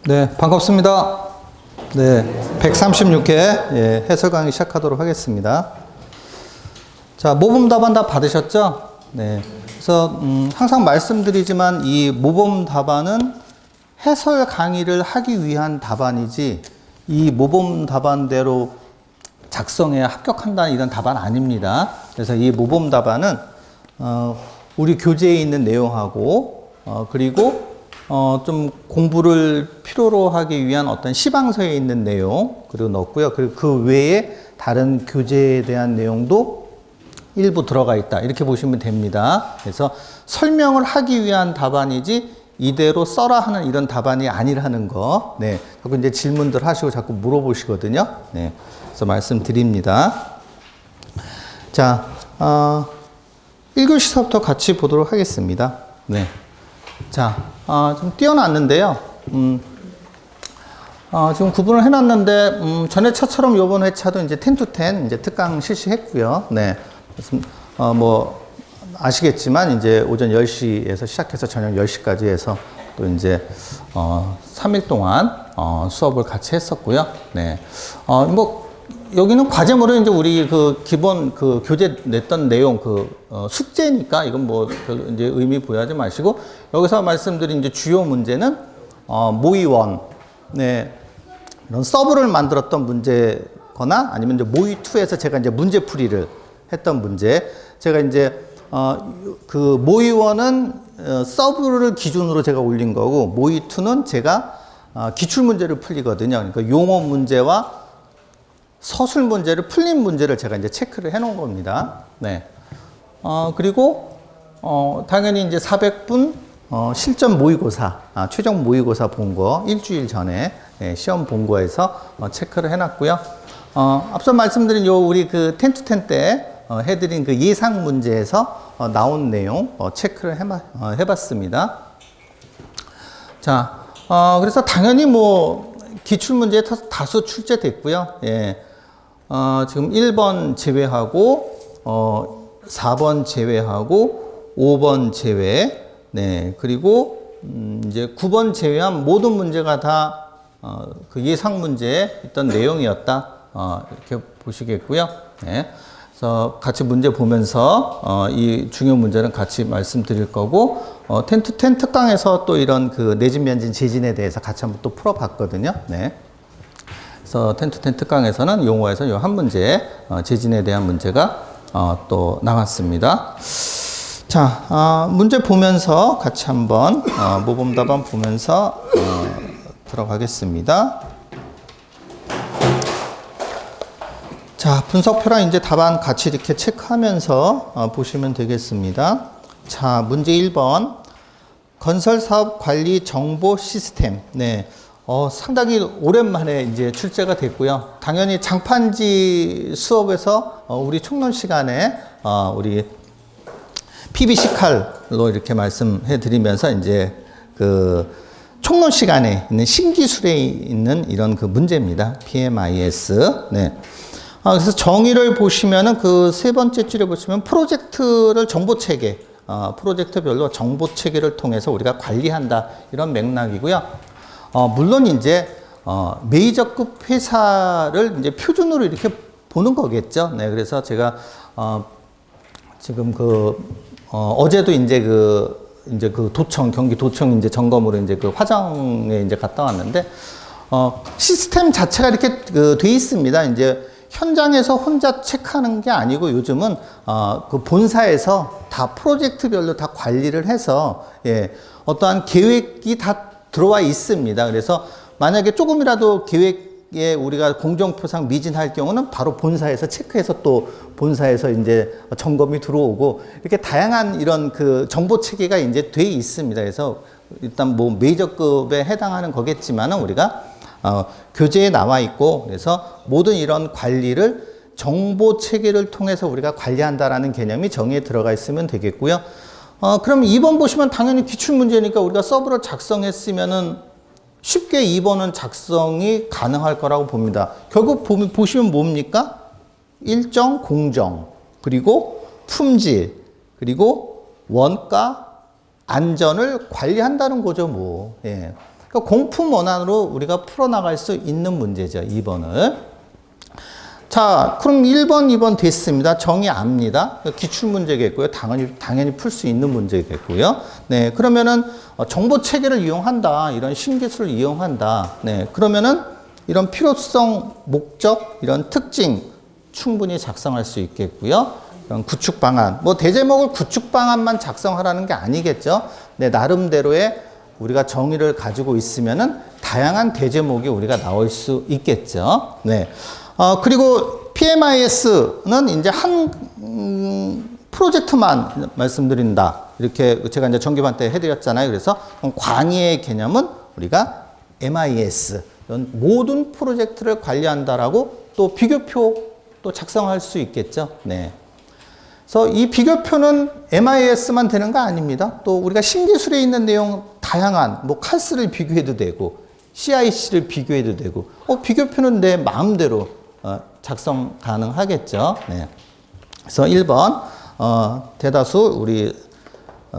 네, 반갑습니다. 네, 136회 해설 강의 시작하도록 하겠습니다. 자, 모범 답안 다 받으셨죠? 네. 그래서 항상 말씀드리지만 이 모범 답안은 해설 강의를 하기 위한 답안이지 이 모범 답안대로 작성해야 합격한다 이런 답안 아닙니다. 그래서 이 모범 답안은 우리 교재에 있는 내용하고 그리고 좀 공부를 필요로 하기 위한 어떤 시방서에 있는 내용 그리고 넣었고요. 그리고 그 외에 다른 교재에 대한 내용도 일부 들어가 있다. 이렇게 보시면 됩니다. 그래서 설명을 하기 위한 답안이지 이대로 써라 하는 이런 답안이 아니라는 거. 네. 자꾸 이제 질문들 하시고 자꾸 물어보시거든요. 네. 그래서 말씀드립니다. 자, 1교시서부터 같이 보도록 하겠습니다. 네. 자, 좀 띄워놨는데요. 지금 구분을 해놨는데, 전 회차처럼 요번 회차도 이제 10to 10 이제 특강 실시했고요. 네. 뭐, 아시겠지만, 이제 오전 10시에서 시작해서 저녁 10시까지 해서 또 이제, 3일 동안, 수업을 같이 했었고요. 네. 뭐, 여기는 과제물은 이제 우리 그 기본 그 교재 냈던 내용 숙제니까 이건 뭐 별로 이제 의미 부여하지 마시고 여기서 말씀드린 이제 주요 문제는 모의1 네 이런 서브를 만들었던 문제거나 아니면 이제 모의2에서 제가 이제 문제풀이를 했던 문제 제가 이제 그 모의1은 서브를 기준으로 제가 올린 거고 모의2는 제가 기출 문제를 풀리거든요. 그러니까 용어 문제와 서술 문제를 풀린 문제를 제가 이제 체크를 해 놓은 겁니다. 네. 그리고, 당연히 이제 400분, 실전 모의고사, 최종 모의고사 본 거, 일주일 전에, 시험 본 거에서 체크를 해 놨고요. 앞서 말씀드린 우리 그 10to 10 때, 해드린 그 예상 문제에서 나온 내용, 체크를 해 봤습니다. 자, 그래서 당연히 뭐, 기출문제 다수 출제됐고요. 예. 지금 1번 제외하고, 4번 제외하고, 5번 제외, 네, 그리고, 이제 9번 제외한 모든 문제가 다, 그 예상 문제에 있던 내용이었다. 이렇게 보시겠고요. 네. 그래서 같이 문제 보면서, 이 중요 문제는 같이 말씀드릴 거고, 10to 10 특강에서 또 이런 그 내진, 면진, 재진에 대해서 같이 한번 또 풀어봤거든요. 네. 그래서 10to 10 특강에서는 용어에서 요 한 문제, 재진에 대한 문제가 또 나왔습니다. 자, 문제 보면서 같이 한번 모범 답안 보면서 들어가겠습니다. 자, 분석표랑 이제 답안 같이 이렇게 체크하면서 보시면 되겠습니다. 자, 문제 1번. 건설사업 관리 정보 시스템. 네. 상당히 오랜만에 이제 출제가 됐고요. 당연히 장판지 수업에서 우리 총론 시간에 우리 PBC 칼로 이렇게 말씀해 드리면서 이제 그 총론 시간에 있는 신기술에 있는 이런 그 문제입니다. PMIS. 네. 그래서 정의를 보시면은 그 세 번째 줄에 보시면 프로젝트를 정보 체계, 프로젝트별로 정보 체계를 통해서 우리가 관리한다 이런 맥락이고요. 물론 이제 메이저급 회사를 이제 표준으로 이렇게 보는 거겠죠. 네, 그래서 제가 지금 어제도 이제 도청 경기 도청 이제 점검으로 이제 그 화정에 이제 갔다 왔는데 시스템 자체가 이렇게 돼 있습니다. 이제 현장에서 혼자 체크하는 게 아니고 요즘은 그 본사에서 다 프로젝트별로 다 관리를 해서 어떠한 계획이 다 들어와 있습니다. 그래서 만약에 조금이라도 계획에 우리가 공정표상 미진할 경우는 바로 본사에서 체크해서 또 본사에서 이제 점검이 들어오고 이렇게 다양한 이런 그 정보 체계가 이제 돼 있습니다. 그래서 일단 뭐 메이저급에 해당하는 거겠지만은 우리가 교재에 나와 있고 그래서 모든 이런 관리를 정보 체계를 통해서 우리가 관리한다라는 개념이 정의에 들어가 있으면 되겠고요. 그럼 2번 보시면 당연히 기출문제니까 우리가 서브를 작성했으면은 쉽게 2번은 작성이 가능할 거라고 봅니다. 결국 보시면 뭡니까? 일정, 공정, 그리고 품질, 그리고 원가, 안전을 관리한다는 거죠, 뭐. 예. 그러니까 공품 원안으로 우리가 풀어나갈 수 있는 문제죠. 2번을. 자, 그럼 1번, 2번 됐습니다. 정의 압니다. 기출문제겠고요. 당연히 풀 수 있는 문제겠고요. 네, 그러면은 정보 체계를 이용한다. 이런 신기술을 이용한다. 네, 그러면은 이런 필요성, 목적, 이런 특징 충분히 작성할 수 있겠고요. 이런 구축 방안, 뭐 대제목을 구축 방안만 작성하라는 게 아니겠죠. 네, 나름대로의 우리가 정의를 가지고 있으면은 다양한 대제목이 우리가 나올 수 있겠죠. 네. 그리고 PMIS는 이제 한 프로젝트만 말씀드린다. 이렇게 제가 이제 정기반 때 해드렸잖아요. 그래서 광의의 개념은 우리가 MIS, 모든 프로젝트를 관리한다라고 또 비교표 또 작성할 수 있겠죠. 네. 그래서 이 비교표는 MIS만 되는 거 아닙니다. 또 우리가 신기술에 있는 내용 다양한, 뭐 칼스를 비교해도 되고, CIC를 비교해도 되고, 비교표는 내 마음대로 작성 가능하겠죠. 네. 그래서 1번, 대다수 우리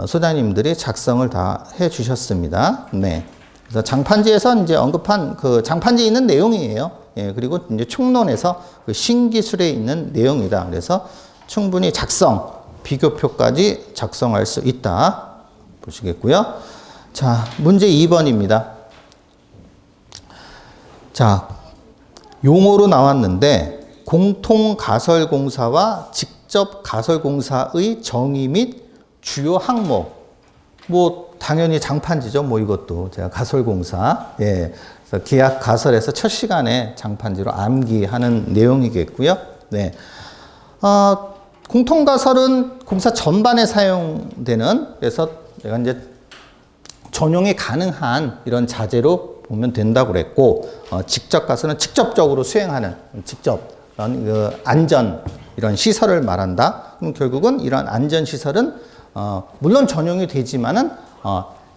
소장님들이 작성을 다 해 주셨습니다. 네. 그래서 장판지에서 이제 언급한 그 장판지에 있는 내용이에요. 예, 그리고 이제 총론에서 그 신기술에 있는 내용이다. 그래서 충분히 비교표까지 작성할 수 있다. 보시겠고요. 자, 문제 2번입니다. 자, 용어로 나왔는데 공통가설공사와 직접가설공사의 정의 및 주요 항목. 뭐 당연히 장판지죠. 뭐 이것도 제가 가설공사. 예. 그래서 계약 가설에서 첫 시간에 장판지로 암기하는 내용이겠고요. 네. 공통가설은 공사 전반에 사용되는, 그래서 내가 이제 전용이 가능한 이런 자재로 보면 된다고 그랬고, 직접가설은 직접적으로 수행하는, 직접 그 안전 이런 시설을 말한다. 그럼 결국은 이런 안전 시설은 물론 전용이 되지만은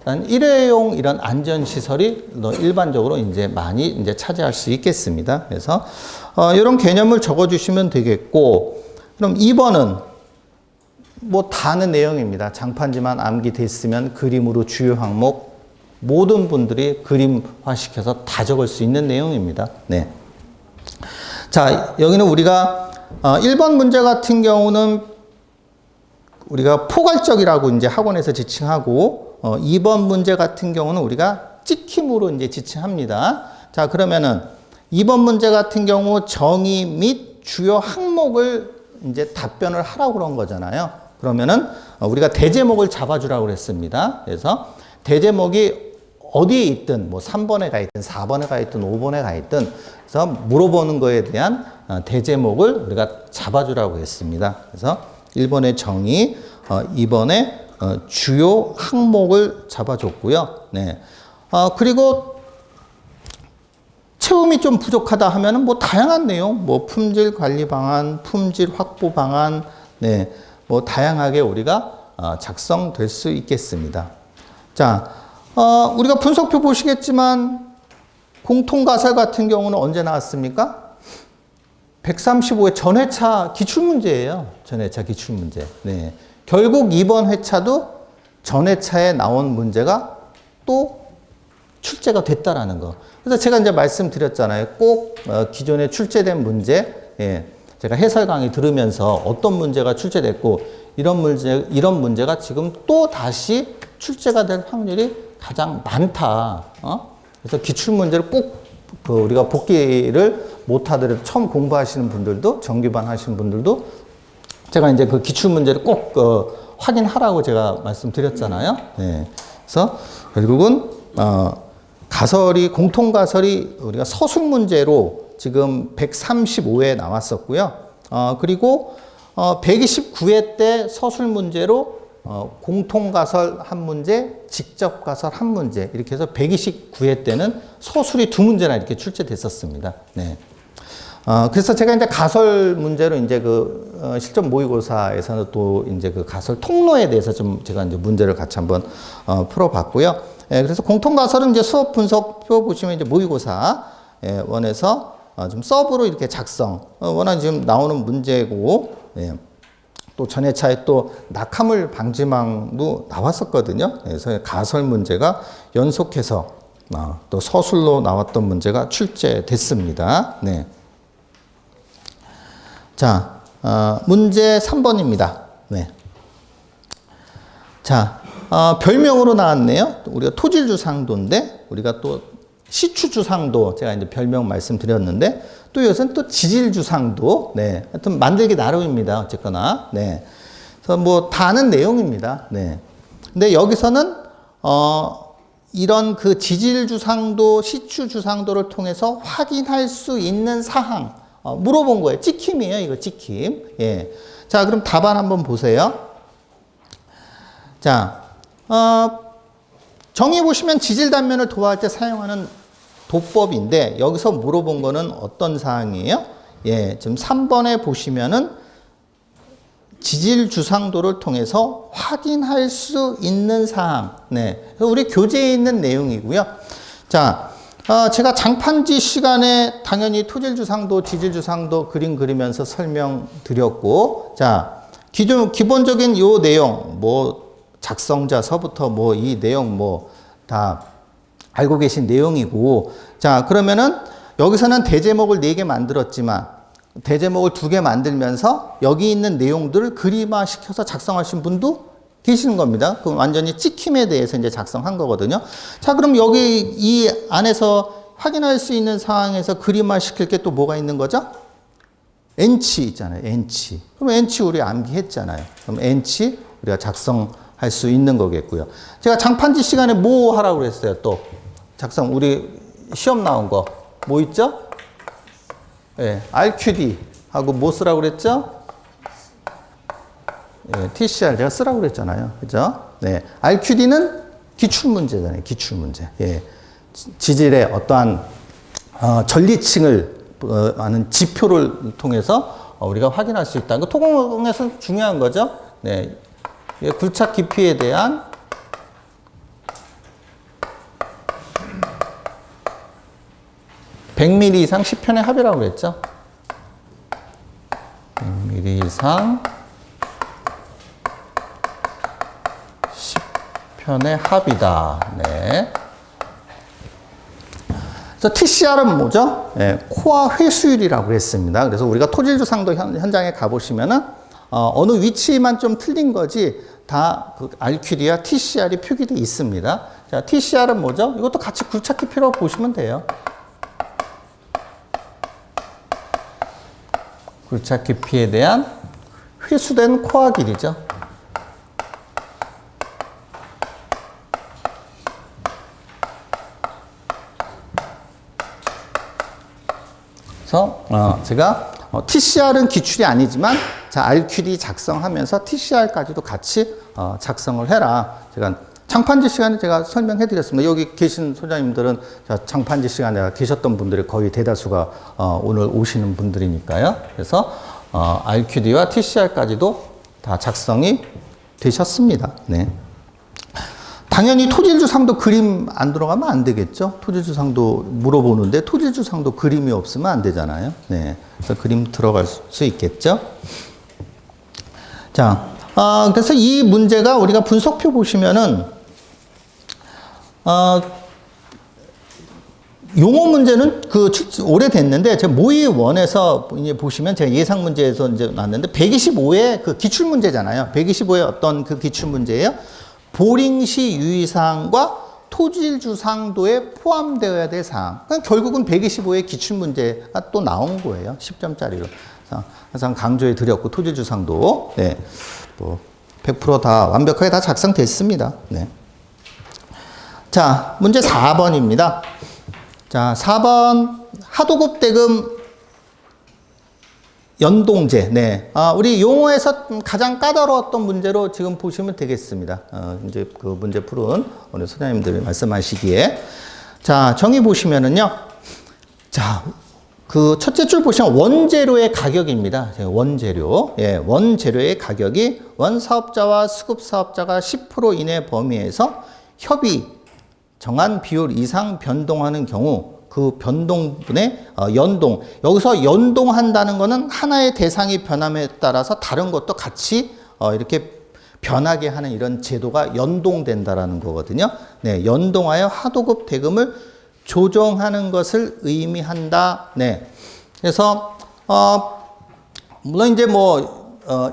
일단 일회용 이런 안전 시설이 일반적으로 이제 많이 이제 차지할 수 있겠습니다. 그래서 이런 개념을 적어주시면 되겠고, 그럼 2번은 뭐 다 아는 내용입니다. 장판지만 암기됐으면 그림으로 주요 항목 모든 분들이 그림화시켜서 다 적을 수 있는 내용입니다. 네. 자, 여기는 우리가 1번 문제 같은 경우는 우리가 포괄적이라고 이제 학원에서 지칭하고 2번 문제 같은 경우는 우리가 찍힘으로 이제 지칭합니다. 자, 그러면은 2번 문제 같은 경우 정의 및 주요 항목을 이제 답변을 하라고 그런 거잖아요. 그러면은 우리가 대제목을 잡아주라고 그랬습니다. 그래서 대제목이 어디에 있든 뭐 3번에 가 있든 4번에 가 있든 5번에 가 있든 그래서 물어보는 거에 대한 대제목을 우리가 잡아주라고 했습니다. 그래서 1번의 정의, 2번의 주요 항목을 잡아줬고요. 네. 그리고 채움이 좀 부족하다 하면은 뭐 다양한 내용, 뭐 품질 관리 방안, 품질 확보 방안, 네, 뭐 다양하게 우리가 작성될 수 있겠습니다. 자, 우리가 분석표 보시겠지만 공통가설 같은 경우는 언제 나왔습니까? 135회 전회차 기출문제예요. 전회차 기출문제. 네. 결국 이번 회차도 전회차에 나온 문제가 또 출제가 됐다라는 거. 그래서 제가 이제 말씀드렸잖아요. 꼭 기존에 출제된 문제, 예, 제가 해설 강의 들으면서 어떤 문제가 출제됐고 이런 문제가 지금 또 다시 출제가 될 확률이 가장 많다. 그래서 기출 문제를 꼭 우리가 복기를 못하더라도 처음 공부하시는 분들도 정기반 하시는 분들도 제가 이제 그 기출 문제를 꼭 확인하라고 제가 말씀드렸잖아요. 네. 그래서 결국은 공통가설이 우리가 서술 문제로 지금 135회 나왔었고요. 그리고 129회 때 서술 문제로 공통가설 한 문제, 직접가설 한 문제 이렇게 해서 129회 때는 서술이 2문제나 이렇게 출제됐었습니다. 네. 그래서 제가 이제 가설 문제로 이제 그 실전 모의고사에서는 또 이제 그 가설 통로에 대해서 좀 제가 이제 문제를 같이 한번 풀어봤고요. 예, 그래서 공통가설은 이제 수업 분석표 보시면 이제 모의고사 원에서 좀 서브로 이렇게 작성 원은 지금 나오는 문제고, 예, 또 전회차에 또 낙하물 방지망도 나왔었거든요. 그래서 가설 문제가 연속해서 또 서술로 나왔던 문제가 출제됐습니다. 네. 자, 문제 3번입니다. 네. 자, 별명으로 나왔네요. 우리가 토질주상도인데, 우리가 또 시추주상도, 제가 이제 별명 말씀드렸는데, 또 이것은 또 지질주상도, 네. 하여튼 만들기 나름입니다. 어쨌거나, 네. 그래서 뭐 다 아는 내용입니다. 네. 근데 여기서는, 이런 그 지질주상도, 시추주상도를 통해서 확인할 수 있는 사항, 물어본 거예요. 찍힘이에요. 이거 찍힘. 예. 자, 그럼 답안 한번 보세요. 자, 정의 보시면 지질 단면을 도화할 때 사용하는 도법인데, 여기서 물어본 거는 어떤 사항이에요? 예, 지금 3번에 보시면은 지질 주상도를 통해서 확인할 수 있는 사항. 네. 그래서 우리 교재에 있는 내용이고요. 자, 제가 장판지 시간에 당연히 토질 주상도, 지질 주상도 그림 그리면서 설명드렸고, 자, 기본적인 요 내용, 뭐, 작성자서부터 뭐, 이 내용 뭐, 다 알고 계신 내용이고, 자, 그러면은 여기서는 대제목을 4개 만들었지만, 대제목을 2개 만들면서 여기 있는 내용들을 그림화시켜서 작성하신 분도 계시는 겁니다. 그럼 완전히 찍힘에 대해서 이제 작성한 거거든요. 자, 그럼 여기 이 안에서 확인할 수 있는 상황에서 그림화시킬 게 또 뭐가 있는 거죠? N치 있잖아요. N치. 그럼 N치 우리 암기했잖아요. 그럼 N치 우리가 작성할 수 있는 거겠고요. 제가 장판지 시간에 뭐 하라고 그랬어요? 또 작성 우리 시험 나온 거 뭐 있죠? 예, RQD 하고 뭐 쓰라고 그랬죠? 예, TCR 제가 쓰라고 그랬잖아요. 그죠? 네. RQD는 기출문제잖아요. 기출문제. 예. 지질의 어떠한, 전리층을 아는 지표를 통해서 우리가 확인할 수 있다. 그 토공에서 중요한 거죠. 네. 굴착 깊이에 대한 (100mm) 이상 10편의 합이라고 그랬죠. 100mm 이상 10편의 합이다. 네. 그래서 TCR은 뭐죠? 네, 코어 회수율이라고 그랬습니다. 그래서 우리가 토질주상도 현장에 가보시면은, 어느 위치만 좀 틀린 거지, 다 그 RQD와 TCR이 표기되어 있습니다. 자, TCR은 뭐죠? 이것도 같이 굴착 깊이라고 보시면 돼요. 굴착 깊이에 대한 회수된 코어 길이죠. 그래서 제가 TCR은 기출이 아니지만 자, RQD 작성하면서 TCR까지도 같이 작성을 해라. 제가 장판지 시간에 제가 설명해 드렸습니다. 여기 계신 소장님들은 장판지 시간에 계셨던 분들이 거의 대다수가 오늘 오시는 분들이니까요. 그래서 RQD와 TCR까지도 다 작성이 되셨습니다. 네. 당연히 토질주상도 그림 안 들어가면 안 되겠죠. 토질주상도 물어보는데 토질주상도 그림이 없으면 안 되잖아요. 네. 그래서 그림 들어갈 수 있겠죠. 자, 그래서 이 문제가 우리가 분석표 보시면은 용어 문제는 오래됐는데, 제가 모의 1에서 이제 보시면 제가 예상 문제에서 이제 나왔는데, 125의 그 기출 문제잖아요. 125의 어떤 그 기출 문제예요. 보링 시 유의사항과 토질주상도에 포함되어야 될 사항. 그러니까 결국은 125의 기출 문제가 또 나온 거예요. 10점짜리로. 항상 강조해 드렸고, 토질주상도. 네. 뭐, 100% 다 완벽하게 다 작성됐습니다. 네. 자, 문제 4번입니다. 자, 4번 하도급 대금 연동제. 네. 우리 용어에서 가장 까다로웠던 문제로 지금 보시면 되겠습니다. 이제 그 문제 풀은 오늘 소장님들이 말씀하시기에. 자, 정의 보시면은요. 자, 그 첫째 줄 보시면 원재료의 가격입니다. 원재료. 예, 원재료의 가격이 원사업자와 수급사업자가 10% 이내 범위에서 협의 정한 비율 이상 변동하는 경우 그 변동분의 연동. 여기서 연동한다는 것은 하나의 대상이 변함에 따라서 다른 것도 같이 이렇게 변하게 하는 이런 제도가 연동된다라는 거거든요. 네, 연동하여 하도급 대금을 조정하는 것을 의미한다. 네. 그래서 물론 이제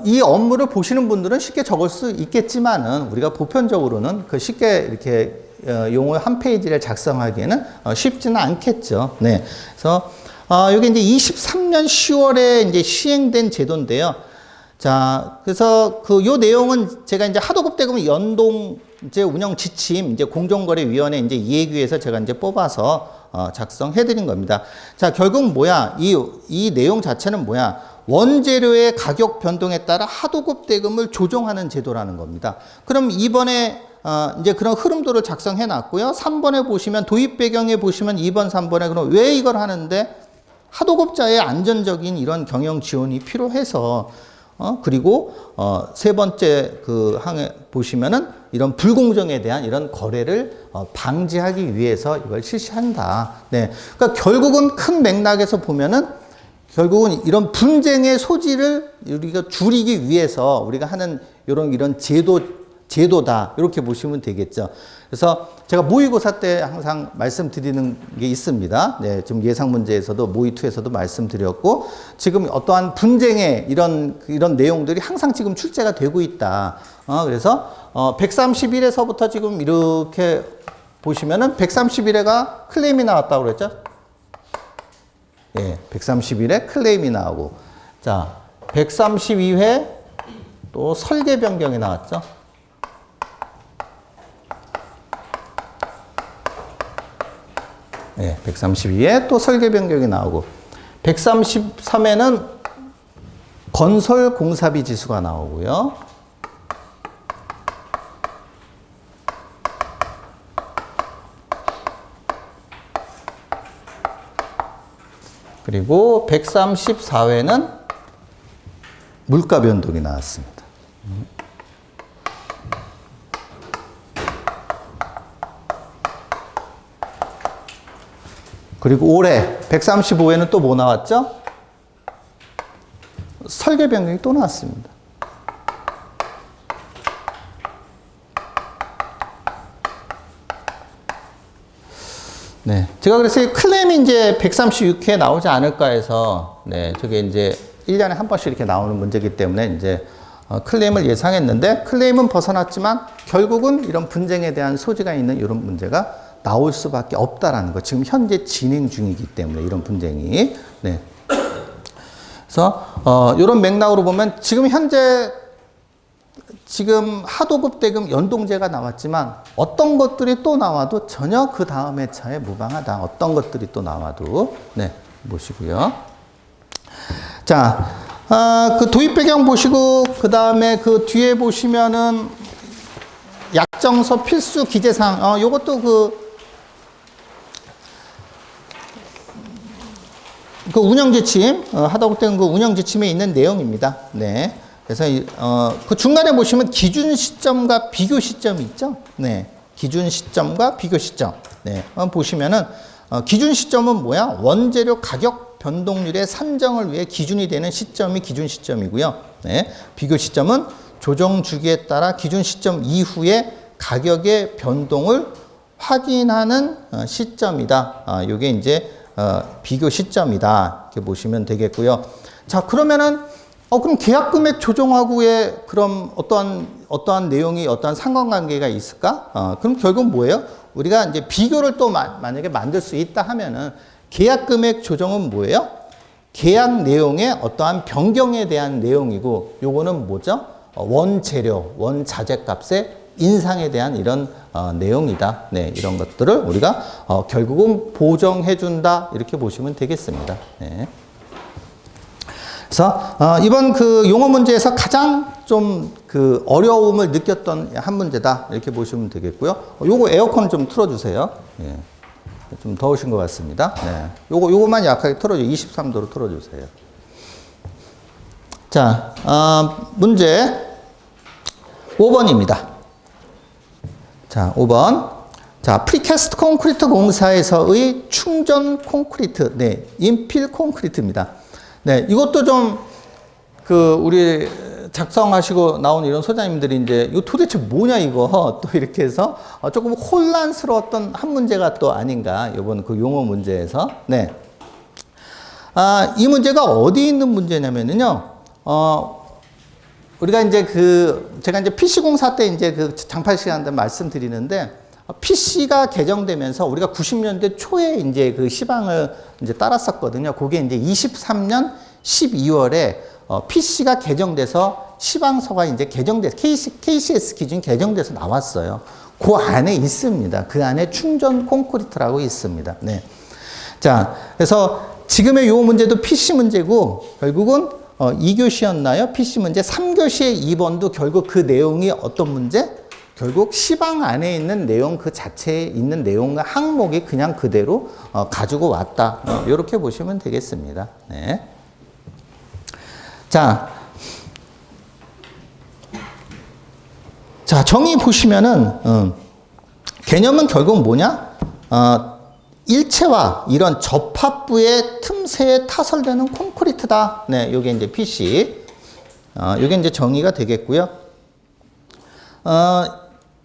이 업무를 보시는 분들은 쉽게 적을 수 있겠지만은 우리가 보편적으로는 그 쉽게 이렇게 용어 한 페이지를 작성하기에는 쉽지는 않겠죠. 네. 그래서 여기 이제 23년 10월에 이제 시행된 제도인데요. 자, 그래서 요 내용은 제가 이제 하도급 대금 연동 이제 운영 지침 이제 공정거래위원회 이제 이해규에서 제가 이제 뽑아서 작성해 드린 겁니다. 자, 결국 뭐야? 이 내용 자체는 뭐야? 원재료의 가격 변동에 따라 하도급 대금을 조정하는 제도라는 겁니다. 그럼 이번에 이제 그런 흐름도를 작성해 놨고요. 3번에 보시면 도입 배경에 보시면 2번, 3번에 그럼 왜 이걸 하는데 하도급자의 안전적인 이런 경영 지원이 필요해서 그리고 세 번째 그 항에 보시면은 이런 불공정에 대한 이런 거래를 방지하기 위해서 이걸 실시한다. 네. 그러니까 결국은 큰 맥락에서 보면은 결국은 이런 분쟁의 소지를 우리가 줄이기 위해서 우리가 하는 이런 제도다. 이렇게 보시면 되겠죠. 그래서 제가 모의고사 때 항상 말씀드리는 게 있습니다. 네, 지금 예상 문제에서도 모의2에서도 말씀드렸고 지금 어떠한 분쟁의 이런 내용들이 항상 지금 출제가 되고 있다. 그래서 131에서부터 지금 이렇게 보시면은 131회가 클레임이 나왔다고 그랬죠? 예, 131회 클레임이 나오고 자, 132회 또 설계 변경이 나왔죠? 네, 132에 또 설계 변경이 나오고 133에는 건설 공사비 지수가 나오고요. 그리고 134회는 물가 변동이 나왔습니다. 그리고 올해 135회는 또 뭐 나왔죠? 설계 변경이 또 나왔습니다. 네. 제가 그래서 클레임이 이제 136회에 나오지 않을까 해서, 네. 저게 이제 1년에 한 번씩 이렇게 나오는 문제이기 때문에 이제 클레임을 예상했는데, 클레임은 벗어났지만, 결국은 이런 분쟁에 대한 소지가 있는 이런 문제가 나올 수밖에 없다라는 거. 지금 현재 진행 중이기 때문에 이런 분쟁이. 네. 그래서, 이런 맥락으로 보면 지금 현재 지금 하도급 대금 연동제가 나왔지만 어떤 것들이 또 나와도 전혀 그 다음 회차에 무방하다. 어떤 것들이 또 나와도. 네. 보시고요. 자, 그 도입 배경 보시고 그 다음에 그 뒤에 보시면은 약정서 필수 기재사항. 요것도 그 운영지침, 하도급 대금 그 운영지침에 있는 내용입니다. 네. 그래서 그 중간에 보시면 기준 시점과 비교 시점이 있죠. 네. 기준 시점과 비교 시점. 네. 보시면은 기준 시점은 뭐야? 원재료 가격 변동률의 산정을 위해 기준이 되는 시점이 기준 시점이고요. 네. 비교 시점은 조정 주기에 따라 기준 시점 이후에 가격의 변동을 확인하는 시점이다. 요게 이제 비교 시점이다. 이렇게 보시면 되겠고요. 자, 그러면은 그럼 계약 금액 조정하고의 그럼 어떠한 내용이 어떠한 상관관계가 있을까? 그럼 결국 뭐예요? 우리가 이제 비교를 또 만약에 만들 수 있다 하면은 계약 금액 조정은 뭐예요? 계약 내용의 어떠한 변경에 대한 내용이고 요거는 뭐죠? 원재료, 원자재값의 인상에 대한 이런 내용이다. 네, 이런 것들을 우리가 결국은 보정해 준다. 이렇게 보시면 되겠습니다. 네. 그래서 이번 그 용어 문제에서 가장 좀 그 어려움을 느꼈던 한 문제다 이렇게 보시면 되겠고요. 요거 에어컨 좀 틀어주세요. 예. 좀 더우신 것 같습니다. 네. 요거만 약하게 틀어주세요. 23도로 틀어주세요. 자, 문제 5번입니다. 자, 5번. 자, 프리캐스트 콘크리트 공사에서의 충전 콘크리트, 네, 인필 콘크리트입니다. 네, 이것도 좀, 우리 작성하시고 나온 이런 소장님들이 이제 이거 도대체 뭐냐 이거 또 이렇게 해서 조금 혼란스러웠던 한 문제가 또 아닌가 이번 그 용어 문제에서 네. 이 문제가 어디 있는 문제냐면은요. 우리가 이제 제가 이제 PC공사 때 이제 그 장판 시간에 말씀드리는데 PC가 개정되면서 우리가 90년대 초에 이제 그 시방을 이제 따랐었거든요. 그게 이제 23년 12월에 PC가 개정돼서 시방서가 이제 개정돼서 KCS 기준이 개정돼서 나왔어요. 그 안에 있습니다. 그 안에 충전 콘크리트라고 있습니다. 네. 자, 그래서 지금의 요 문제도 PC 문제고 결국은 2교시였나요? PC 문제 3교시의 2번도 결국 그 내용이 어떤 문제? 결국 시방 안에 있는 내용 그 자체에 있는 내용과 항목이 그냥 그대로 가지고 왔다. 이렇게 보시면 되겠습니다. 네. 자, 정의 보시면은 개념은 결국 뭐냐? 일체와 이런 접합부의 틈새에 타설되는 콘크리트다. 네, 요게 이제 PC. 요게 이제 정의가 되겠고요.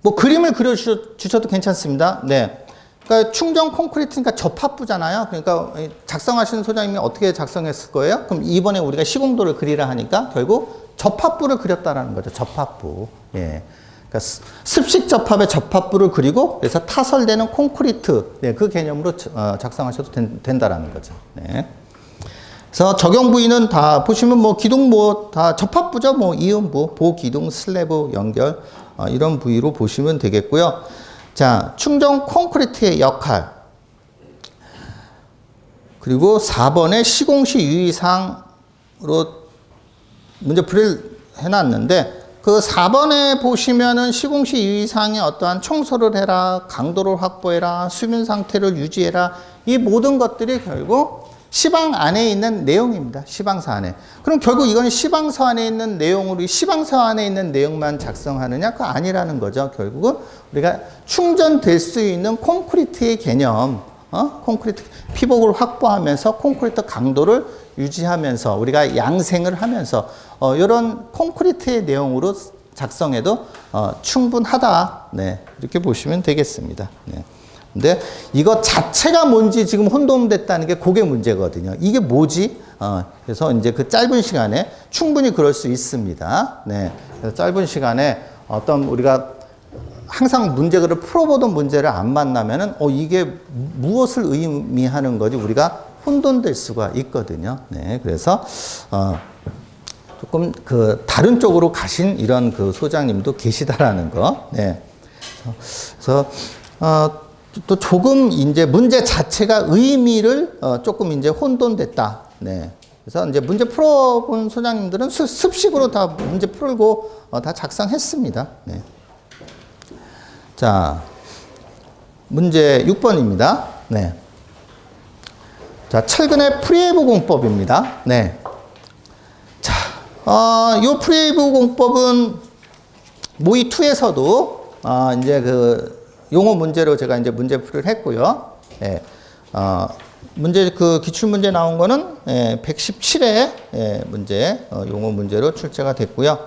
뭐 그림을 그려주셔도 괜찮습니다. 네. 그러니까 충전 콘크리트니까 접합부잖아요. 그러니까 작성하시는 소장님이 어떻게 작성했을 거예요? 그럼 이번에 우리가 시공도를 그리라 하니까 결국 접합부를 그렸다라는 거죠. 접합부. 예. 그러니까 습식 접합의 접합부를 그리고 그래서 타설되는 콘크리트. 네, 그 개념으로 작성하셔도 된다라는 거죠. 네. 그래서 적용 부위는 다 보시면 뭐 기둥 뭐 다 접합부죠. 뭐 이음부, 보기둥, 슬래브 연결 이런 부위로 보시면 되겠고요. 자, 충전 콘크리트의 역할. 그리고 4번에 시공시 유의사항으로 문제풀이를 해놨는데 그 4번에 보시면은 시공시 유의사항에 어떠한 청소를 해라, 강도를 확보해라, 수면 상태를 유지해라. 이 모든 것들이 결국 시방 안에 있는 내용입니다. 시방서 안에. 그럼 결국 이건 시방서 안에 있는 내용으로 시방서 안에 있는 내용만 작성하느냐? 그거 아니라는 거죠. 결국은 우리가 충전될 수 있는 콘크리트의 개념, 콘크리트 피복을 확보하면서 콘크리트 강도를 유지하면서 우리가 양생을 하면서 이런 콘크리트의 내용으로 작성해도 충분하다. 네, 이렇게 보시면 되겠습니다. 네. 근데 이거 자체가 뭔지 지금 혼돈됐다는 게 그게 문제거든요. 이게 뭐지? 그래서 이제 그 짧은 시간에 충분히 그럴 수 있습니다. 네. 그래서 짧은 시간에 어떤 우리가 항상 문제를 풀어보던 문제를 안 만나면은 이게 무엇을 의미하는 거지 우리가 혼돈될 수가 있거든요. 네. 그래서 조금 그 다른 쪽으로 가신 이런 그 소장님도 계시다라는 거. 네. 그래서 또 조금 이제 문제 자체가 의미를 조금 이제 혼돈됐다. 네. 그래서 이제 문제 풀어본 소장님들은 습식으로 다 문제 풀고 다 작성했습니다. 네. 자, 문제 6번입니다. 네. 자, 철근의 프리웨이브 공법입니다. 네. 자, 요 프리웨이브 공법은 모의 2에서도 이제 그 용어 문제로 제가 이제 문제풀이를 했고요. 예, 문제 그 기출 문제 나온 거는 117회 문제 용어 문제로 출제가 됐고요.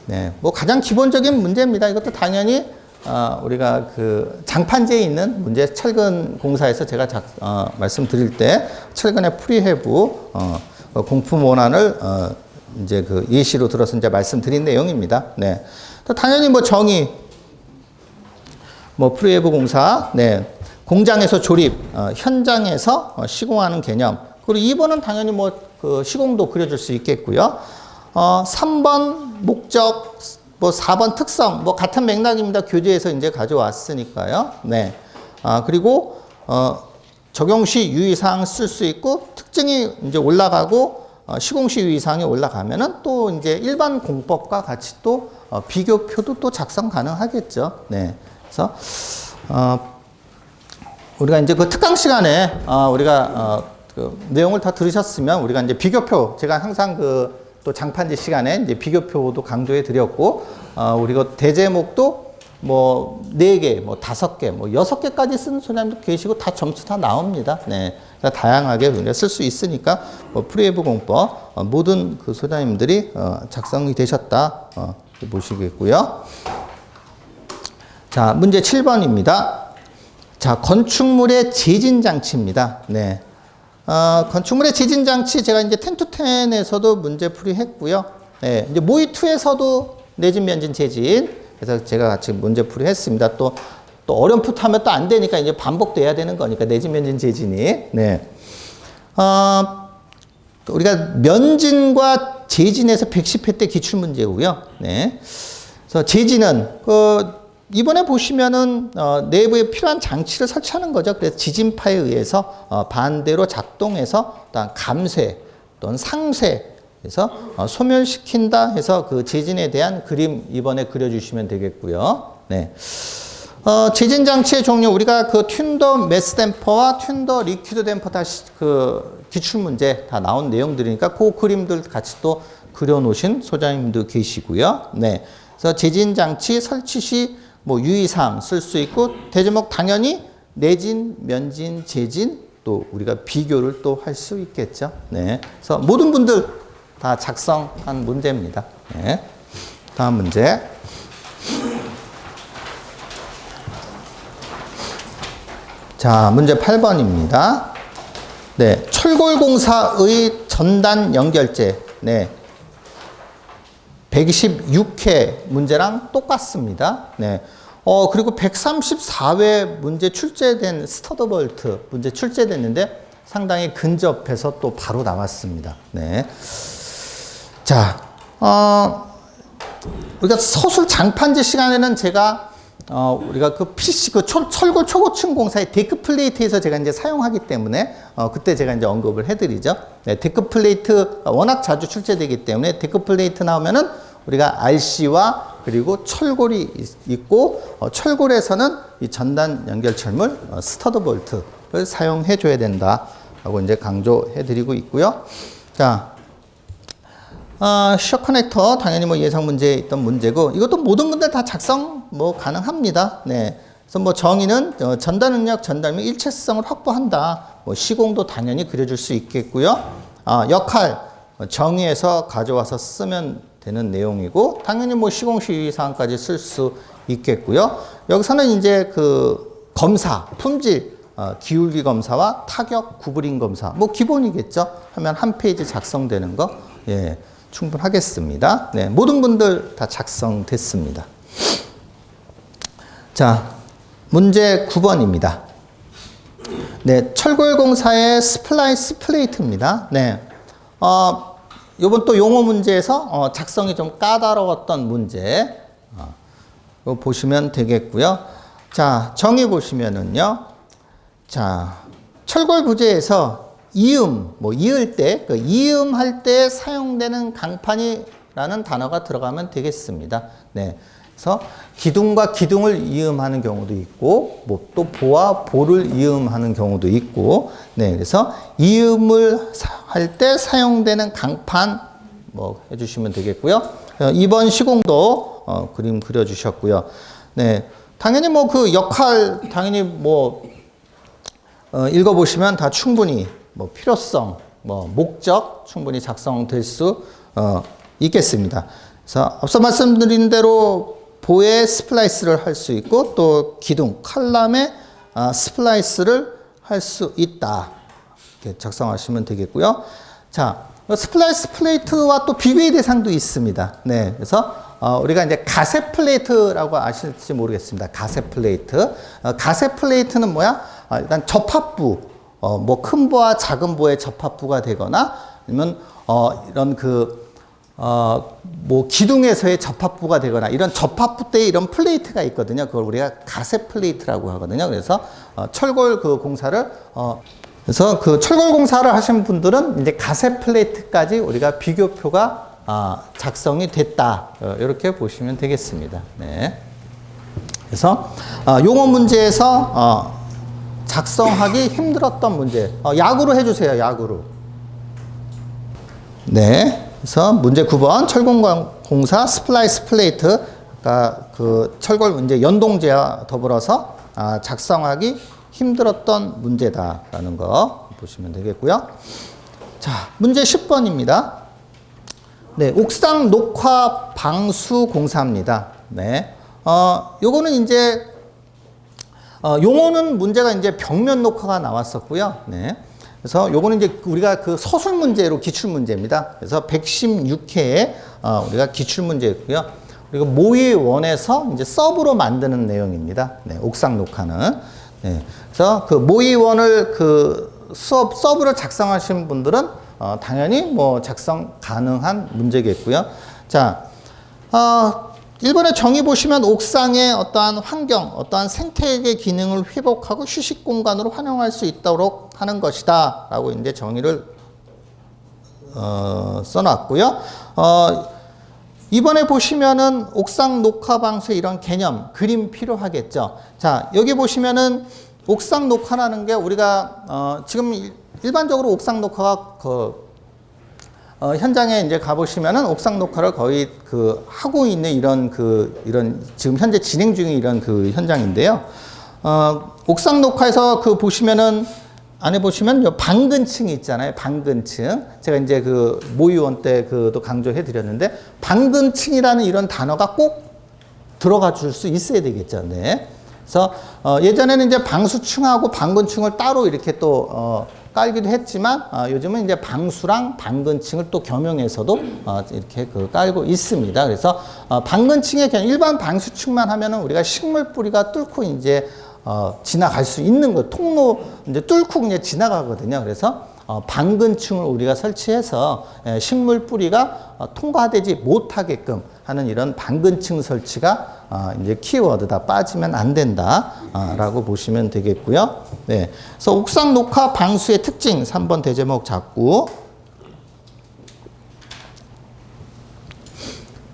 네, 뭐 가장 기본적인 문제입니다. 이것도 당연히 우리가 그 장판지에 있는 문제 철근 공사에서 제가 말씀드릴 때 철근의 프리헤브 공품 원안을 이제 그 예시로 들어서 이제 말씀드린 내용입니다. 네, 또 당연히 뭐 정의 뭐 프리웨이브 공사, 네, 공장에서 조립, 현장에서 시공하는 개념. 그리고 2번은 당연히 뭐 그 시공도 그려줄 수 있겠고요. 3번 목적, 뭐 4번 특성, 뭐 같은 맥락입니다. 교재에서 이제 가져왔으니까요. 네. 그리고 적용시 유의사항 쓸 수 있고 특징이 이제 올라가고 시공시 유의사항이 올라가면은 또 이제 일반 공법과 같이 또 비교표도 또 작성 가능하겠죠. 네. 그래서 우리가 이제 그 특강 시간에 우리가 그 내용을 다 들으셨으면 우리가 이제 비교표 제가 항상 그 또 장판지 시간에 이제 비교표도 강조해 드렸고 우리가 대제목도 뭐 4개, 뭐 5개, 뭐 6개까지 쓰는 소장님도 계시고 다 점수 다 나옵니다. 네. 다양하게 우리가 쓸 수 있으니까 뭐 프리웨이브 공법 모든 그 소장님들이 작성이 되셨다 보시겠고요. 자, 문제 7번입니다. 자, 건축물의 제진 장치입니다. 네. 건축물의 제진 장치 제가 이제 10-10에서도 문제 풀이했고요. 네. 이제 모의 2에서도 내진 면진 제진 그래서 제가 같이 문제 풀이했습니다. 또 어렴풋하면 또 안 되니까 이제 반복돼야 되는 거니까 내진 면진 제진이. 네. 우리가 면진과 제진에서 110회 때 기출 문제고요. 네. 그래서 제진은 이번에 보시면은 내부에 필요한 장치를 설치하는 거죠. 그래서 지진파에 의해서 반대로 작동해서 또한 감쇄 또는 상쇄해서 소멸시킨다 해서 그 제진에 대한 그림 이번에 그려주시면 되겠고요. 네. 제진 장치의 종류 우리가 그 튠더 매스 댐퍼와 튠더 리퀴드 댐퍼 다시 그 기출 문제 다 나온 내용들이니까 그 그림들 같이 또 그려놓으신 소장님도 계시고요. 네. 그래서 제진 장치 설치 시 뭐 유의사항 쓸 수 있고 대제목 당연히 내진, 면진, 제진 또 우리가 비교를 또 할 수 있겠죠. 네. 그래서 모든 분들 다 작성한 문제입니다. 네. 다음 문제. 자, 문제 8번입니다. 네. 철골공사의 전단 연결재. 네. 126회 문제랑 똑같습니다. 네. 그리고 134회 문제 출제된 스터드볼트 문제 출제됐는데 상당히 근접해서 또 바로 나왔습니다. 네. 자, 우리가 서술 장판지 시간에는 제가 우리가 그 PC 그 철골 초고층 공사의 데크 플레이트에서 제가 이제 사용하기 때문에 그때 제가 이제 언급을 해드리죠. 네, 데크 플레이트 워낙 자주 출제되기 때문에 데크 플레이트 나오면은 우리가 RC와 그리고 철골이 있고 철골에서는 이 전단 연결철물 스터드 볼트를 사용해 줘야 된다라고 이제 강조해 드리고 있고요. 자, 셔 커넥터 당연히 뭐 예상 문제에 있던 문제고 이것도 모든 분들 다 작성 뭐 가능합니다. 네. 그래서 뭐 정의는 전단 능력 전달면 일체성을 확보한다. 뭐 시공도 당연히 그려줄 수 있겠고요. 역할 정의에서 가져와서 쓰면 되는 내용이고 당연히 뭐 시공 시의 사항까지 쓸 수 있겠고요. 여기서는 이제 그 검사 품질 기울기 검사와 타격 구부림 검사 뭐 기본이겠죠. 하면 한 페이지 작성되는 거 예. 충분하겠습니다. 네, 모든 분들 다 작성됐습니다. 자, 문제 9번입니다. 네, 철골공사의 스플라이스 플레이트입니다. 네, 요번 또 용어 문제에서 작성이 좀 까다로웠던 문제 이거 보시면 되겠고요. 자, 정의 보시면은요. 자, 철골 부재에서 이음, 뭐 이을 때, 그 이음할 때 사용되는 강판이라는 단어가 들어가면 되겠습니다. 네. 그래서 기둥과 기둥을 이음하는 경우도 있고, 뭐 또 보와 보를 이음하는 경우도 있고, 네. 그래서 이음을 할 때 사용되는 강판, 뭐 해주시면 되겠고요. 2번 시공도 그림 그려주셨고요. 네. 당연히 뭐 그 역할, 당연히 뭐 읽어보시면 다 충분히 뭐 필요성, 뭐 목적 충분히 작성될 수 있겠습니다. 그래서 앞서 말씀드린 대로 보에 스플라이스를 할 수 있고 또 기둥, 칼럼에 스플라이스를 할 수 있다. 이렇게 작성하시면 되겠고요. 자, 스플라이스 플레이트와 또 비교의 대상도 있습니다. 네, 그래서 우리가 이제 가세 플레이트라고 아실지 모르겠습니다. 가세 플레이트. 가세 플레이트는 뭐야? 일단 접합부. 뭐 큰 보와 작은 보의 접합부가 되거나 아니면 이런 뭐 기둥에서의 접합부가 되거나 이런 접합부 때에 이런 플레이트가 있거든요. 그걸 우리가 가세 플레이트라고 하거든요. 그래서 철골 그 공사를 그래서 그 철골 공사를 하신 분들은 이제 가세 플레이트까지 우리가 비교표가 작성이 됐다. 이렇게 보시면 되겠습니다. 네. 그래서 용어 문제에서 작성하기 힘들었던 문제. 약으로 해주세요. 약으로. 네. 그래서 문제 9번 철공공사 스플라이스 플레이트. 아까 그 철골 문제 연동제와 더불어서 작성하기 힘들었던 문제다라는 거 보시면 되겠고요. 자, 문제 10번입니다. 네, 옥상 녹화 방수 공사입니다. 네. 요거는 이제 용어는 문제가 이제 벽면 녹화가 나왔었고요. 네. 그래서 요거는 이제 우리가 그 서술 문제로 기출 문제입니다. 그래서 116회에 우리가 기출 문제였고요. 그리고 모의원에서 이제 서브로 만드는 내용입니다. 네, 옥상 녹화는. 네. 그래서 그 모의원을 그 서브를 작성하신 분들은 당연히 뭐 작성 가능한 문제겠고요. 자, 1번에 정의 보시면 옥상의 어떠한 환경, 어떠한 생태계 기능을 회복하고 휴식 공간으로 활용할 수 있도록 하는 것이다. 라고 이제 정의를 써놨고요. 2번에 보시면은 옥상 녹화 방수의 이런 개념, 그림 필요하겠죠. 자, 여기 보시면은 옥상 녹화라는 게 우리가 지금 일반적으로 옥상 녹화가 현장에 이제 가보시면은 옥상 녹화를 거의 하고 있는 이런 지금 현재 진행 중인 이런 현장인데요. 옥상 녹화에서 보시면은 안에 보시면 방근층이 있잖아요. 방근층. 제가 이제 모의원 때도 강조해 드렸는데 방근층이라는 이런 단어가 꼭 들어가 줄 수 있어야 되겠죠. 네. 그래서 예전에는 이제 방수층하고 방근층을 따로 이렇게 또 깔기도 했지만 요즘은 이제 방수랑 방근층을 또 겸용해서도 이렇게 깔고 있습니다. 그래서 방근층의 그냥 일반 방수층만 하면은 우리가 식물 뿌리가 뚫고 이제 지나갈 수 있는 거 통로 이제 뚫고 이제 지나가거든요. 그래서 방근층을 우리가 설치해서 식물 뿌리가 통과되지 못하게끔 하는 이런 방근층 설치가 이제 키워드다. 빠지면 안 된다라고 보시면 되겠고요. 네. 그래서 옥상 녹화 방수의 특징 3번 대제목 잡고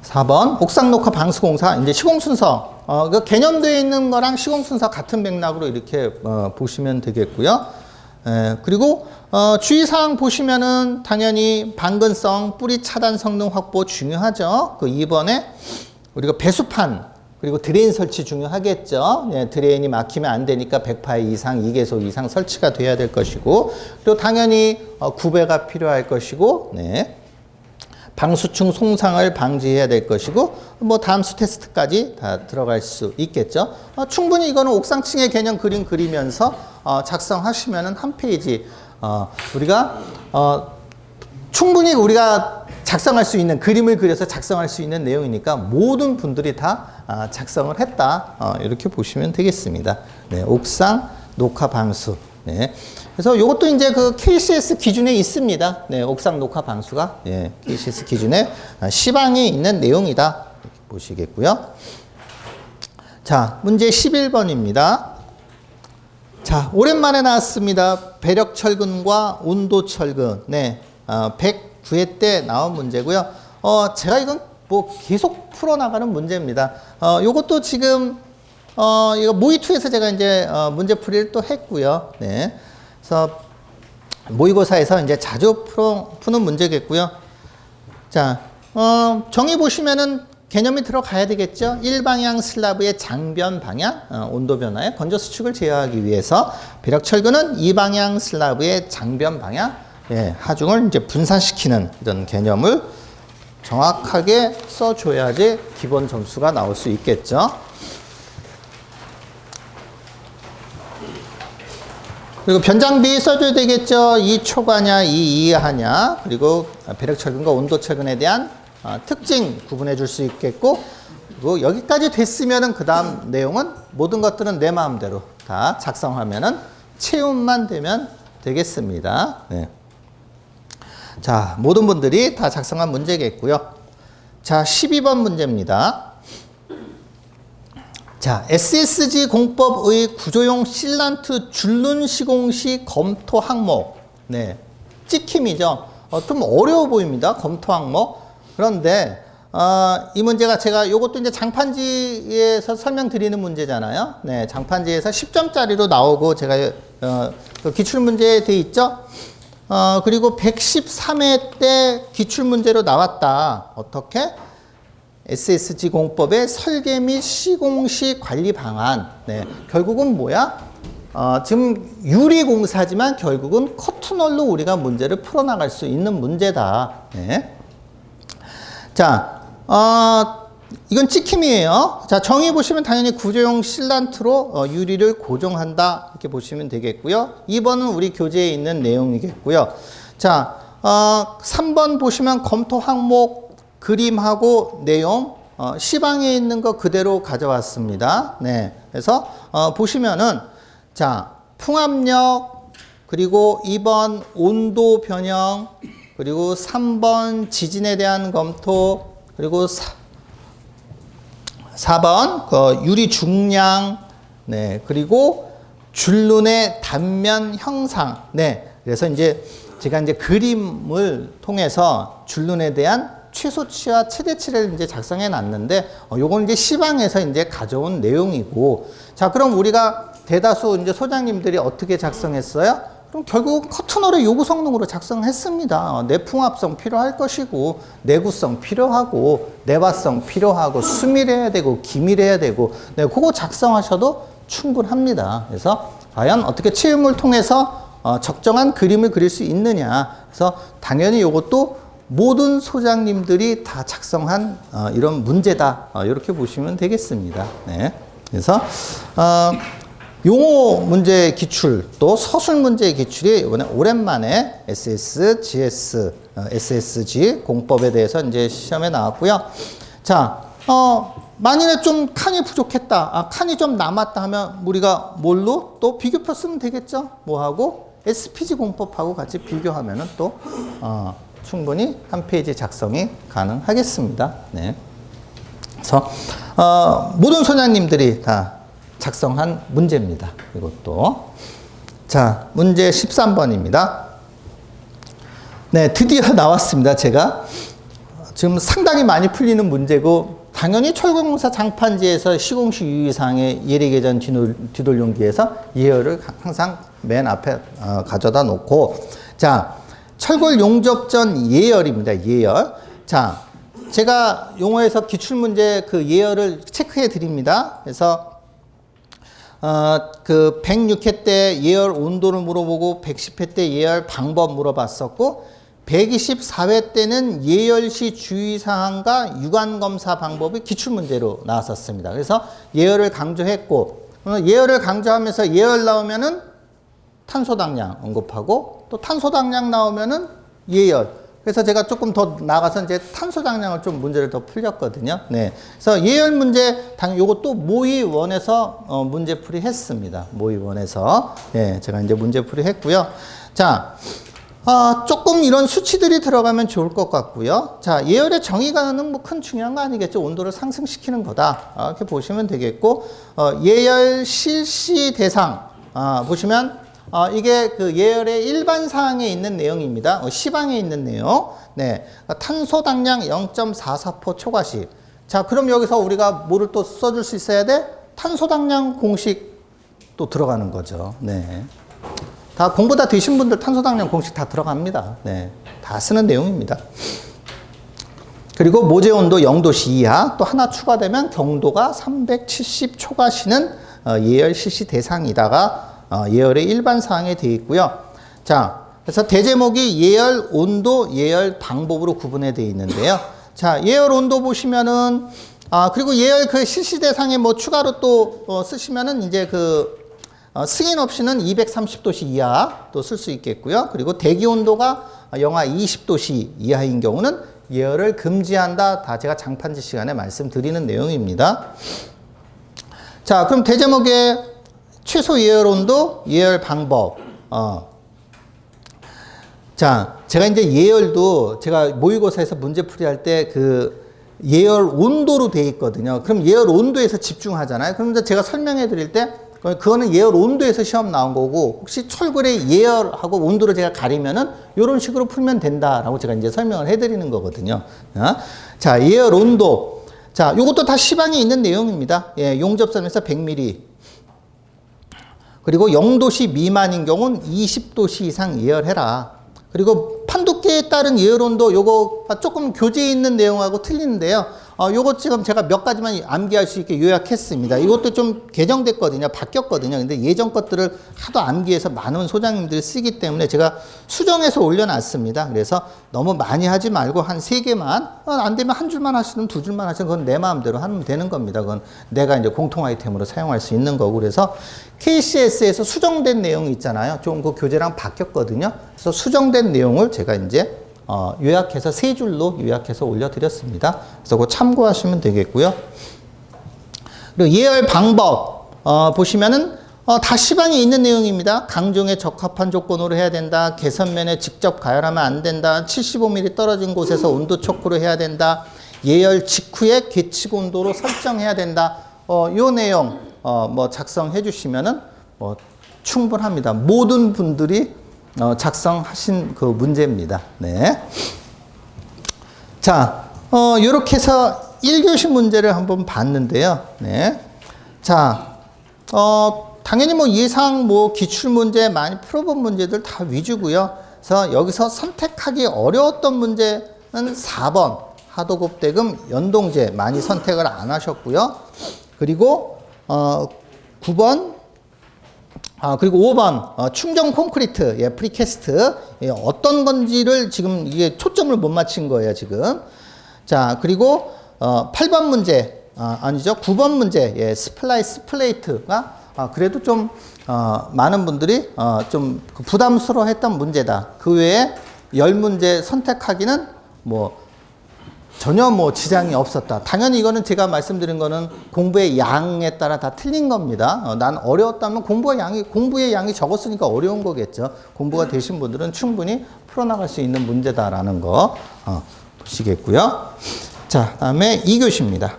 4번 옥상 녹화 방수 공사 이제 시공 순서 그 개념되어 있는 거랑 시공 순서 같은 맥락으로 이렇게 보시면 되겠고요. 그리고 주의사항 보시면은 당연히 방근성, 뿌리 차단 성능 확보 중요하죠. 2번에 우리가 배수판 그리고 드레인 설치 중요하겠죠. 네, 드레인이 막히면 안 되니까 100파이 이상, 2개소 이상 설치가 돼야 될 것이고 그리고 당연히 구배가 필요할 것이고 네. 방수층 손상을 방지해야 될 것이고 뭐 다함수 테스트까지 다 들어갈 수 있겠죠. 충분히 이거는 옥상층의 개념 그림 그리면서 작성하시면은 한 페이지 우리가 충분히 우리가 작성할 수 있는 그림을 그려서 작성할 수 있는 내용이니까 모든 분들이 다 작성을 했다 이렇게 보시면 되겠습니다. 네, 옥상 녹화 방수. 네. 그래서 이것도 이제 KCS 기준에 있습니다. 네, 옥상 녹화 방수가 네, KCS 기준에 시방에 있는 내용이다. 이렇게 보시겠고요. 자, 문제 11번입니다. 자, 오랜만에 나왔습니다. 배력 철근과 온도 철근. 네, 109회 때 나온 문제고요. 제가 이건 뭐 계속 풀어나가는 문제입니다. 요것도 지금 이거 모의2에서 제가 이제 문제 풀이를 또 했고요. 네. 그래서 모의고사에서 이제 자주 푸는 문제겠고요. 자, 정의 보시면은 개념이 들어가야 되겠죠. 1방향 슬라브의 장변 방향 온도 변화에 건조 수축을 제어하기 위해서 배력 철근은 2방향 슬라브의 장변 방향 하중을 이제 분산시키는 이런 개념을 정확하게 써줘야지 기본 점수가 나올 수 있겠죠. 그리고 변장비 써줘야 되겠죠. 이 초과냐, 이 이하냐. 그리고 배력 철근과 온도 철근에 대한 특징 구분해 줄 수 있겠고, 그리고 여기까지 됐으면은 그 다음 내용은 모든 것들은 내 마음대로 다 작성하면은 채움만 되면 되겠습니다. 네. 자, 모든 분들이 다 작성한 문제겠고요. 자, 12번 문제입니다. 자, SSG 공법의 구조용 실란트 줄눈 시공 시 검토 항목. 네. 찍힘이죠. 좀 어려워 보입니다. 검토 항목. 그런데, 이 문제가 제가 요것도 이제 장판지에서 설명드리는 문제잖아요. 네. 장판지에서 10점짜리로 나오고 제가, 기출문제에 돼 있죠. 그리고 113회 때 기출문제로 나왔다. 어떻게? SSG 공법의 설계 및 시공시 관리 방안. 네, 결국은 뭐야? 지금 유리공사지만 결국은 커튼홀로 우리가 문제를 풀어나갈 수 있는 문제다. 네. 자, 이건 찍힘이에요. 자, 정의 보시면 당연히 구조용 실란트로 유리를 고정한다. 이렇게 보시면 되겠고요. 2번은 우리 교재에 있는 내용이겠고요. 자, 3번 보시면 검토 항목 그림하고 내용 시방에 있는 거 그대로 가져왔습니다. 네. 그래서 보시면은 자, 풍압력 그리고 2번 온도 변형 그리고 3번 지진에 대한 검토 그리고 4번 유리 중량 네, 그리고 줄눈의 단면 형상. 네. 그래서 이제 제가 이제 그림을 통해서 줄눈에 대한 최소치와 최대치를 이제 작성해 놨는데, 요건 이제 시방에서 이제 가져온 내용이고, 자, 그럼 우리가 대다수 이제 소장님들이 어떻게 작성했어요? 그럼 결국 커튼홀의 요구 성능으로 작성했습니다. 내풍합성 필요할 것이고, 내구성 필요하고, 내화성 필요하고, 수밀해야 되고, 기밀해야 되고, 네, 그거 작성하셔도 충분합니다. 그래서 과연 어떻게 채움을 통해서 적정한 그림을 그릴 수 있느냐. 그래서 당연히 이것도 모든 소장님들이 다 작성한 이런 문제다. 이렇게 보시면 되겠습니다. 네. 그래서 용어 문제 기출 또 서술 문제 기출이 이번에 오랜만에 SSG 공법에 대해서 이제 시험에 나왔고요. 자, 만일에 좀 칸이 부족했다, 칸이 좀 남았다 하면 우리가 뭘로 또 비교표 쓰면 되겠죠? 뭐하고? SPG 공법하고 같이 비교하면은 또 충분히 한 페이지 작성이 가능하겠습니다. 네. 그래서 모든 소장님들이 다 작성한 문제입니다. 이것도. 자, 문제 13번입니다. 네, 드디어 나왔습니다. 제가 지금 상당히 많이 풀리는 문제고, 당연히 철거공사 장판지에서 시공시 유의사항의 예리계전 뒤돌용기에서 예열을 항상 맨 앞에 가져다 놓고, 자, 철골 용접전 예열입니다. 예열. 자, 제가 용어에서 기출문제 그 예열을 체크해 드립니다. 그래서 그 106회 때 예열 온도를 물어보고 110회 때 예열 방법 물어봤었고, 124회 때는 예열 시 주의사항과 유관검사 방법이 기출문제로 나왔었습니다. 그래서 예열을 강조했고, 예열을 강조하면서 예열 나오면은 탄소당량 언급하고, 또 탄소당량 나오면은 예열. 그래서 제가 조금 더 나가서 이제 탄소당량을 좀 문제를 더 풀렸거든요. 네. 그래서 예열 문제, 요것도 모의원에서 문제풀이 했습니다. 모의원에서. 네. 제가 이제 문제풀이 했고요. 자. 조금 이런 수치들이 들어가면 좋을 것 같고요. 자, 예열의 정의가는 뭐 큰 중요한 거 아니겠죠. 온도를 상승시키는 거다. 이렇게 보시면 되겠고, 예열 실시 대상, 보시면, 이게 그 예열의 일반 사항에 있는 내용입니다. 시방에 있는 내용. 네. 탄소 당량 0.44% 초과시. 자, 그럼 여기서 우리가 뭐를 또 써줄 수 있어야 돼? 탄소 당량 공식 또 들어가는 거죠. 네. 다 공부 다 되신 분들 탄소 당량 공식 다 들어갑니다. 네. 다 쓰는 내용입니다. 그리고 모재 온도 0도씨 이하, 또 하나 추가되면 경도가 370 초과시는 예열 실시 대상이다가 예열의 일반 사항에 되어 있고요. 자, 그래서 대제목이 예열 온도, 예열 방법으로 구분해 되어 있는데요. 자, 예열 온도 보시면은 그리고 예열 그 실시 대상에 뭐 추가로 또 쓰시면은 이제 그 승인 없이는 230도씨 이하 또 쓸 수 있겠고요. 그리고 대기 온도가 영하 20도씨 이하인 경우는 예열을 금지한다. 다 제가 장판지 시간에 말씀드리는 내용입니다. 자, 그럼 대제목에 최소 예열 온도, 예열 방법. 자, 제가 이제 예열도 제가 모의고사에서 문제풀이 할 때 그 예열 온도로 돼 있거든요. 그럼 예열 온도에서 집중하잖아요. 그럼 이제 제가 설명해 드릴 때 그거는 예열 온도에서 시험 나온 거고, 혹시 철골의 예열하고 온도를 제가 가리면은 이런 식으로 풀면 된다라고 제가 이제 설명을 해드리는 거거든요. 자, 예열 온도. 자, 요것도 다 시방에 있는 내용입니다. 예, 용접선에서 100mm. 그리고 0도씨 미만인 경우는 20도씨 이상 예열해라. 그리고 판독계에 따른 예열 온도, 요거 조금 교재에 있는 내용하고 틀리는데요. 요거 지금 제가 몇 가지만 암기할 수 있게 요약했습니다. 이것도 좀 개정됐거든요. 바뀌었거든요. 근데 예전 것들을 하도 암기해서 많은 소장님들이 쓰기 때문에 제가 수정해서 올려놨습니다. 그래서 너무 많이 하지 말고 한 3개만, 안 되면 한 줄만 하시든 2줄만 하시든 그건 내 마음대로 하면 되는 겁니다. 그건 내가 이제 공통 아이템으로 사용할 수 있는 거고. 그래서 KCS에서 수정된 내용이 있잖아요. 좀 그 교재랑 바뀌었거든요. 그래서 수정된 내용을 제가 이제 요약해서 3줄로 요약해서 올려드렸습니다. 그래서 그거 참고하시면 되겠고요. 그리고 예열 방법 보시면은 다 시방에 있는 내용입니다. 강종에 적합한 조건으로 해야 된다. 개선면에 직접 가열하면 안 된다. 75mm 떨어진 곳에서 온도 체크를 해야 된다. 예열 직후에 계측 온도로 설정해야 된다. 요 내용 뭐 작성해 주시면은 뭐 충분합니다. 모든 분들이 작성하신 그 문제입니다. 네. 자, 요렇게 해서 1교시 문제를 한번 봤는데요. 네. 자, 당연히 뭐 예상 뭐 기출 문제 많이 풀어본 문제들 다 위주고요. 그래서 여기서 선택하기 어려웠던 문제는 4번 하도급대금 연동제 많이 선택을 안 하셨고요. 그리고 9번 그리고 5번 충전 콘크리트 프리캐스트 어떤 건지를 지금 이게 초점을 못 맞춘 거예요 지금. 자 그리고 8번 문제 아니죠 9번 문제 스플라이스 플레이트가 그래도 좀 많은 분들이 좀 부담스러워했던 문제다. 그 외에 10문제 선택하기는 뭐 전혀 뭐 지장이 없었다. 당연히 이거는 제가 말씀드린 거는 공부의 양에 따라 다 틀린 겁니다. 난 어려웠다면 공부의 양이 적었으니까 어려운 거겠죠. 공부가 되신 분들은 충분히 풀어나갈 수 있는 문제다라는 거 보시겠고요. 자, 다음에 2교시입니다.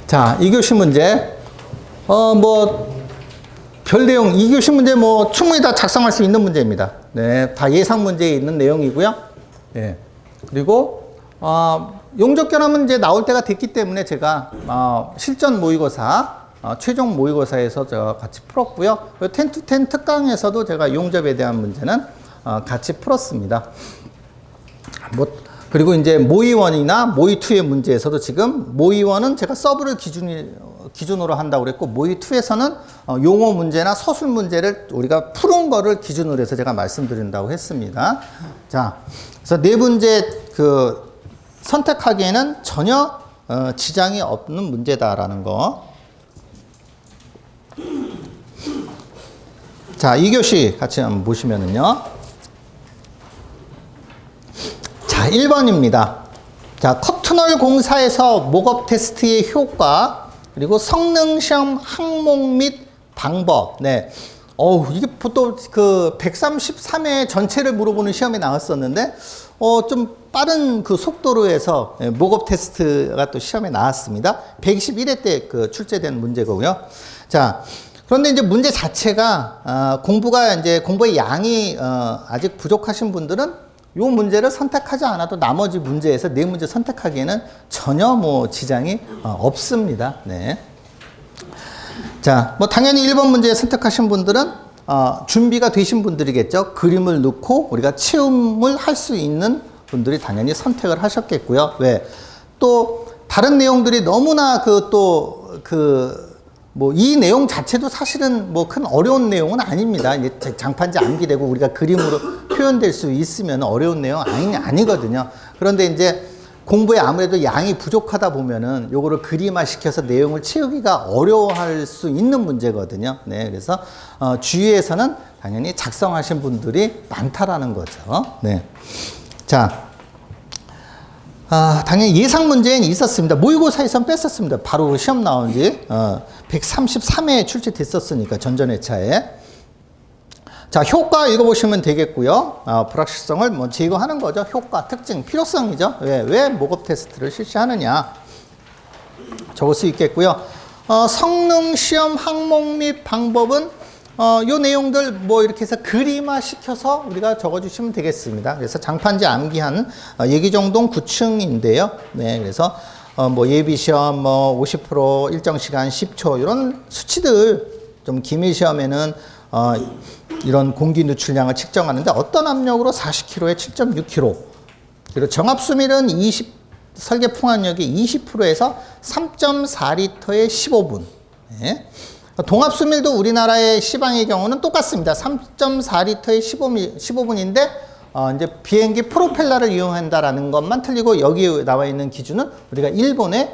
자, 2교시 문제. 별 내용, 2교시 문제 뭐 충분히 다 작성할 수 있는 문제입니다. 네, 다 예상 문제에 있는 내용이고요. 네. 그리고, 용접 결함은 이제 나올 때가 됐기 때문에 제가, 실전 모의고사, 최종 모의고사에서 제가 같이 풀었고요. 10-10 특강에서도 제가 용접에 대한 문제는 같이 풀었습니다. 그리고 이제 모의1이나 모의2의 문제에서도 지금 모의1은 제가 서브를 기준으로 한다고 그랬고 모의2에서는 용어 문제나 서술 문제를 우리가 푸는 거를 기준으로 해서 제가 말씀드린다고 했습니다. 자, 그래서 4문제 선택하기에는 전혀 지장이 없는 문제다라는 거. 자, 2교시 같이 한번 보시면은요. 자, 1번입니다. 자, 커튼홀 공사에서 목업 테스트의 효과, 그리고 성능 시험 항목 및 방법. 네. 이게 보통 그 133회 전체를 물어보는 시험에 나왔었는데, 좀 빠른 그 속도로 해서 목업 테스트가 또 시험에 나왔습니다. 121회 때 그 출제된 문제고요. 자, 그런데 이제 문제 자체가, 공부의 양이, 아직 부족하신 분들은 이 문제를 선택하지 않아도 나머지 문제에서 4문제 선택하기에는 전혀 뭐 지장이 없습니다. 네. 자, 뭐 당연히 1번 문제 선택하신 분들은 준비가 되신 분들이겠죠. 그림을 넣고 우리가 체험을 할 수 있는 분들이 당연히 선택을 하셨겠고요. 왜? 또 다른 내용들이 너무나 이 내용 자체도 사실은 뭐 큰 어려운 내용은 아닙니다. 이제 장판지 암기되고 우리가 그림으로 표현될 수 있으면 어려운 내용 아니거든요. 그런데 이제 공부에 아무래도 양이 부족하다 보면은 요거를 그림화 시켜서 내용을 채우기가 어려워할 수 있는 문제거든요. 네. 그래서, 주위에서는 당연히 작성하신 분들이 많다라는 거죠. 네. 자. 당연히 예상 문제는 있었습니다. 모의고사에선 뺐었습니다. 바로 시험 나온 지 133회에 출제됐었으니까 전전회차에. 자, 효과 읽어보시면 되겠고요. 불확실성을 뭐 제거하는 거죠. 효과, 특징, 필요성이죠. 왜 목업 테스트를 실시하느냐. 적을 수 있겠고요. 성능 시험 항목 및 방법은 요 내용들 뭐 이렇게 해서 그림화 시켜서 우리가 적어주시면 되겠습니다. 그래서 장판지 암기한 예기정동 9층인데요. 네, 그래서 뭐 예비시험 뭐 50% 일정 시간 10초 이런 수치들 좀 기밀 시험에는 이런 공기 누출량을 측정하는데 어떤 압력으로 40kg에 7.6kg. 그리고 정압수밀은 설계 풍압력이 20%에서 3.4리터에 15분. 네. 동압수밀도 우리나라의 시방의 경우는 똑같습니다. 3.4리터에 15분인데 이제 비행기 프로펠러를 이용한다라는 것만 틀리고 여기 나와 있는 기준은 우리가 일본의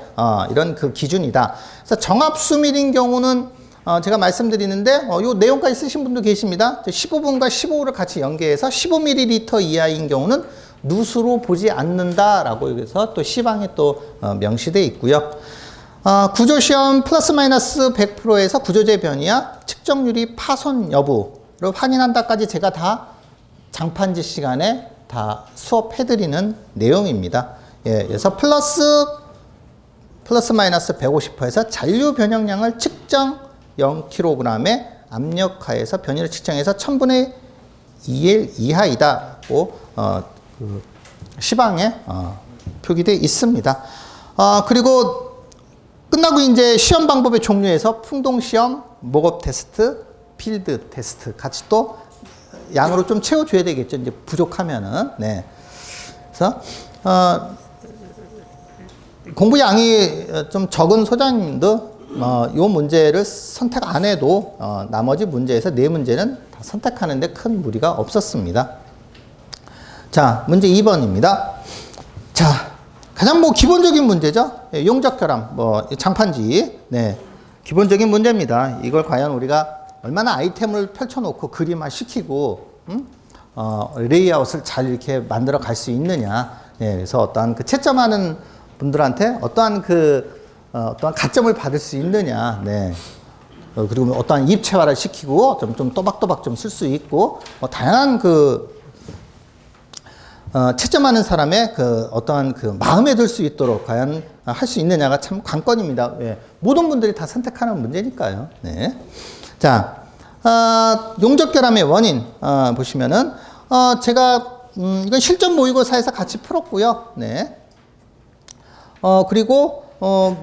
이런 그 기준이다. 그래서 정압수밀인 경우는 제가 말씀드리는데 요 내용까지 쓰신 분도 계십니다. 15분과 15를 같이 연계해서 15ml 이하인 경우는 누수로 보지 않는다라고 여기서 또 시방에 또 명시되어 있고요. 구조시험 플러스 마이너스 100%에서 구조재 변이와 측정유리 파손 여부를 확인한다까지 제가 다 장판지 시간에 다 수업해드리는 내용입니다. 예, 그래서 플러스 마이너스 150%에서 잔류 변형량을 측정 0kg의 압력하에서 변이를 측정해서 1000분의 2L 이하이다고 그 시방에 표기되어 있습니다. 그리고 끝나고 이제 시험 방법의 종류에서 풍동 시험, 목업 테스트, 필드 테스트 같이 또 양으로 좀 채워줘야 되겠죠. 이제 부족하면은. 네. 그래서 공부 양이 좀 적은 소장님도 요 문제를 선택 안 해도 나머지 문제에서 4문제는 다 선택하는데 큰 무리가 없었습니다. 자, 문제 2번입니다. 자, 가장 뭐 기본적인 문제죠. 용접 결함, 장판지. 네. 기본적인 문제입니다. 이걸 과연 우리가 얼마나 아이템을 펼쳐놓고 그림화 시키고, 레이아웃을 잘 이렇게 만들어 갈 수 있느냐. 네. 그래서 어떠한 그 채점하는 분들한테 어떠한 어떠한 가점을 받을 수 있느냐. 네. 그리고 어떠한 입체화를 시키고 좀 또박또박 좀 쓸 수 있고, 다양한 채점하는 사람의 어떠한 마음에 들 수 있도록 과연 할 수 있느냐가 참 관건입니다. 예. 모든 분들이 다 선택하는 문제니까요. 네. 자, 용접 결함의 원인, 보시면은, 제가, 이건 실전 모의고사에서 같이 풀었고요. 네. 그리고,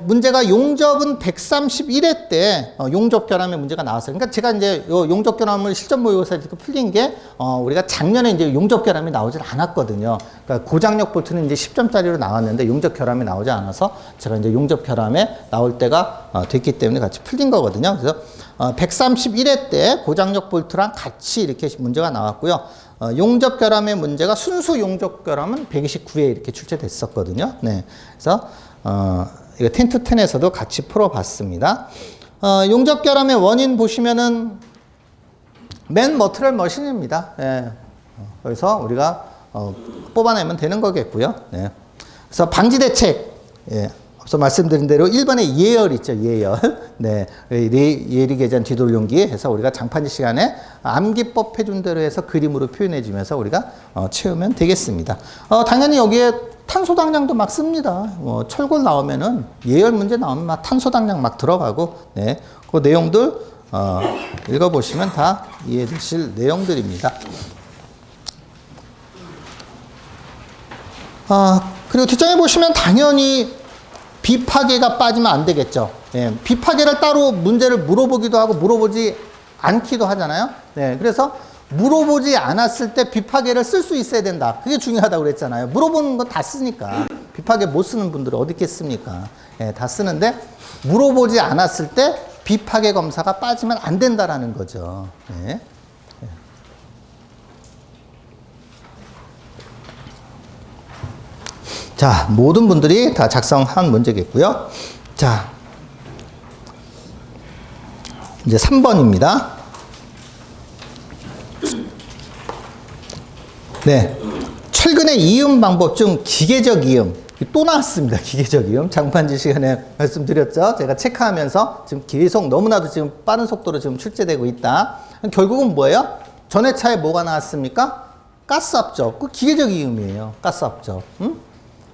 문제가 용접은 131회 때 용접 결함의 문제가 나왔어요. 그러니까 제가 이제 요 용접 결함을 실전 모의고사에서 풀린 게 우리가 작년에 이제 용접 결함이 나오질 않았거든요. 그러니까 고장력 볼트는 이제 10점짜리로 나왔는데 용접 결함이 나오지 않아서 제가 이제 용접 결함에 나올 때가 됐기 때문에 같이 풀린 거거든요. 그래서 131회 때 고장력 볼트랑 같이 이렇게 문제가 나왔고요. 용접 결함의 문제가 순수 용접 결함은 129회 이렇게 출제됐었거든요. 네. 그래서 이거 10-10에서도 같이 풀어봤습니다. 용접 결함의 원인 보시면은 맨 머트리얼 머신입니다. 예. 그래서 우리가 뽑아내면 되는 거겠고요. 네. 그래서 방지 대책. 예. 앞서 말씀드린 대로 1번에 예열 있죠, 예열. 네. 예리 계산 뒤돌용기 해서 우리가 장판지 시간에 암기법 해준 대로 해서 그림으로 표현해 주면서 우리가 채우면 되겠습니다. 당연히 여기에 탄소 당량도 막 씁니다. 철골 나오면은 예열 문제 나오면 막 탄소 당량 막 들어가고, 네. 그 내용들, 읽어보시면 다 이해되실 내용들입니다. 그리고 뒷장에 보시면 당연히 비파괴가 빠지면 안 되겠죠. 예, 비파괴를 따로 문제를 물어보기도 하고 물어보지 않기도 하잖아요. 네, 그래서 물어보지 않았을 때 비파괴를 쓸 수 있어야 된다. 그게 중요하다고 그랬잖아요. 물어보는 거 다 쓰니까. 비파괴 못 쓰는 분들은 어디 있겠습니까? 예, 다 쓰는데 물어보지 않았을 때 비파괴 검사가 빠지면 안 된다라는 거죠. 예. 자, 모든 분들이 다 작성한 문제겠고요. 자, 이제 3번입니다. 네. 최근의 이음 방법 중 기계적 이음. 또 나왔습니다. 기계적 이음. 장판지 시간에 말씀드렸죠. 제가 체크하면서 지금 계속 너무나도 지금 빠른 속도로 지금 출제되고 있다. 결국은 뭐예요? 전에 차에 뭐가 나왔습니까? 가스압접. 그 기계적 이음이에요. 가스압접.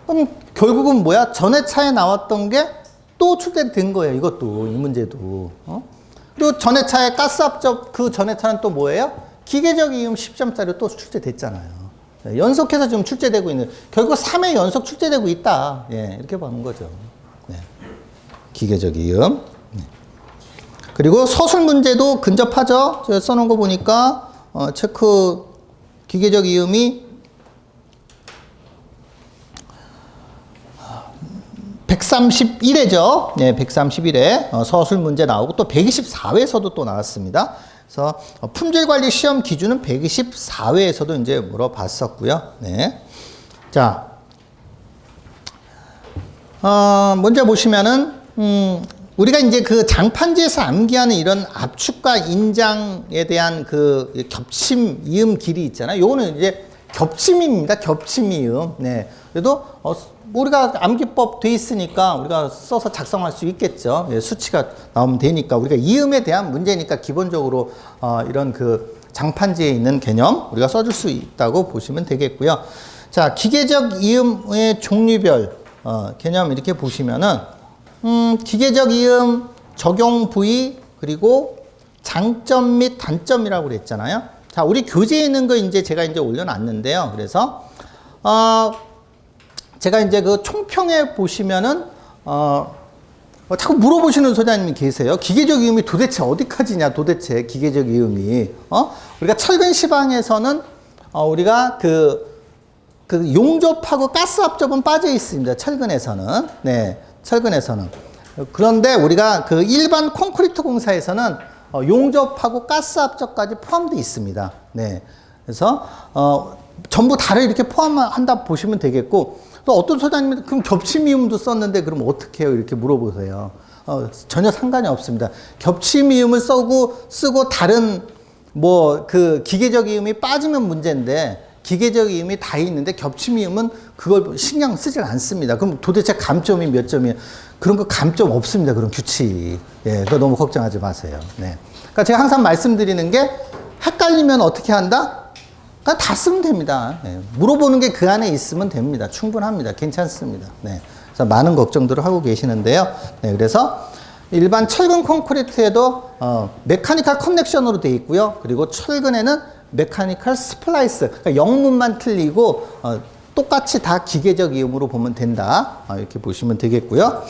그럼 결국은 뭐야? 전에 차에 나왔던 게 또 출제된 거예요. 이것도, 이 문제도. 그리고 전에 차에 가스압접, 그 전에 차는 또 뭐예요? 기계적 이음 10점짜리 또 출제됐잖아요. 연속해서 지금 출제되고 있는, 결국 3회 연속 출제되고 있다. 예, 이렇게 보는 거죠. 네. 기계적 이음. 네. 그리고 서술 문제도 근접하죠. 제가 써놓은 거 보니까, 체크 기계적 이음이 131회죠. 네, 131회 서술 문제 나오고 또 124회에서도 또 나왔습니다. 그래서 품질 관리 시험 기준은 124회에서도 이제 물어봤었고요. 네. 자, 먼저 보시면은 우리가 이제 그 장판지에서 암기하는 이런 압축과 인장에 대한 그 겹침 이음 길이 있잖아요. 요거는 이제 겹침입니다. 겹침 이음. 네. 그래도 우리가 암기법 돼 있으니까 우리가 써서 작성할 수 있겠죠. 예, 수치가 나오면 되니까 우리가 이음에 대한 문제니까 기본적으로 이런 그 장판지에 있는 개념 우리가 써줄 수 있다고 보시면 되겠고요. 자, 기계적 이음의 종류별 개념 이렇게 보시면은 기계적 이음 적용 부위 그리고 장점 및 단점이라고 그랬잖아요. 자, 우리 교재에 있는 거 이제 제가 이제 올려놨는데요. 그래서 제가 이제 그 총평에 보시면은 자꾸 물어보시는 소장님이 계세요. 기계적 이음이 도대체 어디까지냐? 도대체 기계적 이음이 우리가 철근 시방에서는 우리가 그 용접하고 가스 압접은 빠져 있습니다. 철근에서는. 네. 철근에서는. 그런데 우리가 그 일반 콘크리트 공사에서는 용접하고 가스 압접까지 포함되어 있습니다. 네. 그래서 전부 다를 이렇게 포함한다 보시면 되겠고, 또 어떤 소장님은 그럼 겹침이음도 썼는데 그럼 어떻게 해요? 이렇게 물어보세요. 전혀 상관이 없습니다. 겹침이음을 쓰고 다른 뭐 그 기계적 이음이 빠지면 문제인데, 기계적 이음이 다 있는데 겹침이음은 그걸 신경 쓰질 않습니다. 그럼 도대체 감점이 몇 점이에요? 그런 거 감점 없습니다. 그런 규칙. 예, 그거 너무 걱정하지 마세요. 네. 그러니까 제가 항상 말씀드리는 게 헷갈리면 어떻게 한다? 그냥 다 쓰면 됩니다. 네. 물어보는 게 그 안에 있으면 됩니다. 충분합니다. 괜찮습니다. 네. 그래서 많은 걱정들을 하고 계시는데요. 네. 그래서 일반 철근 콘크리트에도 메카니컬 커넥션으로 되어 있고요. 그리고 철근에는 메카니컬 스플라이스, 그러니까 영문만 틀리고 똑같이 다 기계적 이음으로 보면 된다. 이렇게 보시면 되겠고요.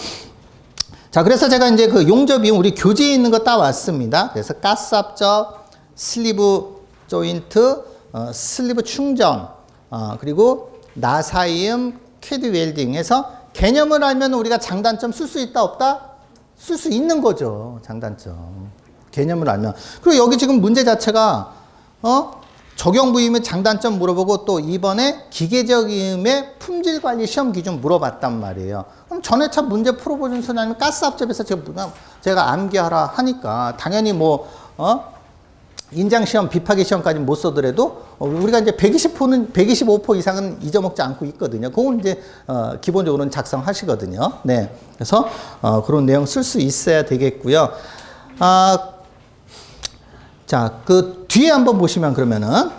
자, 그래서 제가 이제 그 용접 이음 우리 교재에 있는 거 따왔습니다. 그래서 가스 압접, 슬리브 조인트, 슬리브 충전, 그리고 나사 이음, 캐드 웰딩 해서 개념을 알면 우리가 장단점 쓸 수 있다 없다? 쓸 수 있는 거죠. 장단점. 개념을 알면. 그리고 여기 지금 문제 자체가 적용 부위면 장단점 물어보고 또 이번에 기계적 이음의 품질 관리 시험 기준 물어봤단 말이에요. 그럼 전회차 문제 풀어보신 소장님 가스 압접에서 제가 암기하라 하니까 당연히 뭐 인장 시험, 비파기 시험까지 못 써더라도 우리가 이제 125% 이상은 잊어먹지 않고 있거든요. 그건 이제 기본적으로는 작성하시거든요. 네, 그래서 그런 내용 쓸 수 있어야 되겠고요. 자, 그 뒤에 한번 보시면 그러면은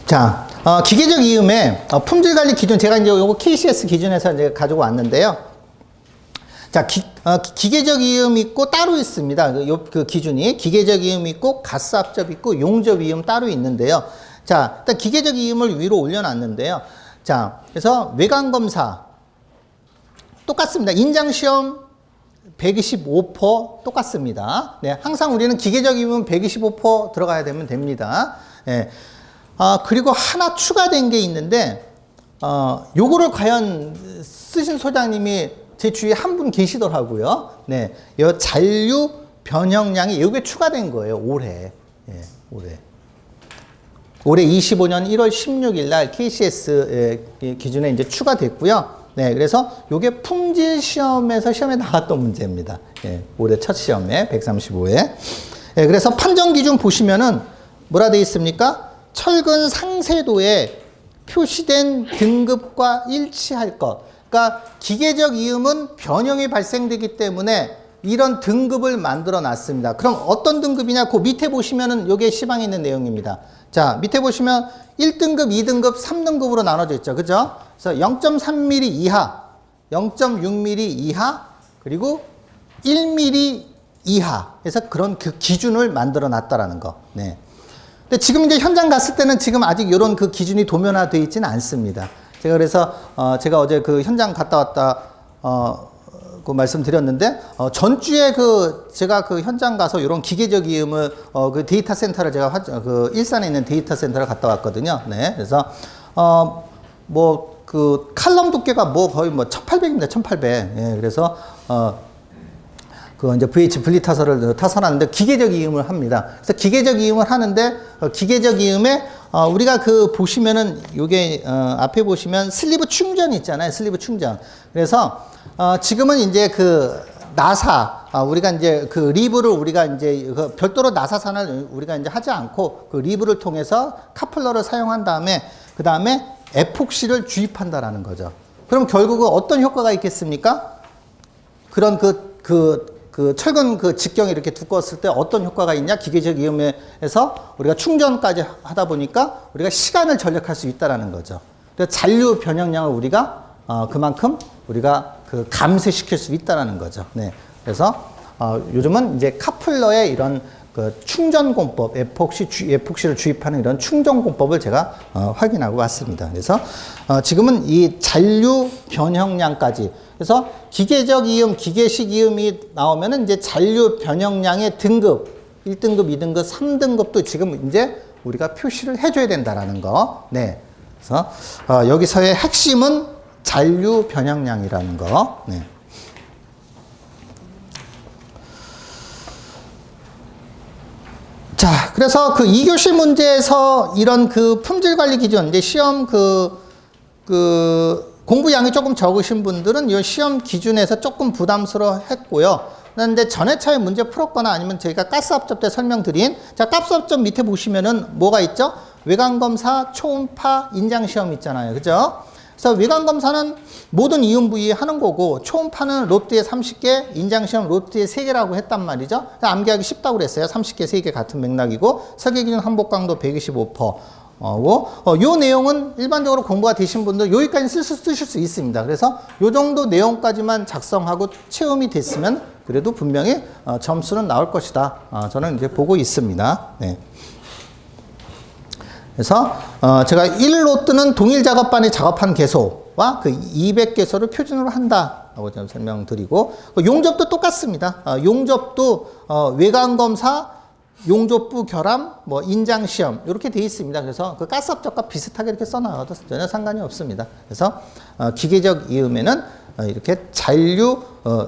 자, 기계적 이음의 품질 관리 기준 제가 이제 요거 KCS 기준에서 이제 가지고 왔는데요. 자, 기계적 이음 있고 따로 있습니다. 그 기준이 기계적 이음 있고 가스 압접 있고 용접 이음 따로 있는데요. 자, 일단 기계적 이음을 위로 올려놨는데요. 자, 그래서 외관 검사 똑같습니다. 인장 시험 125% 똑같습니다. 네, 항상 우리는 기계적 이음은 125% 들어가야 되면 됩니다. 네. 그리고 하나 추가된 게 있는데, 요거를 과연 쓰신 소장님이 제 주위에 한 분 계시더라고요. 네. 요 잔류 변형량이 요게 추가된 거예요. 올해. 예, 올해 25년 1월 16일 날 KCS 기준에 이제 추가됐고요. 네. 그래서 요게 품질 시험에 나왔던 문제입니다. 예, 올해 첫 시험에 135회. 예, 그래서 판정 기준 보시면은 뭐라 되어 있습니까? 철근 상세도에 표시된 등급과 일치할 것. 그러니까 기계적 이음은 변형이 발생되기 때문에 이런 등급을 만들어 놨습니다. 그럼 어떤 등급이냐? 그 밑에 보시면은 요게 시방에 있는 내용입니다. 자, 밑에 보시면 1등급, 2등급, 3등급으로 나눠져 있죠. 그죠? 그래서 0.3mm 이하, 0.6mm 이하, 그리고 1mm 이하. 그래서 그런 그 기준을 만들어 놨다라는 거. 네. 근데 지금 이제 현장 갔을 때는 지금 아직 이런 그 기준이 도면화되어 있지는 않습니다. 제가 그래서 제가 어제 그 현장 갔다 왔다 그 말씀드렸는데 전주에 제가 그 현장 가서 이런 기계적 이음을 그 데이터 센터를 제가 그 일산에 있는 데이터 센터를 갔다 왔거든요. 네, 그래서 뭐 그 칼럼 두께가 뭐 거의 뭐 1800입니다. 1800. 예, 그래서 그 이제 VH 분리타설을 타설하는데 기계적 이음을 합니다. 그래서 기계적 이음을 하는데 기계적 이음에 우리가 그 보시면은 요게 앞에 보시면 슬리브 충전 있잖아요. 슬리브 충전. 그래서 지금은 이제 그 나사 우리가 이제 그 리브를 우리가 이제 그 별도로 나사산을 우리가 이제 하지 않고 그 리브를 통해서 카플러를 사용한 다음에 그 다음에 에폭시를 주입한다라는 거죠. 그럼 결국은 어떤 효과가 있겠습니까? 그런 그 철근 그 직경이 이렇게 두꺼웠을 때 어떤 효과가 있냐? 기계적 이음에서 우리가 충전까지 하다 보니까 우리가 시간을 절약할 수 있다라는 거죠. 그래서 잔류 변형량을 우리가 그만큼 우리가 그 감쇄시킬 수 있다라는 거죠. 네. 그래서 요즘은 이제 카플러의 이런 그 충전공법, 에폭시를 주입하는 이런 충전공법을 제가 확인하고 왔습니다. 그래서 지금은 이 잔류 변형량까지 그래서 기계적 이음, 기계식 이음이 나오면은 이제 잔류 변형량의 등급 1등급, 2등급, 3등급도 지금 이제 우리가 표시를 해줘야 된다라는 거. 네. 그래서 여기서의 핵심은 잔류 변형량이라는 거. 네. 자, 그래서 그 2교시 문제에서 이런 그 품질 관리 기준, 이제 시험 공부량이 조금 적으신 분들은 이 시험 기준에서 조금 부담스러워 했고요. 그런데 전회차의 문제 풀었거나 아니면 저희가 가스압접 때 설명드린, 자, 가스압접 밑에 보시면은 뭐가 있죠? 외관검사, 초음파, 인장시험 있잖아요. 그죠? 그래서 외관검사는 모든 이음 부위에 하는 거고, 초음파는 로트에 30개, 인장시험 로트에 3개라고 했단 말이죠. 암기하기 쉽다고 그랬어요. 30개, 3개 같은 맥락이고, 설계기준 한복강도 125%. 요 내용은 일반적으로 공부가 되신 분들 여기까지 쓰실 수 있습니다. 그래서 요 정도 내용까지만 작성하고 체험이 됐으면 그래도 분명히 점수는 나올 것이다. 저는 이제 보고 있습니다. 네. 그래서 제가 1로트는 동일 작업반에 작업한 개소와 그 200개소를 표준으로 한다라고 좀 설명드리고, 용접도 똑같습니다. 용접도 외관검사, 용접부 결함, 뭐 인장시험 이렇게 돼 있습니다. 그래서 그 가스압접과 비슷하게 이렇게 써놔도 전혀 상관이 없습니다. 그래서 기계적 이음에는 이렇게 잔류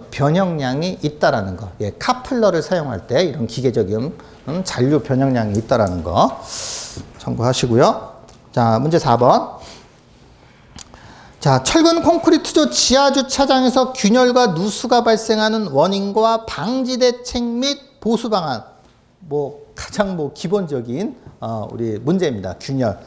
변형량이 있다라는 거. 예, 카플러를 사용할 때 이런 기계적 이음은 잔류 변형량이 있다라는 거 참고하시고요. 자, 문제 4번. 자, 철근 콘크리트조 지하주차장에서 균열과 누수가 발생하는 원인과 방지 대책 및 보수 방안. 뭐 가장 뭐 기본적인 우리 문제입니다. 균열.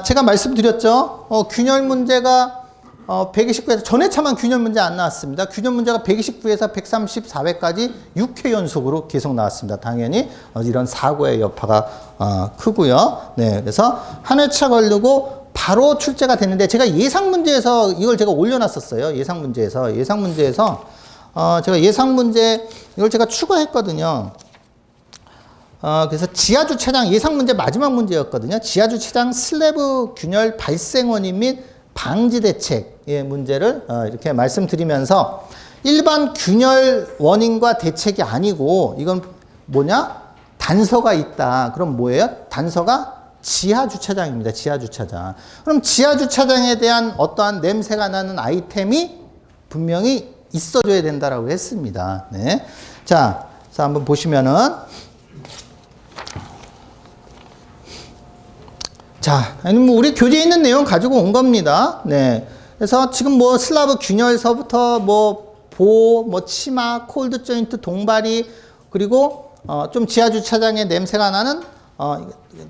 제가 말씀드렸죠. 균열 문제가 129에서 전회차만 균열 문제 안 나왔습니다. 균열 문제가 129에서 134회까지 6회 연속으로 계속 나왔습니다. 당연히 이런 사고의 여파가 크고요. 네, 그래서 한 회차 걸리고 바로 출제가 됐는데 제가 예상 문제에서 이걸 제가 올려놨었어요. 예상 문제에서 제가 예상 문제 이걸 제가 추가했거든요. 그래서 지하주차장 예상 문제 마지막 문제였거든요. 지하주차장 슬래브 균열 발생 원인 및 방지 대책의 문제를 이렇게 말씀드리면서 일반 균열 원인과 대책이 아니고 이건 뭐냐? 단서가 있다. 그럼 뭐예요? 단서가 지하주차장입니다. 지하주차장. 그럼 지하주차장에 대한 어떠한 냄새가 나는 아이템이 분명히 있어줘야 된다라고 했습니다. 네. 자, 그래서 한번 보시면은 자, 뭐 우리 교재에 있는 내용 가지고 온 겁니다. 네. 그래서 지금 뭐 슬라브 균열서부터 뭐 치마, 콜드 조인트, 동바리, 그리고 좀 지하 주차장에 냄새가 나는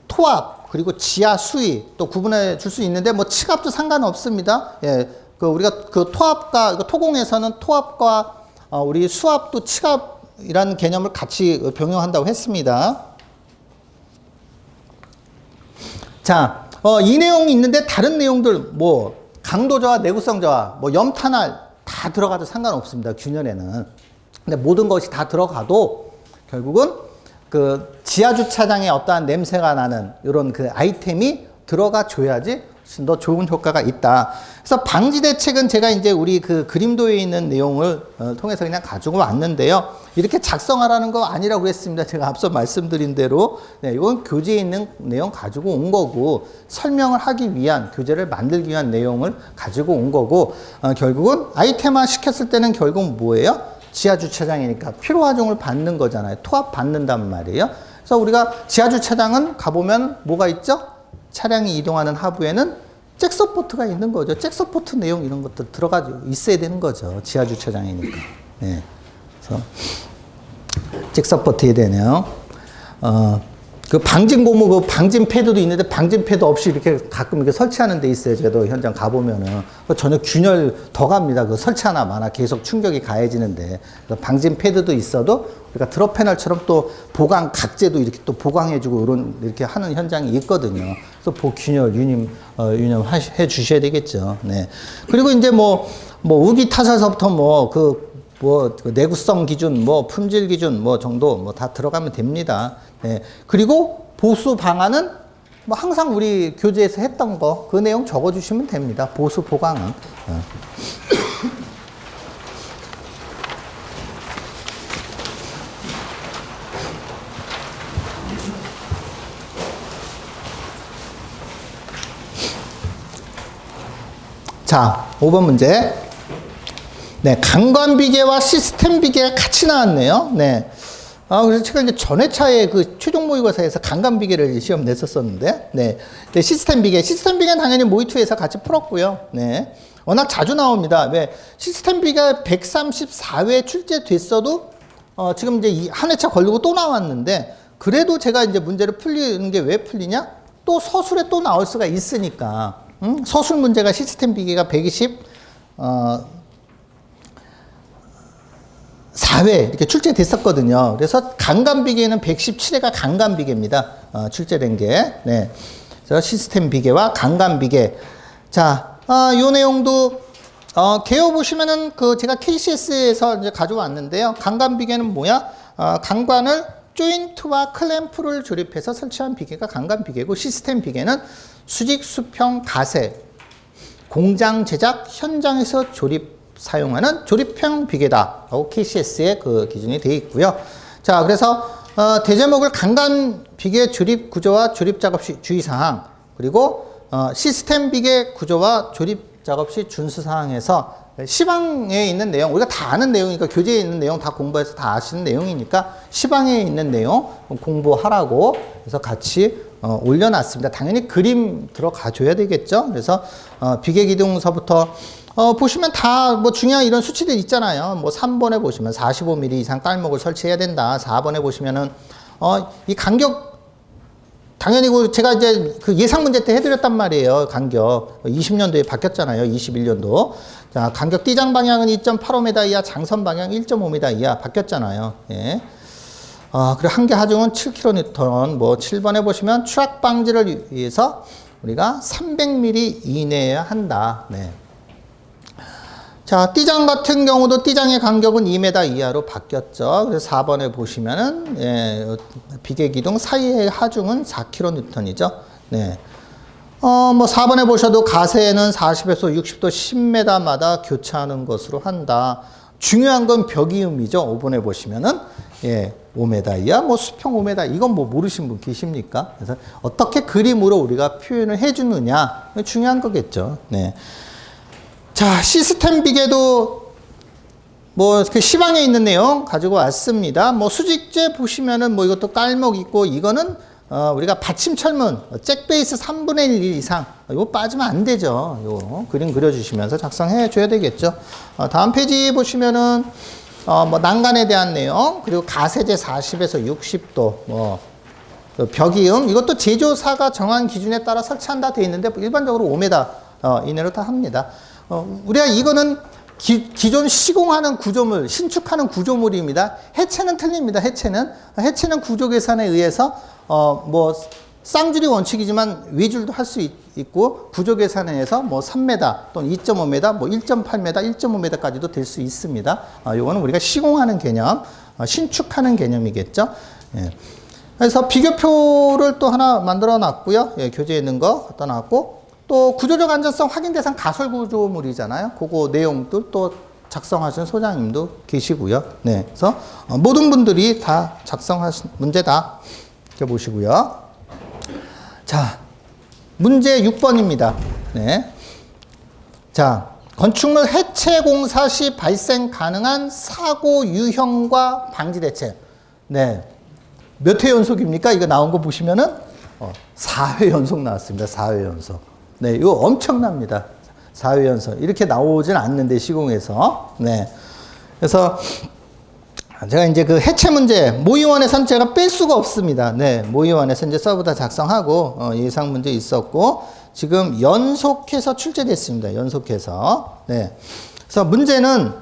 토압, 그리고 지하 수위 또 구분해 줄 수 있는데 뭐 치갑도 상관없습니다. 예. 그 우리가 그 토압과 토공에서는 토압과 우리 수압도 치갑이라는 개념을 같이 병용한다고 했습니다. 자, 이 내용이 있는데 다른 내용들 뭐 강도 저하, 내구성 저하, 뭐 염탄할 다 들어가도 상관없습니다. 균열에는. 근데 모든 것이 다 들어가도 결국은 그 지하 주차장에 어떠한 냄새가 나는 이런 그 아이템이 들어가 줘야지 훨씬 더 좋은 효과가 있다. 그래서 방지 대책은 제가 이제 우리 그 그림도에 있는 내용을 통해서 그냥 가지고 왔는데요. 이렇게 작성하라는 거 아니라고 했습니다. 제가 앞서 말씀드린 대로. 네, 이건 교재에 있는 내용 가지고 온 거고, 설명을 하기 위한, 교재를 만들기 위한 내용을 가지고 온 거고, 결국은 아이템화 시켰을 때는 결국 뭐예요? 지하주차장이니까 필요하종을 받는 거잖아요. 토합 받는단 말이에요. 그래서 우리가 지하주차장은 가보면 뭐가 있죠? 차량이 이동하는 하부에는 잭서포트가 있는 거죠. 잭서포트 내용 이런 것도 들어가지고 있어야 되는 거죠. 지하주차장이니까. 네. 그래서 잭서포트에 되네요. 그 방진 고무, 그 방진 패드도 있는데 방진 패드 없이 이렇게 가끔 이렇게 설치하는 데 있어요. 저도 현장 가보면은. 전혀 균열 더 갑니다. 그 설치하나 마나 계속 충격이 가해지는데. 그래서 방진 패드도 있어도 우리가 드롭 패널처럼 또 보강 각재도 이렇게 또 보강해주고 이렇게 하는 현장이 있거든요. 그래서 균열, 유념해 주셔야 되겠죠. 네. 그리고 이제 뭐 우기 타설서부터 그 내구성 기준, 품질 기준, 정도, 다 들어가면 됩니다. 네. 그리고 보수 방안은 항상 우리 교재에서 했던 거, 그 내용 적어주시면 됩니다. 보수 보강은. 자, 5번 문제. 네, 강관비계와 시스템 비계가 같이 나왔네요. 네. 그래서 제가 이제 전회차에 그 최종 모의고사에서 강관비계를 시험 냈었었는데, 네. 시스템 비계는 당연히 모의2에서 같이 풀었고요. 네. 워낙 자주 나옵니다. 왜? 시스템 비계가 134회 출제됐어도, 지금 이제 한 회차 걸리고 또 나왔는데, 그래도 제가 이제 문제를 풀리는 게 왜 풀리냐? 또 서술에 또 나올 수가 있으니까. 서술 문제가 시스템 비계가 4회 이렇게 출제됐었거든요. 그래서 강간비계는 117회가 강간비계입니다. 출제된 게. 네. 그래서 시스템 비계와 강간비계. 자, 요 내용도, 개요 보시면은 제가 KCS에서 이제 가져왔는데요. 강간비계는 뭐야? 강관을 조인트와 클램프를 조립해서 설치한 비계가 강간비계고, 시스템 비계는 수직, 수평, 가세, 공장 제작, 현장에서 사용하는 조립형 비계다라고 KCS의 그 기준이 되어 있고요. 자, 그래서 대제목을 강간 비계 조립 구조와 조립 작업 시 주의사항, 그리고 시스템 비계 구조와 조립 작업 시 준수 사항에서 시방에 있는 내용, 우리가 다 아는 내용이니까, 교재에 있는 내용 다 공부해서 다 아시는 내용이니까 시방에 있는 내용 공부하라고 해서 같이 올려놨습니다. 당연히 그림 들어가 줘야 되겠죠. 그래서 비계 기둥서부터 보시면 다 중요한 이런 수치들 있잖아요. 3번에 보시면 45mm 이상 깔목을 설치해야 된다. 4번에 보시면은 이 간격, 당연히 제가 이제 그 예상 문제 때 해드렸단 말이에요. 간격 20년도에 바뀌었잖아요. 21년도. 자, 간격 띠장 방향은 2.85m 이하, 장선 방향 1.5m 이하 바뀌었잖아요. 예. 그리고 한계 하중은 7kN. 7번에 보시면 추락 방지를 위해서 우리가 300mm 이내여야 한다. 네. 자, 띠장 같은 경우도 띠장의 간격은 2m 이하로 바뀌었죠. 그래서 4번에 보시면은, 비계 기둥 사이의 하중은 4kN이죠. 네. 4번에 보셔도 가세는 40에서 60도 10m마다 교차하는 것으로 한다. 중요한 건 벽이음이죠. 5번에 보시면은, 5m 이하, 수평 5m, 이건 모르신 분 계십니까? 그래서 어떻게 그림으로 우리가 표현을 해주느냐, 중요한 거겠죠. 네. 자, 시스템 비계도 그 시방에 있는 내용 가지고 왔습니다. 수직재 보시면은 이것도 깔목 있고, 이거는 우리가 받침 철문, 잭 베이스 3분의 1 이상, 이거 빠지면 안 되죠. 요 그림 그려주시면서 작성해 줘야 되겠죠. 다음 페이지 보시면은 난간에 대한 내용, 그리고 가세제 40에서 60도, 벽이음, 이것도 제조사가 정한 기준에 따라 설치한다 되어 있는데, 일반적으로 5m 이내로 다 합니다. 우리가 이거는 기존 시공하는 구조물, 신축하는 구조물입니다. 해체는 틀립니다. 해체는 구조 계산에 의해서 쌍줄이 원칙이지만 외줄도 할 수 있고, 구조 계산에 의해서 3m 또는 2.5m, 1.8m, 1.5m까지도 될 수 있습니다. 요거는 우리가 시공하는 개념, 신축하는 개념이겠죠. 예. 그래서 비교표를 또 하나 만들어 놨고요. 교재에 있는 거 갖다 놨고, 또 구조적 안전성 확인 대상 가설 구조물이잖아요. 그거 내용들 또 작성하신 소장님도 계시고요. 네. 그래서 모든 분들이 다 작성하신 문제다. 이렇게 보시고요. 자, 문제 6번입니다. 네. 자, 건축물 해체 공사 시 발생 가능한 사고 유형과 방지 대책. 네. 몇 회 연속입니까? 이거 나온 거 보시면은 4회 연속 나왔습니다. 4회 연속. 네, 이거 엄청납니다. 4회 연속. 이렇게 나오진 않는데, 시공에서. 네. 그래서 제가 이제 그 해체 문제, 모의원에서는 제가 뺄 수가 없습니다. 네. 모의원에서 이제 서브 다 작성하고, 예상 문제 있었고, 지금 연속해서 출제됐습니다. 연속해서. 네. 그래서 문제는,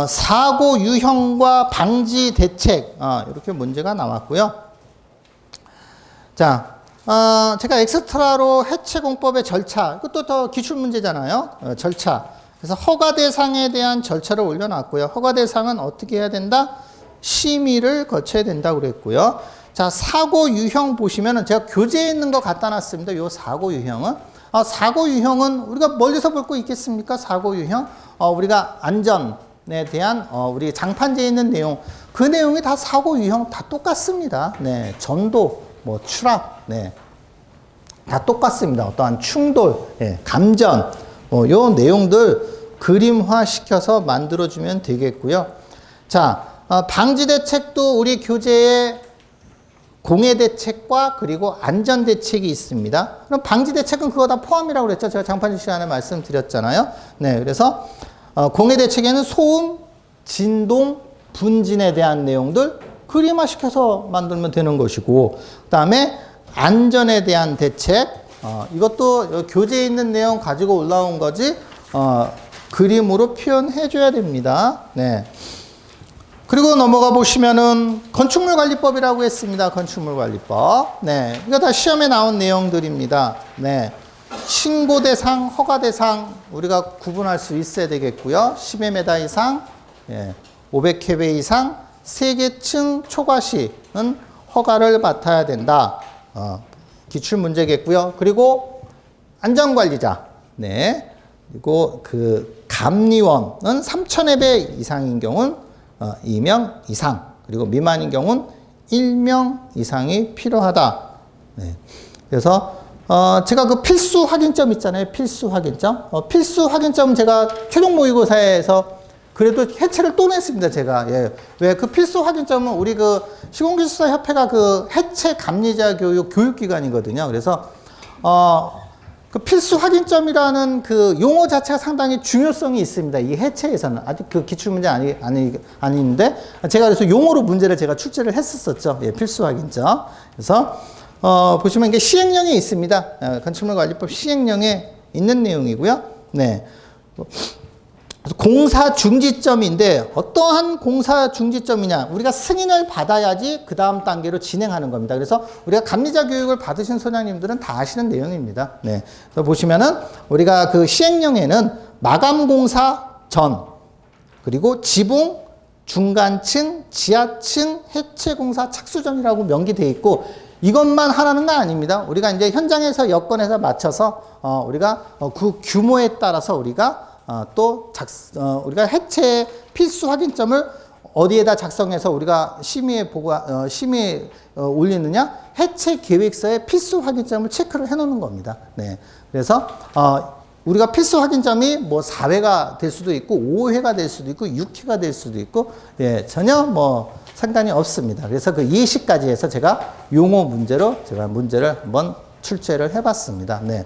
사고 유형과 방지 대책, 이렇게 문제가 나왔고요. 자, 제가 엑스트라로 해체공법의 절차, 이것도 더 기출문제잖아요. 절차. 그래서 허가 대상에 대한 절차를 올려놨고요. 허가 대상은 어떻게 해야 된다? 심의를 거쳐야 된다고 그랬고요. 자, 사고 유형 보시면은 제가 교재에 있는 거 갖다 놨습니다. 요 사고 유형은. 사고 유형은 우리가 멀리서 볼 거 있겠습니까? 사고 유형. 우리가 안전에 대한, 우리 장판지에 있는 내용, 그 내용이 다 사고 유형 다 똑같습니다. 네. 전도, 뭐, 추락, 네. 다 똑같습니다. 어떠한 충돌, 예, 감전, 요 내용들 그림화 시켜서 만들어주면 되겠고요. 자, 방지 대책도 우리 교재에 공해 대책과 그리고 안전 대책이 있습니다. 그럼 방지 대책은 그거 다 포함이라고 그랬죠. 제가 장판지 시간에 말씀드렸잖아요. 네, 그래서 공해 대책에는 소음, 진동, 분진에 대한 내용들 그림화 시켜서 만들면 되는 것이고, 그 다음에 안전에 대한 대책, 이것도 교재에 있는 내용 가지고 올라온 거지, 그림으로 표현해 줘야 됩니다. 네. 그리고 넘어가 보시면은 건축물관리법이라고 했습니다. 건축물관리법. 네. 이거 다 시험에 나온 내용들입니다. 네. 신고 대상, 허가 대상, 우리가 구분할 수 있어야 되겠고요. 10m 이상, 예, 500kV 이상, 세개층 초과 시는 허가를 맡아야 된다. 기출 문제겠고요. 그리고 안전관리자, 네. 그리고 그 감리원은 3,000회배 이상인 경우는 2명 이상, 그리고 미만인 경우는 1명 이상이 필요하다. 네. 그래서 제가 그 필수 확인점 있잖아요. 필수 확인점. 필수 확인점 제가 최종 모의고사에서 그래도 해체를 또 냈습니다, 제가. 예. 왜 그 필수 확인점은 우리 그 시공기술사 협회가 그 해체 감리자 교육 교육기관이거든요. 그래서 그 필수 확인점이라는 그 용어 자체가 상당히 중요성이 있습니다. 이 해체에서는 아직 그 기출문제 아닌데 제가 그래서 용어로 문제를 제가 출제를 했었죠. 예, 필수 확인점. 그래서 보시면 이게 시행령에 있습니다. 건축물관리법 시행령에 있는 내용이고요. 네. 공사 중지점인데 어떠한 공사 중지점이냐, 우리가 승인을 받아야지 그 다음 단계로 진행하는 겁니다. 그래서 우리가 감리자 교육을 받으신 소장님들은 다 아시는 내용입니다. 네. 그래서 보시면은 우리가 그 시행령에는 마감 공사 전, 그리고 지붕, 중간층, 지하층, 해체 공사 착수전이라고 명기되어 있고, 이것만 하라는 건 아닙니다. 우리가 이제 현장에서 여건에서 맞춰서 우리가 그 규모에 따라서 우리가 또 우리가 해체 필수 확인점을 어디에다 작성해서 우리가 심의에 올리느냐? 해체 계획서에 필수 확인점을 체크를 해 놓는 겁니다. 네. 그래서 우리가 필수 확인점이 뭐 4회가 될 수도 있고 5회가 될 수도 있고 6회가 될 수도 있고, 예, 전혀 뭐 상관이 없습니다. 그래서 그 예시까지 해서 제가 용어 문제로 제가 문제를 한번 출제를 해 봤습니다. 네.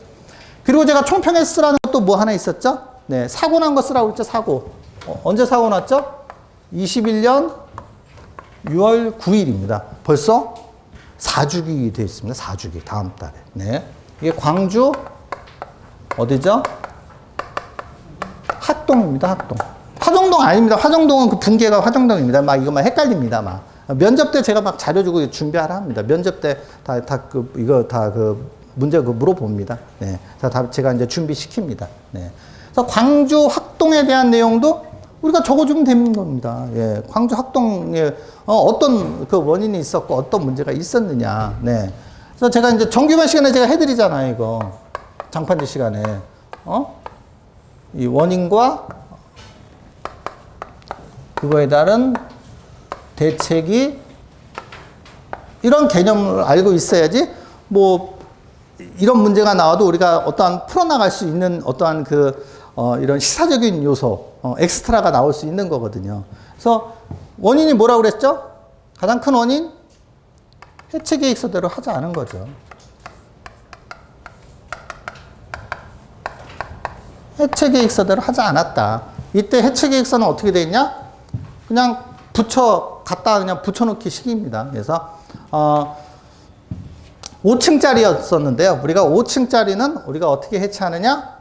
그리고 제가 총평에 쓰라는 것도 뭐 하나 있었죠? 네, 사고 난 거 쓰라고 했죠, 사고. 언제 사고 났죠? 21년 6월 9일입니다. 벌써 4주기 되어 있습니다. 4주기, 다음 달에. 네. 이게 광주, 어디죠? 학동입니다, 학동. 화정동 아닙니다. 화정동은 그 분계가 화정동입니다. 막 이것만 헷갈립니다, 막. 면접 때 제가 막 자료 주고 준비하라 합니다. 면접 때 이거 다 그 문제 물어봅니다. 네. 다 제가 이제 준비시킵니다. 네. 그래서 광주 학동에 대한 내용도 우리가 적어주면 되는 겁니다. 예, 광주 학동에 어떤 그 원인이 있었고 어떤 문제가 있었느냐. 네. 그래서 제가 이제 정규반 시간에 제가 해드리잖아요, 이거. 장판지 시간에 이 원인과 그거에 따른 대책이 이런 개념을 알고 있어야지 뭐 이런 문제가 나와도 우리가 어떠한 풀어나갈 수 있는 어떠한 이런 시사적인 요소, 엑스트라가 나올 수 있는 거거든요. 그래서 원인이 뭐라고 그랬죠? 가장 큰 원인? 해체 계획서대로 하지 않은 거죠. 해체 계획서대로 하지 않았다. 이때 해체 계획서는 어떻게 돼 있냐? 그냥 갖다 그냥 붙여놓기 식입니다. 그래서 5층짜리였었는데요. 우리가 5층짜리는 우리가 어떻게 해체하느냐?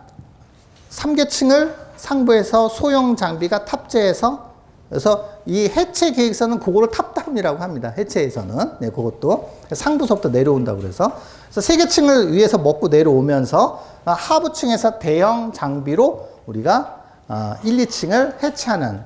3계층을 상부에서 소형 장비가 탑재해서 그래서 이 해체 계획서는 그거를 탑다운이라고 합니다. 해체에서는. 네, 그것도 상부서부터 내려온다고 그래서 3계층을 위에서 먹고 내려오면서 하부층에서 대형 장비로 우리가 1, 2층을 해체하는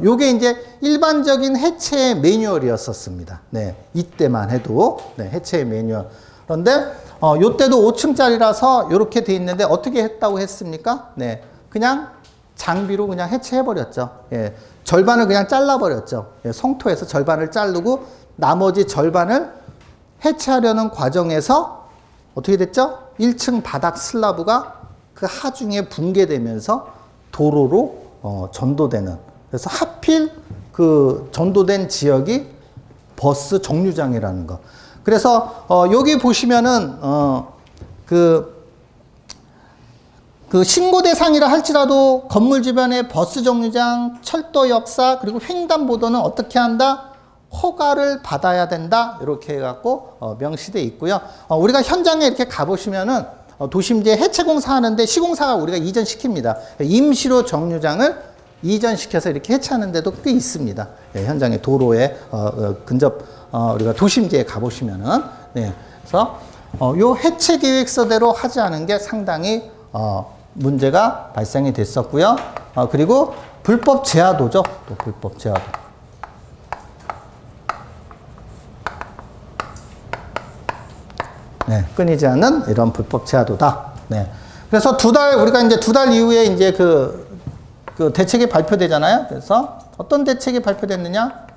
요게 이제 일반적인 해체 매뉴얼이었었습니다. 네, 이때만 해도 네, 해체 매뉴얼. 그런데 요때도 5층짜리라서 이렇게 돼 있는데 어떻게 했다고 했습니까? 네, 그냥 장비로 그냥 해체해 버렸죠. 예, 절반을 그냥 잘라 버렸죠. 예, 성토에서 절반을 자르고 나머지 절반을 해체하려는 과정에서 어떻게 됐죠? 1층 바닥 슬라브가 그 하중에 붕괴되면서 도로로 전도되는. 그래서 하필 그 전도된 지역이 버스 정류장이라는 거. 그래서 여기 보시면은 그 신고 대상이라 할지라도 건물 주변의 버스 정류장, 철도 역사, 그리고 횡단보도는 어떻게 한다? 허가를 받아야 된다. 이렇게 해갖고 명시돼 있고요. 우리가 현장에 이렇게 가보시면은 도심지에 해체 공사하는데 시공사가 우리가 이전시킵니다. 임시로 정류장을 이전시켜서 이렇게 해체하는 데도 꽤 있습니다. 네, 현장에 도로에 근접 우리가 도심지에 가보시면은 네, 그래서 요 해체 계획서대로 하지 않은 게 상당히 문제가 발생이 됐었고요. 그리고 불법 제하도죠. 또 불법 제하도. 네, 끊이지 않는 이런 불법 제하도다. 네. 그래서 우리가 이제 2달 이후에 이제 그 대책이 발표되잖아요. 그래서 어떤 대책이 발표됐느냐?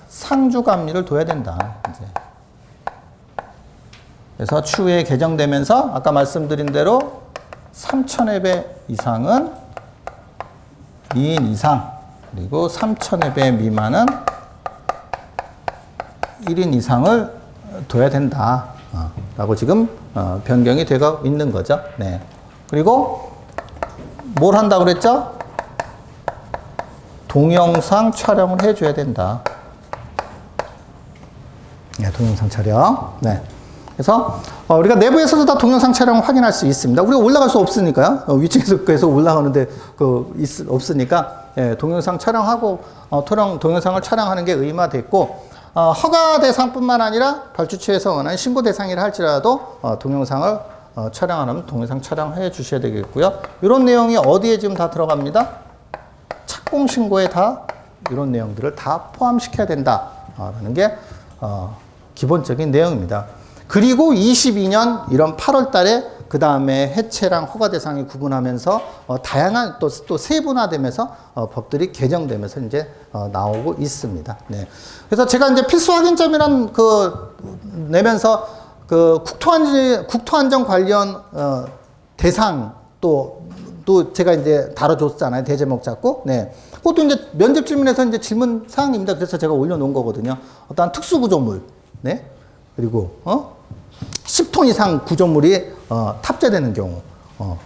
상주감리를 둬야 된다. 이제. 그래서 추후에 개정되면서 아까 말씀드린 대로 3,000회배 이상은 2인 이상, 그리고 3,000회배 미만은 1인 이상을 둬야 된다. 라고 지금 변경이 되고 있는 거죠. 네. 그리고 뭘 한다고 그랬죠? 동영상 촬영을 해줘야 된다. 네, 동영상 촬영. 네. 그래서 우리가 내부에서도 다 동영상 촬영을 확인할 수 있습니다. 우리가 올라갈 수 없으니까요. 위층에서 계속 올라가는데 없으니까 예, 동영상 촬영하고 동영상을 촬영하는 게 의무화됐고 허가 대상뿐만 아니라 발주처에서 원하는 신고 대상이라 할지라도 동영상을 촬영하면 동영상 촬영해 주셔야 되겠고요. 이런 내용이 어디에 지금 다 들어갑니다? 착공 신고에 다 이런 내용들을 다 포함시켜야 된다라는 게 기본적인 내용입니다. 그리고 22년 이런 8월 달에 그 다음에 해체랑 허가 대상이 구분하면서 다양한 또 세분화되면서 법들이 개정되면서 이제 나오고 있습니다. 네. 그래서 제가 이제 필수 확인점이란 내면서 국토안전 관련 대상 또 제가 이제 다뤄줬잖아요. 대제목 잡고. 네. 그것도 이제 면접 질문에서 이제 질문 사항입니다. 그래서 제가 올려놓은 거거든요. 어떠한 특수구조물. 네. 그리고 10톤 이상 구조물이 탑재되는 경우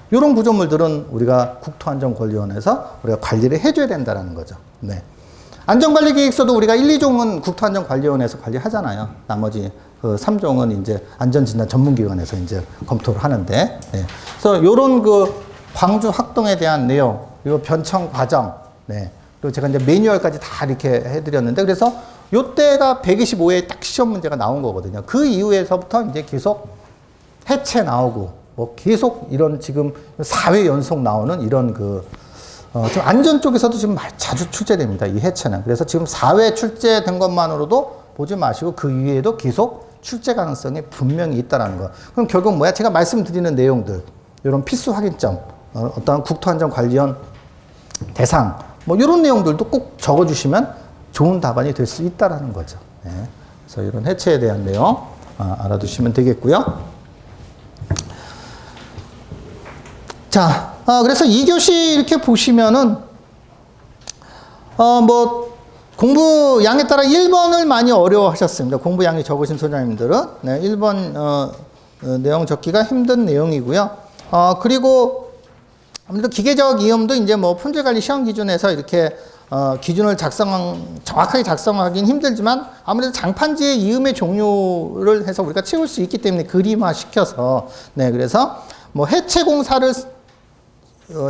이런 구조물들은 우리가 국토안전관리원에서 우리가 관리를 해줘야 된다는 거죠. 네. 안전관리계획서도 우리가 1, 2종은 국토안전관리원에서 관리하잖아요. 나머지 그 3종은 이제 안전진단 전문기관에서 이제 검토를 하는데, 네. 그래서 이런 광주 학동에 대한 내용, 그리고 변청 과정, 네. 그리고 제가 이제 매뉴얼까지 다 이렇게 해드렸는데, 그래서 요때가 125회에 딱 시험 문제가 나온 거거든요. 그 이후에서부터 이제 계속 해체 나오고, 뭐 계속 이런 지금 4회 연속 나오는 이런 좀 안전 쪽에서도 지금 자주 출제됩니다. 이 해체는. 그래서 지금 4회 출제된 것만으로도 보지 마시고 그 이후에도 계속 출제 가능성이 분명히 있다는 거. 그럼 결국 뭐야? 제가 말씀드리는 내용들. 이런 필수 확인점, 어떤 국토안전 관련 대상, 뭐 이런 내용들도 꼭 적어주시면 좋은 답안이 될 수 있다라는 거죠. 네. 그래서 이런 해체에 대한 내용 알아두시면 되겠고요. 자, 그래서 2교시 이렇게 보시면은 뭐 공부 양에 따라 1번을 많이 어려워하셨습니다. 공부 양이 적으신 소장님들은. 네, 1번 내용 적기가 힘든 내용이고요. 그리고 아무래도 기계적 이음도 이제 뭐 품질관리 시험 기준에서 이렇게 기준을 정확하게 작성하기는 힘들지만 아무래도 장판지의 이음의 종류를 해서 우리가 채울 수 있기 때문에 그림화 시켜서 네, 그래서 뭐 해체 공사를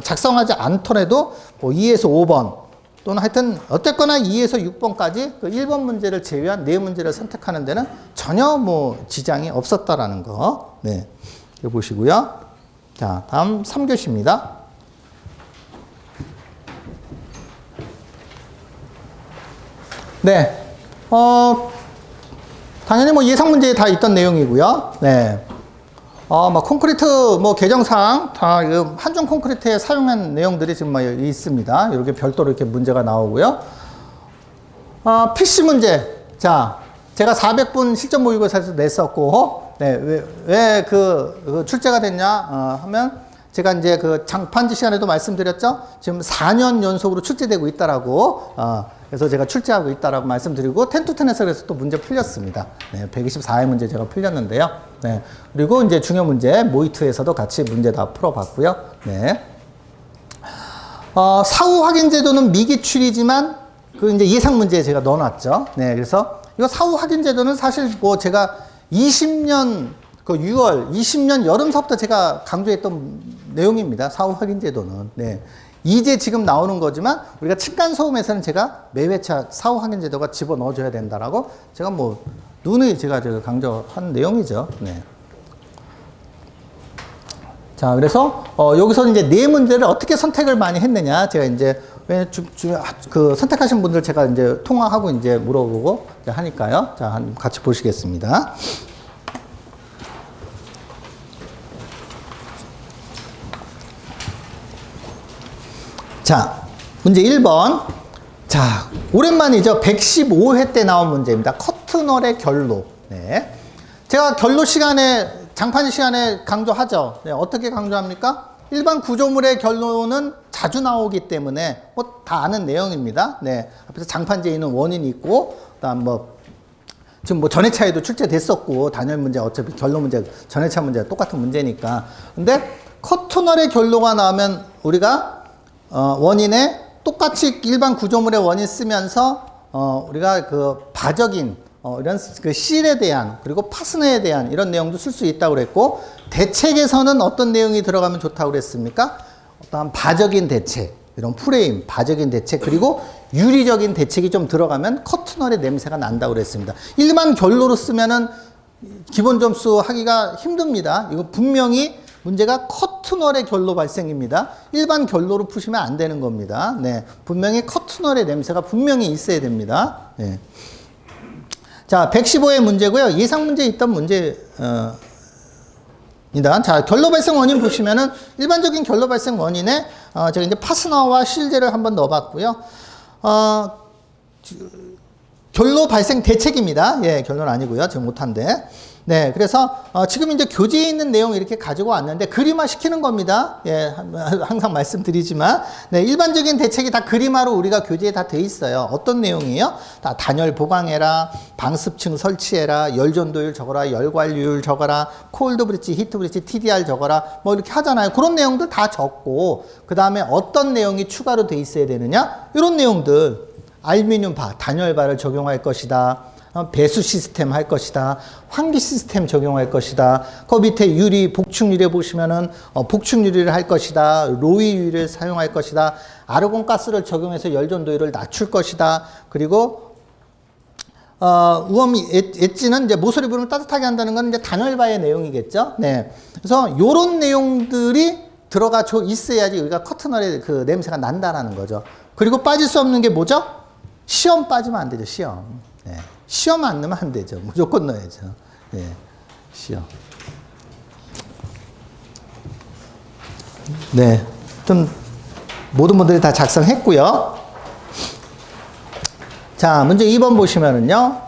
작성하지 않더라도 뭐 2에서 5번 또는 하여튼 어쨌거나 2에서 6번까지 그 1번 문제를 제외한 4문제를 선택하는 데는 전혀 뭐 지장이 없었다라는 거. 네. 이거 보시고요. 자, 다음 3교시입니다. 네. 당연히 뭐 예상 문제에 다 있던 내용이고요. 네. 뭐 콘크리트 뭐 개정사항 다 한중 콘크리트에 사용한 내용들이 지금 막 있습니다. 이렇게 별도로 이렇게 문제가 나오고요. PC 문제. 자, 제가 400분 실전 모의고사에서 냈었고, 네, 왜 그 출제가 됐냐 하면 제가 이제 그 장판지 시간에도 말씀드렸죠. 지금 4년 연속으로 출제되고 있다라고. 그래서 제가 출제하고 있다라고 말씀드리고 10to10에서 그래서 또 문제 풀렸습니다. 네, 124회 문제 제가 풀렸는데요. 네, 그리고 이제 중요 문제 모의2에서도 같이 문제 다 풀어봤고요. 네, 사후 확인 제도는 미기출이지만 그 이제 예상 문제에 제가 넣어놨죠. 네, 그래서 이거 사후 확인 제도는 사실 뭐 제가 20년 그 6월 20년 여름서부터 제가 강조했던 내용입니다. 사후 확인 제도는. 네. 이제 지금 나오는 거지만 우리가 층간소음에서는 제가 매회차 사후 확인 제도가 집어넣어줘야 된다라고 제가 뭐 누누이 제가 강조한 내용이죠. 네. 자, 그래서 여기서 이제 4문제를 어떻게 선택을 많이 했느냐 제가 이제 그 선택하신 분들 제가 이제 통화하고 이제 물어보고 이제 하니까요. 자, 같이 보시겠습니다. 자, 문제 1번. 자, 오랜만이죠. 115회 때 나온 문제입니다. 커트널의 결로. 네. 제가 결로 시간에, 장판지 시간에 강조하죠. 네, 어떻게 강조합니까? 일반 구조물의 결로는 자주 나오기 때문에 뭐 다 아는 내용입니다. 네. 앞에서 장판지에 있는 원인이 있고, 그다음 뭐, 지금 뭐 전회차에도 출제됐었고, 단열 문제, 어차피 결로 문제, 전회차 문제 똑같은 문제니까. 근데 커트널의 결로가 나오면 우리가 원인에 똑같이 일반 구조물의 원인 쓰면서 우리가 그 바적인 이런 그 실에 대한 그리고 파스너에 대한 이런 내용도 쓸 수 있다고 그랬고 대책에서는 어떤 내용이 들어가면 좋다고 그랬습니까? 어떠한 바적인 대책, 이런 프레임, 바적인 대책 그리고 유리적인 대책이 좀 들어가면 커트널의 냄새가 난다고 그랬습니다. 일반 결로로 쓰면은 기본 점수 하기가 힘듭니다. 이거 분명히 문제가 커트널의 결로 발생입니다. 일반 결로로 푸시면 안 되는 겁니다. 네, 분명히 커트널의 냄새가 분명히 있어야 됩니다. 네. 자, 115의 문제고요. 예상 문제에 있던 문제, 자, 결로 발생 원인 보시면은 일반적인 결로 발생 원인에 제가 이제 파스너와 실제를 한번 넣어봤고요. 결로 발생 대책입니다. 예, 결론은 아니고요. 지금 못한데. 네, 그래서 지금 이제 교재에 있는 내용 이렇게 가지고 왔는데 그림화 시키는 겁니다. 예, 항상 말씀드리지만 네, 일반적인 대책이 다 그림화로 우리가 교재에 다 돼 있어요. 어떤 내용이에요? 다 단열 보강해라, 방습층 설치해라, 열전도율 적어라, 열관리율 적어라, 콜드 브릿지, 히트 브릿지, TDR 적어라, 뭐 이렇게 하잖아요. 그런 내용들 다 적고 그 다음에 어떤 내용이 추가로 돼 있어야 되느냐? 이런 내용들 알루미늄 바, 단열바를 적용할 것이다. 배수 시스템 할 것이다. 환기 시스템 적용할 것이다. 그 밑에 유리, 복층 유리에 보시면은 복층 유리를 할 것이다. 로이 유리를 사용할 것이다. 아르곤 가스를 적용해서 열전도율을 낮출 것이다. 그리고 우험 엣지는 이제 모서리 부분을 따뜻하게 한다는 건 이제 단열바의 내용이겠죠. 네. 그래서 요런 내용들이 들어가 있어야지 우리가 커트널의 그 냄새가 난다라는 거죠. 그리고 빠질 수 없는 게 뭐죠? 시험 빠지면 안 되죠. 시험. 네. 시험 안 넣으면 안 되죠. 무조건 넣어야죠. 네. 시험. 네. 좀 모든 분들이 다 작성했고요. 자, 문제 2번 보시면은요.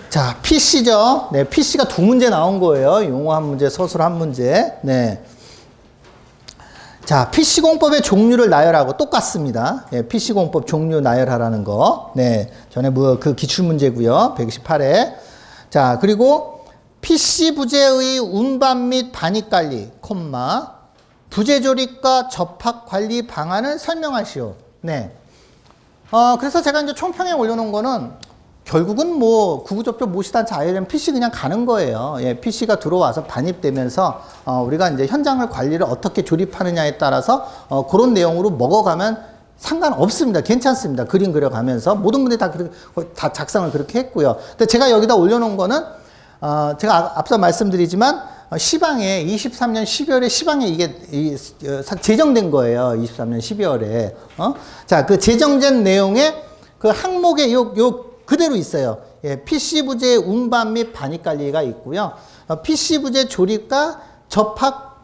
자, PC죠. 네, PC가 두 문제 나온 거예요. 용어 한 문제, 서술 한 문제. 네. 자, PC공법의 종류를 나열하고 똑같습니다. 예, PC공법 종류 나열하라는 거. 네. 전에 뭐 그 기출문제고요. 128회. 자, 그리고 PC 부재의 운반 및 반입 관리, 콤마. 부재 조립과 접합 관리 방안을 설명하시오. 네. 그래서 제가 이제 총평에 올려놓은 거는 결국은 뭐 구구접점 모시단차 ILM PC 그냥 가는 거예요. 예, PC가 들어와서 반입되면서 우리가 이제 현장을 관리를 어떻게 조립하느냐에 따라서 그런 내용으로 먹어가면 상관없습니다. 괜찮습니다. 그림 그려가면서 모든 분들이 다 작성을 그렇게 했고요. 근데 제가 여기다 올려놓은 거는 제가 앞서 말씀드리지만 시방에 23년 12월에 시방에 이게 제정된 거예요. 23년 12월에. 자, 그 제정된 내용에 그 항목에 요 그대로 있어요. 예, PC 부재 운반 및 반입 관리가 있고요. PC 부재 조립과 접합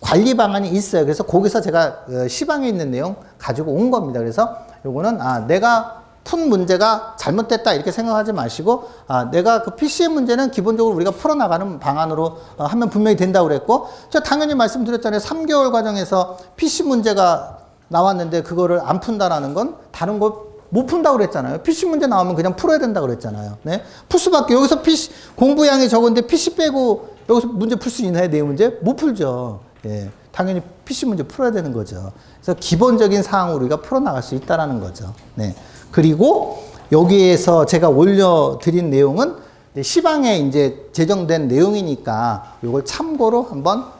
관리 방안이 있어요. 그래서 거기서 제가 시방에 있는 내용 가지고 온 겁니다. 그래서 요거는 내가 푼 문제가 잘못됐다 이렇게 생각하지 마시고 내가 그 PC의 문제는 기본적으로 우리가 풀어나가는 방안으로 하면 분명히 된다고 그랬고 제가 당연히 말씀드렸잖아요. 3개월 과정에서 PC 문제가 나왔는데 그거를 안 푼다라는 건 다른 거 못 푼다고 그랬잖아요. PC 문제 나오면 그냥 풀어야 된다고 그랬잖아요. 네? 풀 수밖에 여기서 PC 공부량이 적은데 PC 빼고 여기서 문제 풀 수 있나요? 내 문제? 못 풀죠. 예. 당연히 PC 문제 풀어야 되는 거죠. 그래서 기본적인 사항으로 우리가 풀어나갈 수 있다라는 거죠. 네. 그리고 여기에서 제가 올려드린 내용은 시방에 이제 제정된 내용이니까 이걸 참고로 한번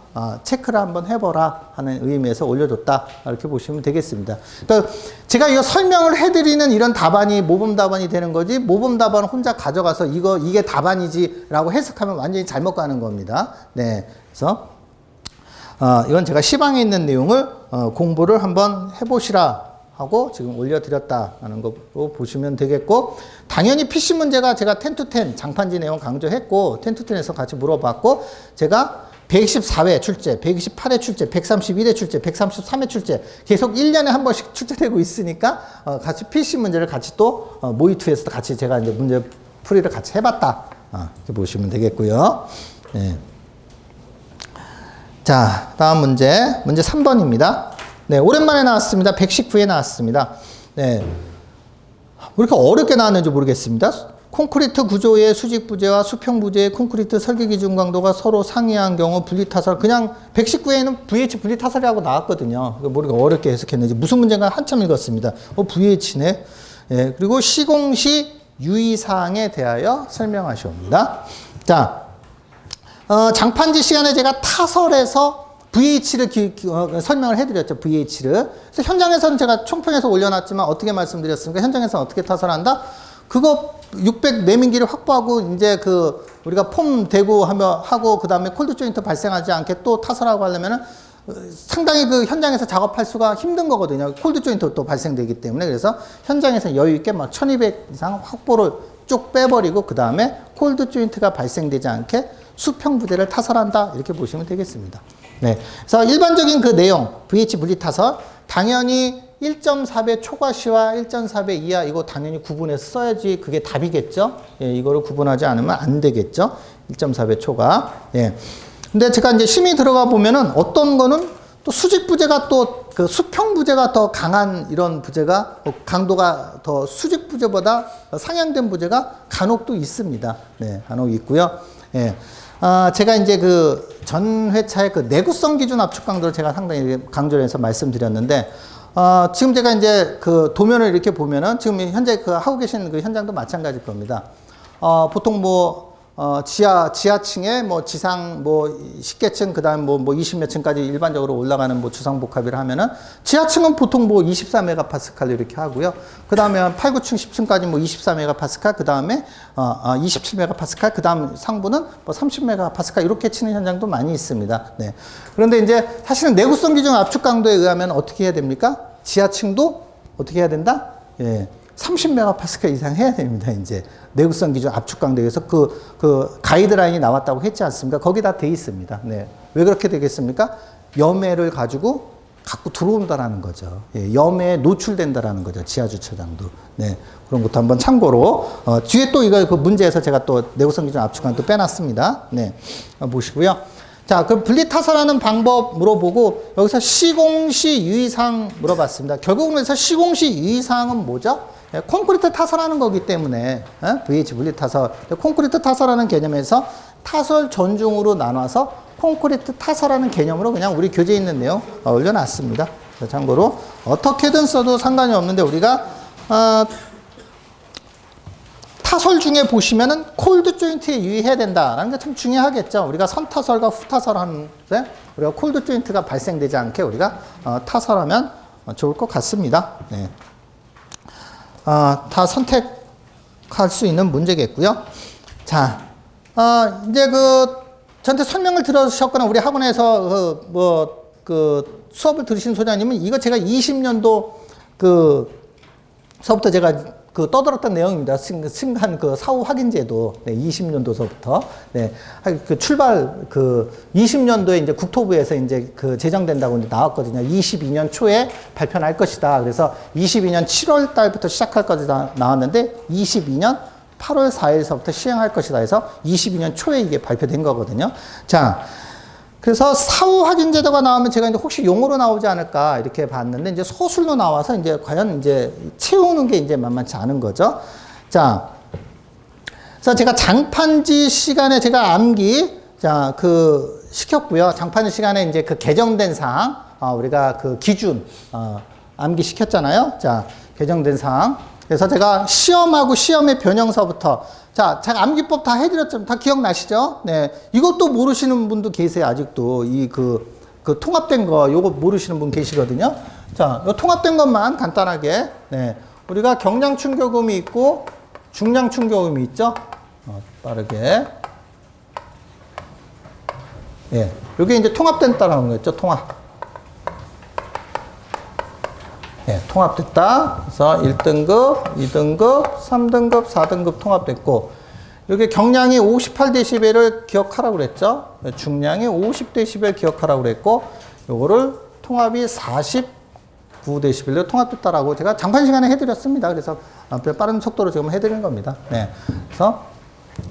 체크를 한번 해보라 하는 의미에서 올려줬다. 이렇게 보시면 되겠습니다. 그러니까 제가 이거 설명을 해드리는 이런 답안이 모범 답안이 되는 거지 모범 답안을 혼자 가져가서 이게 답안이지 라고 해석하면 완전히 잘못 가는 겁니다. 네. 그래서 이건 제가 시방에 있는 내용을 공부를 한번 해보시라 하고 지금 올려드렸다는 거 보시면 되겠고 당연히 PC 문제가 제가 10-10 장판지 내용 강조했고 10-10에서 같이 물어봤고 제가 124회 출제, 128회 출제, 131회 출제, 133회 출제 계속 1년에 한 번씩 출제되고 있으니까 같이 PC 문제를 같이 또 모의2에서도 같이 제가 이제 문제 풀이를 같이 해봤다 이렇게 보시면 되겠고요. 네. 자, 다음 문제 3번입니다. 네, 오랜만에 나왔습니다. 119회 나왔습니다. 네. 왜 이렇게 어렵게 나왔는지 모르겠습니다. 콘크리트 구조의 수직 부재와 수평 부재의 콘크리트 설계 기준 강도가 서로 상이한 경우 분리타설 그냥 119회에는 VH 분리타설이라고 나왔거든요. 모르게 어렵게 해석했는지 무슨 문제인가 한참 읽었습니다. VH네. 예, 그리고 시공시 유의사항에 대하여 설명하시옵니다. 자, 장판지 시간에 제가 타설에서 VH를 설명을 해드렸죠. VH를. 그래서 현장에서는 제가 총평에서 올려놨지만 어떻게 말씀드렸습니까? 현장에서는 어떻게 타설한다? 그거 600 내민기를 확보하고 이제 우리가 폼 대고 하고 그 다음에 콜드 조인트 발생하지 않게 또 타설하고 하려면은 상당히 현장에서 작업할 수가 힘든 거거든요. 콜드 조인트 또 발생되기 때문에. 그래서 현장에서 여유 있게 막 1200 이상 확보를 쭉 빼버리고 그 다음에 콜드 조인트가 발생되지 않게 수평 부대를 타설한다. 이렇게 보시면 되겠습니다. 네. 그래서 일반적인 그 내용, VH 분리 타설, 당연히 1.4배 초과시와 1.4배 이하 이거 당연히 구분해서 써야지 그게 답이겠죠. 예, 이거를 구분하지 않으면 안 되겠죠. 1.4배 초과. 예. 근데 제가 이제 심의 들어가 보면은 어떤 거는 또 수직 부재가 또 그 수평 부재가 더 강한 이런 부재가 강도가 더 수직 부재보다 상향된 부재가 간혹 또 있습니다. 네, 간혹 있고요. 예. 제가 이제 전 회차의 내구성 기준 압축 강도를 제가 상당히 강조를 해서 말씀드렸는데, 지금 제가 이제 도면을 이렇게 보면은 지금 현재 하고 계신 현장도 마찬가지일 겁니다. 보통 지하층에 지상 10개층, 그 다음 20몇 층까지 일반적으로 올라가는 주상복합이라 하면은 지하층은 보통 24메가파스칼 이렇게 하고요. 그 다음에 8, 9층, 10층까지 24메가파스칼, 그 다음에 27메가파스칼, 그 다음 상부는 30메가파스칼 이렇게 치는 현장도 많이 있습니다. 네. 그런데 이제 사실은 내구성 기준 압축 강도에 의하면 어떻게 해야 됩니까? 지하층도 어떻게 해야 된다? 예. 30메가파스칼 이상 해야 됩니다, 이제. 내구성 기준 압축 강도에서 가이드라인이 나왔다고 했지 않습니까? 거기 다 돼 있습니다. 네. 왜 그렇게 되겠습니까? 염해를 갖고 들어온다라는 거죠. 예, 염해에 노출된다라는 거죠. 지하주차장도. 네. 그런 것도 한번 참고로, 뒤에 또 이거 그 문제에서 제가 또 내구성 기준 압축한 또 빼놨습니다. 네. 보시고요. 자, 그 분리타설하는 방법 물어보고, 여기서 시공시 유의사항 물어봤습니다. 결국은 그래서 시공시 유의사항은 뭐죠? 예, 콘크리트 타설하는 거기 때문에, VH 분리타설. 콘크리트 타설하는 개념에서 타설 전중으로 나눠서 콘크리트 타설하는 개념으로 그냥 우리 교재에 있는 내용 올려놨습니다. 참고로 어떻게든 써도 상관이 없는데 우리가 타설 중에 보시면은 콜드 조인트에 유의해야 된다라는 게 참 중요하겠죠. 우리가 선타설과 후타설 하는데 우리가 콜드 조인트가 발생되지 않게 우리가 타설하면 좋을 것 같습니다. 네. 다 선택할 수 있는 문제겠고요. 자, 이제 저한테 설명을 들으셨거나 우리 학원에서 수업을 들으신 소장님은 이거 제가 20년도 서부터 제가 떠들었던 내용입니다. 승간 사후 확인제도. 네, 20년도서부터. 네, 출발 20년도에 이제 국토부에서 이제 제정된다고 이제 나왔거든요. 22년 초에 발표할 것이다. 그래서 22년 7월 달부터 시작할 것이다 나왔는데 22년 8월 4일서부터 시행할 것이다 해서 22년 초에 이게 발표된 거거든요. 자, 그래서 사후 확인 제도가 나오면 제가 이제 혹시 용어로 나오지 않을까 이렇게 봤는데 이제 서술로 나와서 이제 과연 이제 채우는 게 이제 만만치 않은 거죠. 자, 그래서 제가 장판지 시간에 제가 암기 시켰고요. 장판지 시간에 이제 개정된 사항 우리가 기준 암기 시켰잖아요. 자, 개정된 사항. 그래서 제가 시험하고 시험의 변형서부터 자, 제가 암기법 다 해드렸죠. 다 기억나시죠? 네. 이것도 모르시는 분도 계세요. 아직도. 통합된 거, 요거 모르시는 분 계시거든요. 자, 요 통합된 것만 간단하게. 네. 우리가 경량 충격음이 있고, 중량 충격음이 있죠? 빠르게. 예. 요게 이제 통합된다라는 거였죠. 통합. 예, 통합됐다. 그래서 1등급, 2등급, 3등급, 4등급 통합됐고, 여기 경량이 58dB를 기억하라고 그랬죠. 중량이 50dB 기억하라고 그랬고, 요거를 통합이 49dB로 통합됐다라고 제가 장판 시간에 해드렸습니다. 그래서 빠른 속도로 지금 해드린 겁니다. 네. 그래서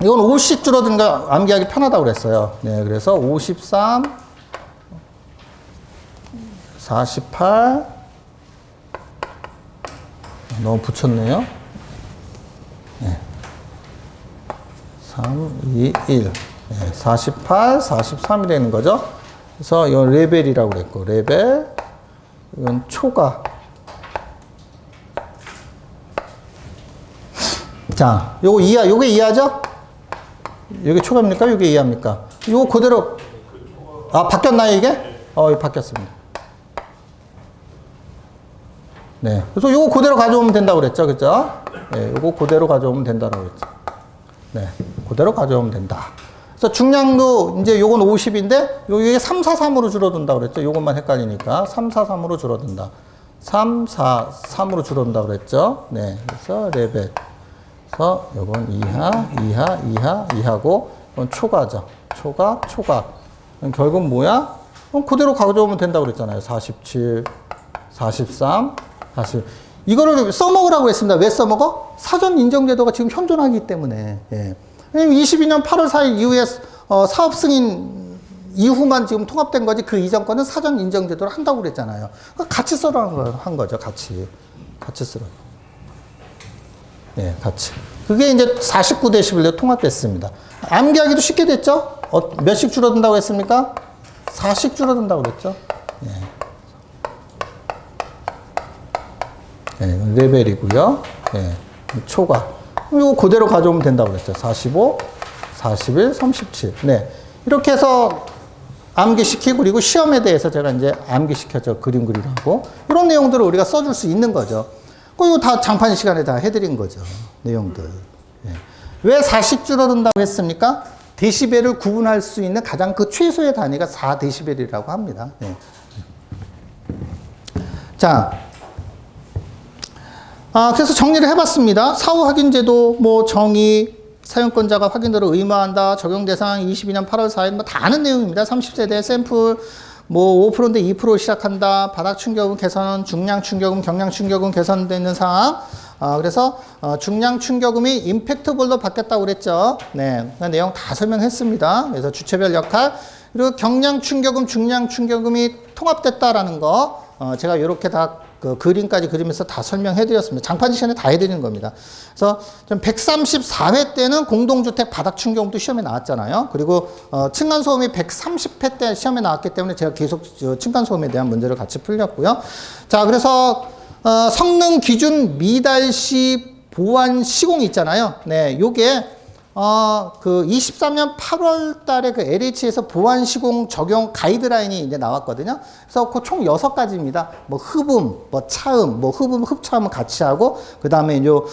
이건 50 줄어든가 암기하기 편하다고 그랬어요. 네. 그래서 53, 48, 너무 붙였네요. 네. 3, 2, 1. 네. 48, 43이 되는 거죠. 그래서 이건 레벨이라고 그랬고, 레벨. 이건 초과. 자, 요게 이하죠? 요게 초과입니까? 요게 이하입니까? 요거 그대로, 바뀌었나요, 이게? 이거 바뀌었습니다. 네. 그래서 요거 그대로 가져오면 된다고 그랬죠. 그죠? 네. 요거 그대로 가져오면 된다고 그랬죠. 네. 그대로 가져오면 된다. 그래서 중량도 이제 요건 50인데, 요게 3, 4, 3으로 줄어든다고 그랬죠. 요것만 헷갈리니까. 3, 4, 3으로 줄어든다. 3, 4, 3으로 줄어든다고 그랬죠. 네. 그래서 레벨. 그래서 요건 이하고, 이건 초과죠. 초과. 결국 뭐야? 그럼 그대로 가져오면 된다고 그랬잖아요. 47, 43, 40. 이거를 써먹으라고 했습니다. 왜 써먹어? 사전 인정 제도가 지금 현존하기 때문에. 예. 왜냐면 22년 8월 4일 이후에 사업 승인 이후만 지금 통합된 거지 그 이전 거는 사전 인정 제도를 한다고 그랬잖아요. 같이 써라는 한 거죠. 같이 쓰라. 예, 같이. 그게 이제 49dB로 통합됐습니다. 암기하기도 쉽게 됐죠? 몇씩 줄어든다고 했습니까? 4씩 줄어든다고 그랬죠? 예. 네, 레벨이고요. 네, 초과. 이거 그대로 가져오면 된다고 그랬죠. 45, 41, 37. 네. 이렇게 해서 암기시키고, 그리고 시험에 대해서 제가 이제 암기시켰죠. 그림 그리라고. 이런 내용들을 우리가 써줄 수 있는 거죠. 이거 다 장판 시간에 다 해드린 거죠. 내용들. 네. 왜 4씩 줄어든다고 했습니까? 데시벨을 구분할 수 있는 가장 최소의 단위가 4dB이라고 합니다. 네. 자. 그래서 정리를 해봤습니다. 사후 확인제도, 정의, 사용권자가 확인도를 의무화한다, 적용 대상 22년 8월 4일, 다 아는 내용입니다. 30세대 샘플, 뭐 5%인데 2% 시작한다. 바닥 충격은 개선, 중량 충격은 경량 충격은 개선되어 있는 상황. 그래서 중량 충격음이 임팩트볼로 바뀌었다고 그랬죠. 네, 그 내용 다 설명했습니다. 그래서 주체별 역할 그리고 경량 충격음, 중량 충격음이 통합됐다라는 거 제가 이렇게 다 그 그림까지 그리면서 다 설명해드렸습니다. 장판 시간에 다 해드리는 겁니다. 그래서 좀 134회 때는 공동주택 바닥 충격음도 시험에 나왔잖아요. 그리고 층간소음이 130회 때 시험에 나왔기 때문에 제가 계속 층간소음에 대한 문제를 같이 풀렸고요. 자, 그래서 성능 기준 미달시 보완 시공이 있잖아요. 네, 요게 그 23년 8월 달에 그 LH에서 보완 시공 적용 가이드라인이 이제 나왔거든요. 그래서 그 총 6가지입니다. 뭐 흡음, 뭐 차음, 뭐 흡음, 흡차음은 같이 하고, 그 다음에 요,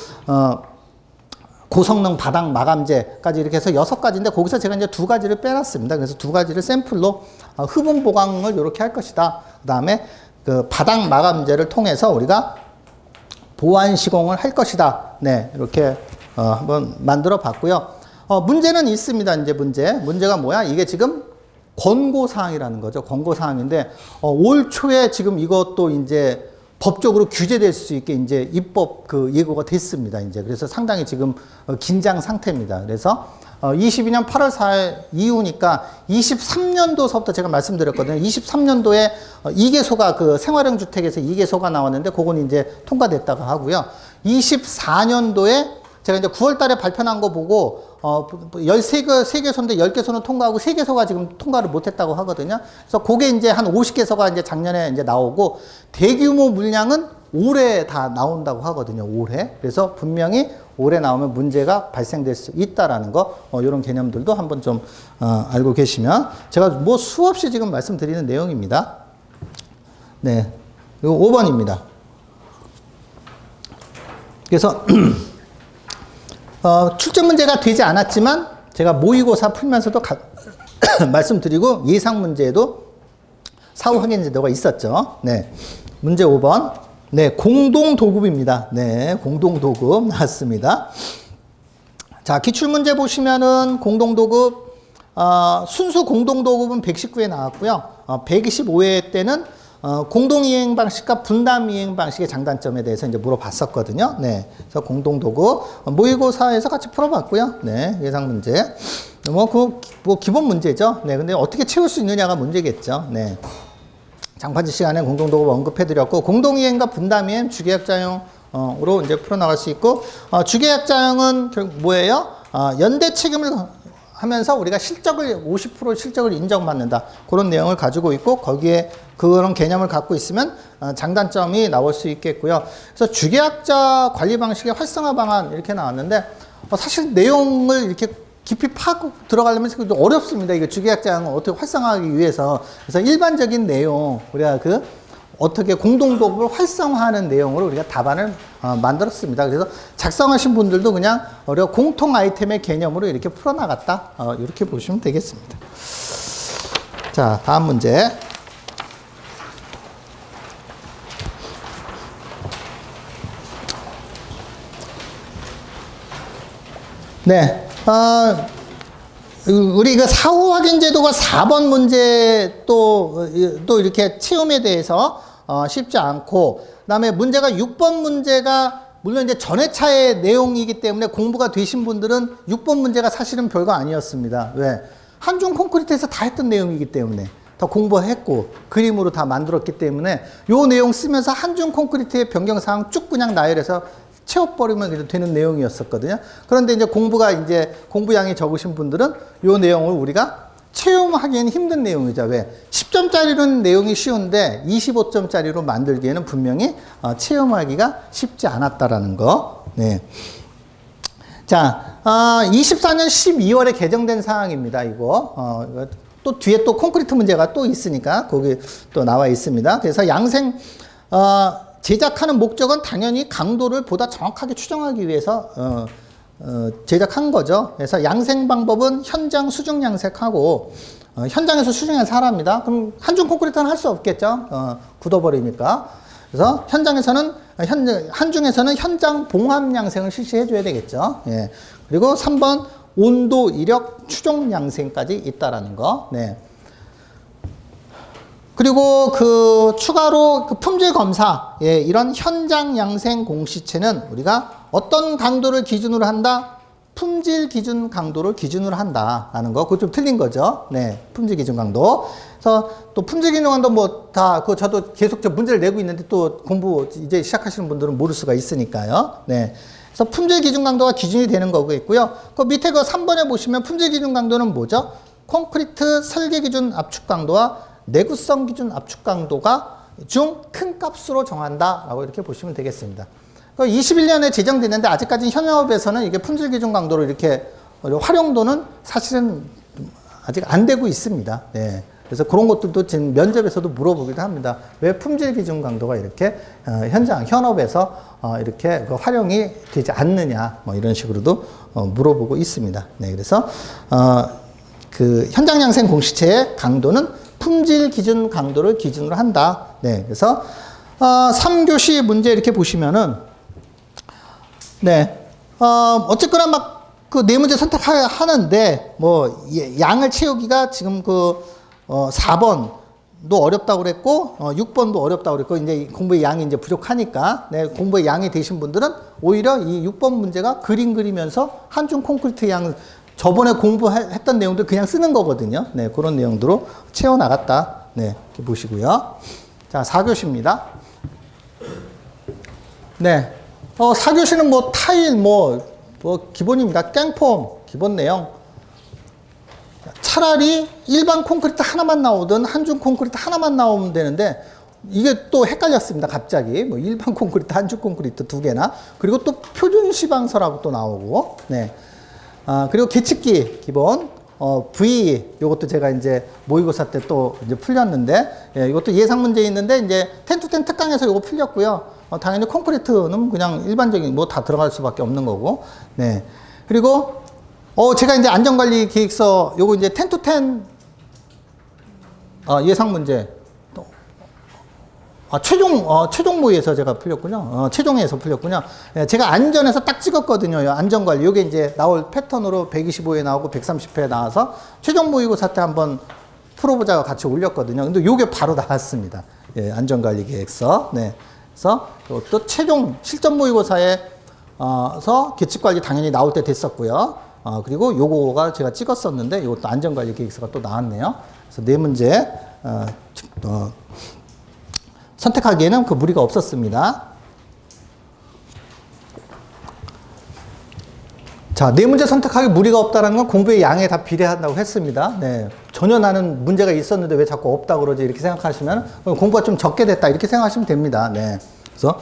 고성능 바닥 마감재까지 이렇게 해서 6가지인데, 거기서 제가 이제 2가지를 빼놨습니다. 그래서 2가지를 샘플로 흡음 보강을 이렇게 할 것이다. 그 다음에 그 바닥 마감재를 통해서 우리가 보완 시공을 할 것이다. 네, 이렇게 한번 만들어 봤고요. 문제는 있습니다. 이제 문제가 뭐야? 이게 지금 권고사항이라는 거죠. 권고사항인데, 올 초에 지금 이것도 이제 법적으로 규제될 수 있게 이제 입법 그 예고가 됐습니다. 이제 그래서 상당히 지금 긴장 상태입니다. 그래서 22년 8월 4일 이후니까 23년도서부터 제가 말씀드렸거든요. 23년도에 2개소가 그 생활형 주택에서 2개소가 나왔는데 그건 이제 통과됐다고 하고요. 24년도에 제가 이제 9월 달에 발표한 거 보고 13개소인데 10개소는 통과하고 3개소가 지금 통과를 못 했다고 하거든요. 그래서 그게 이제 한 50개소가 이제 작년에 이제 나오고 대규모 물량은 올해 다 나온다고 하거든요. 올해. 그래서 분명히 올해 나오면 문제가 발생될 수 있다라는 거, 이런 개념들도 한번 좀 알고 계시면 제가 뭐 수없이 지금 말씀드리는 내용입니다. 네. 그리고 5번입니다. 그래서 출제 문제가 되지 않았지만 제가 모의고사 풀면서도 말씀드리고 예상 문제에도 사후 확인 제도가 있었죠. 네. 문제 5번. 네, 공동도급입니다. 네, 공동도급 나왔습니다. 자, 기출문제 보시면은 공동도급, 순수 공동도급은 119회 나왔고요. 125회 때는 공동이행 방식과 분담 이행 방식의 장단점에 대해서 이제 물어봤었거든요. 네. 그래서 공동도급, 모의고사에서 같이 풀어봤고요. 네. 예상 문제. 뭐 기본 문제죠. 네. 근데 어떻게 채울 수 있느냐가 문제겠죠. 네. 장판지 시간에 공동도급 언급해드렸고, 공동이행과 분담이행 주계약자형으로 이제 풀어나갈 수 있고, 주계약자형은 결국 뭐예요? 연대 책임을 하면서 우리가 50% 실적을 인정받는다. 그런 내용을 가지고 있고, 거기에 그런 개념을 갖고 있으면 장단점이 나올 수 있겠고요. 그래서 주계약자 관리 방식의 활성화 방안 이렇게 나왔는데, 사실 내용을 이렇게 깊이 파고 들어가려면 어렵습니다. 이거 주계약자형을 어떻게 활성화하기 위해서. 그래서 일반적인 내용, 우리가 어떻게 공동도급을 활성화하는 내용으로 우리가 답안을 만들었습니다. 그래서 작성하신 분들도 그냥 우리가 공통 아이템의 개념으로 이렇게 풀어나갔다. 이렇게 보시면 되겠습니다. 자, 다음 문제. 네. 우리 사후 확인 제도가 4번 문제 또 이렇게 채움에 대해서 쉽지 않고, 그 다음에 문제가 6번 문제가 물론 이제 전회차의 내용이기 때문에 공부가 되신 분들은 6번 문제가 사실은 별거 아니었습니다. 왜? 한중 콘크리트에서 다 했던 내용이기 때문에 다 공부했고 그림으로 다 만들었기 때문에 요 내용 쓰면서 한중 콘크리트의 변경사항 쭉 그냥 나열해서 채워버리면 되는 내용이었었거든요. 그런데 이제 공부량이 적으신 분들은 요 내용을 우리가 채용하기에는 힘든 내용이죠. 왜? 10점짜리는 내용이 쉬운데 25점짜리로 만들기에는 분명히 채용하기가 쉽지 않았다라는 거. 네. 자, 24년 12월에 개정된 사항입니다. 이거. 또 뒤에 또 콘크리트 문제가 또 있으니까 거기 또 나와 있습니다. 그래서 양생, 제작하는 목적은 당연히 강도를 보다 정확하게 추정하기 위해서 제작한 거죠. 그래서 양생 방법은 현장 수중 양색하고, 현장에서 수중해서 하랍니다. 그럼 한중 콘크리트는 할 수 없겠죠. 굳어버리니까. 그래서 한중에서는 현장 봉합 양생을 실시해 줘야 되겠죠. 예. 그리고 3번 온도, 이력, 추종 양생까지 있다라는 거. 네. 그리고 그 추가로 그 품질 검사, 예, 이런 현장 양생 공시체는 우리가 어떤 강도를 기준으로 한다? 품질 기준 강도를 기준으로 한다라는 거. 그거 좀 틀린 거죠. 네, 품질 기준 강도. 그래서 또 품질 기준 강도 뭐 다 그 저도 계속 저 문제를 내고 있는데 또 공부 이제 시작하시는 분들은 모를 수가 있으니까요. 네. 그래서 품질 기준 강도가 기준이 되는 거고요. 그 밑에 그 3번에 보시면 품질 기준 강도는 뭐죠? 콘크리트 설계 기준 압축 강도와 내구성 기준 압축 강도가 중 큰 값으로 정한다라고 이렇게 보시면 되겠습니다. 21년에 제정됐는데 아직까지 현업에서는 이게 품질 기준 강도로 이렇게 활용도는 사실은 아직 안 되고 있습니다. 네. 그래서 그런 것들도 지금 면접에서도 물어보기도 합니다. 왜 품질 기준 강도가 이렇게 현업에서 이렇게 그 활용이 되지 않느냐, 뭐 이런 식으로도 물어보고 있습니다. 네. 그래서 그 현장 양생 공시체의 강도는 품질 기준 강도를 기준으로 한다. 네. 그래서 3교시 문제 이렇게 보시면은 네. 어쨌거나 막 그 네 문제 선택하는데 뭐 양을 채우기가 지금 그 4번도 어렵다고 그랬고 6번도 어렵다고 그랬고 이제 공부의 양이 이제 부족하니까 네, 공부의 양이 되신 분들은 오히려 이 6번 문제가 그림 그리면서 한중 콘크리트 양 저번에 공부했던 내용들 그냥 쓰는 거거든요. 네, 그런 내용들로 채워 나갔다. 네, 이렇게 보시고요. 자, 4교시입니다. 네. 4교시는 뭐 타일 뭐 기본입니다. 깽폼 기본 내용. 차라리 일반 콘크리트 하나만 나오든 한중 콘크리트 하나만 나오면 되는데 이게 또 헷갈렸습니다. 갑자기 뭐 일반 콘크리트, 한중 콘크리트 두 개나 그리고 또 표준 시방서라고 또 나오고 네. 그리고 계측기 기본 V 요것도 제가 이제 모의고사 때 또 이제 풀렸는데 예, 이것도 예상 문제 있는데 이제 10-10 특강에서 요거 풀렸고요. 당연히 콘크리트는 그냥 일반적인 뭐 다 들어갈 수밖에 없는 거고. 네. 그리고 제가 이제 안전관리 계획서 요거 이제 10-10 예상 문제 또 최종 모의에서 제가 풀렸군요. 최종에서 풀렸군요. 예, 제가 안전에서 딱 찍었거든요. 안전관리. 요게 이제 나올 패턴으로 125에 나오고 130회에 나와서 최종 모의고사 때 한번 풀어보자고 같이 올렸거든요. 근데 요게 바로 나왔습니다. 예, 안전관리 계획서. 네. 그래서 또 최종 실전 모의고사에서 계측관리 당연히 나올 때 됐었고요. 그리고 요거가 제가 찍었었는데 이것도 안전관리 계획서가 또 나왔네요. 그래서 네 문제 선택하기에는 그 무리가 없었습니다. 자, 네 문제 선택하기 무리가 없다는 건 공부의 양에 다 비례한다고 했습니다. 네. 전혀 나는 문제가 있었는데 왜 자꾸 없다 그러지 이렇게 생각하시면 공부가 좀 적게 됐다 이렇게 생각하시면 됩니다. 네. 그래서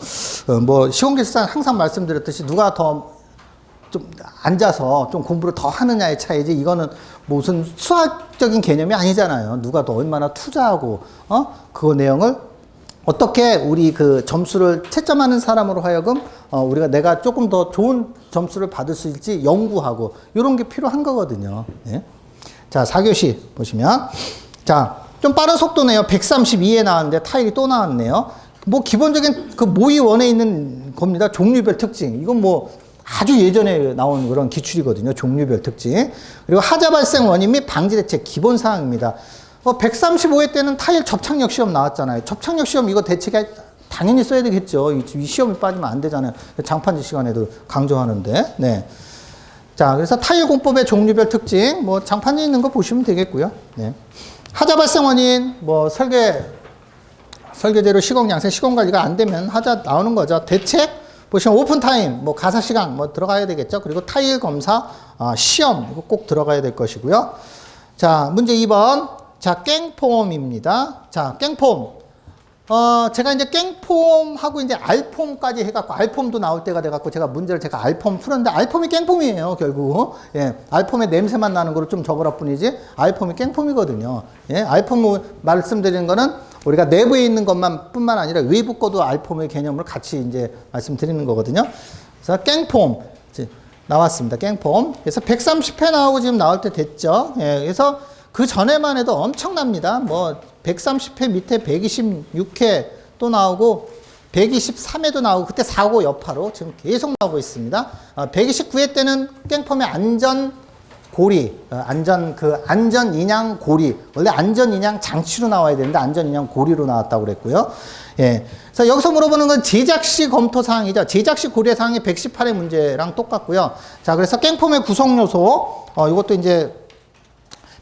뭐 시공계산 항상 말씀드렸듯이 누가 더 좀 앉아서 좀 공부를 더 하느냐의 차이지 이거는 무슨 수학적인 개념이 아니잖아요. 누가 더 얼마나 투자하고 그 내용을 어떻게 우리 그 점수를 채점하는 사람으로 하여금 우리가 내가 조금 더 좋은 점수를 받을 수 있을지 연구하고 이런 게 필요한 거거든요. 네. 자, 4교시 보시면 자, 좀 빠른 속도네요. 132에 나왔는데 타일이 또 나왔네요. 뭐 기본적인 그 모의 원에 있는 겁니다. 종류별 특징. 이건 뭐 아주 예전에 나온 그런 기출이거든요. 종류별 특징. 그리고 하자 발생 원인 및 방지 대책 기본 사항입니다. 135회 때는 타일 접착력 시험 나왔잖아요. 접착력 시험 이거 대책에 당연히 써야 되겠죠. 이 시험이 빠지면 안 되잖아요. 장판지 시간에도 강조하는데. 네. 자, 그래서 타일 공법의 종류별 특징, 뭐 장판지 있는 거 보시면 되겠고요. 네. 하자 발생 원인, 뭐 설계제로 시공 양생, 시공 관리가 안 되면 하자 나오는 거죠. 대책 보시면 오픈 타임, 뭐 가사 시간 뭐 들어가야 되겠죠. 그리고 타일 검사, 시험 이거 꼭 들어가야 될 것이고요. 자, 문제 2번. 자, 깽폼입니다. 자, 깽폼. 제가 이제 깽폼하고 이제 알폼까지 해갖고 알폼도 나올 때가 돼갖고 제가 문제를 제가 알폼 풀었는데 알폼이 깽폼이에요, 결국. 예, 알폼의 냄새만 나는 거로 좀 적으라 뿐이지 알폼이 깽폼이거든요. 예, 알폼 말씀드리는 거는 우리가 내부에 있는 것만 뿐만 아니라 외부 거도 알폼의 개념을 같이 이제 말씀드리는 거거든요. 그래서 깽폼 나왔습니다. 깽폼. 그래서 130회 나오고 지금 나올 때 됐죠. 예, 그래서 그 전에만 해도 엄청납니다. 뭐 130회 밑에 126회 또 나오고 123회도 나오고 그때 사고 여파로 지금 계속 나오고 있습니다. 129회 때는 깽폼의 안전 고리, 안전 인양 고리. 원래 안전 인양 장치로 나와야 되는데 안전 인양 고리로 나왔다고 그랬고요. 예. 그래서 여기서 물어보는 건 제작 시 검토 사항이죠. 제작 시 고려 사항이 118의 문제랑 똑같고요. 자, 그래서 깽폼의 구성 요소, 이것도 이제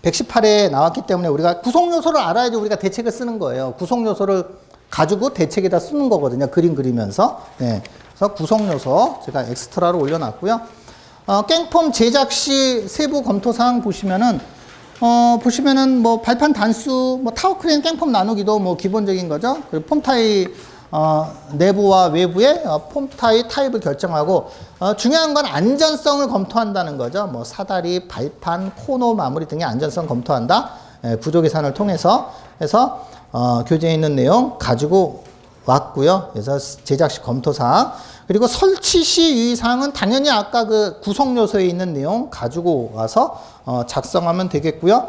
118에 나왔기 때문에 우리가 구성 요소를 알아야지 우리가 대책을 쓰는 거예요. 구성 요소를 가지고 대책에다 쓰는 거거든요. 그림 그리면서. 네. 그래서 구성 요소 제가 엑스트라로 올려놨고요. 깽폼 제작 시 세부 검토 사항 보시면은 뭐 발판 단수, 뭐 타워 크레인 깽폼 나누기도 뭐 기본적인 거죠. 그리고 폼 타입 내부와 외부의 폼 타입을 결정하고 중요한 건 안전성을 검토한다는 거죠. 뭐 사다리, 발판, 코너 마무리 등의 안전성 검토한다. 구조 계산을 통해서 해서 교재에 있는 내용 가지고 왔고요. 그래서 제작 시 검토 사항. 그리고 설치 시 유의사항은 당연히 아까 그 구성 요소에 있는 내용 가지고 와서 작성하면 되겠고요.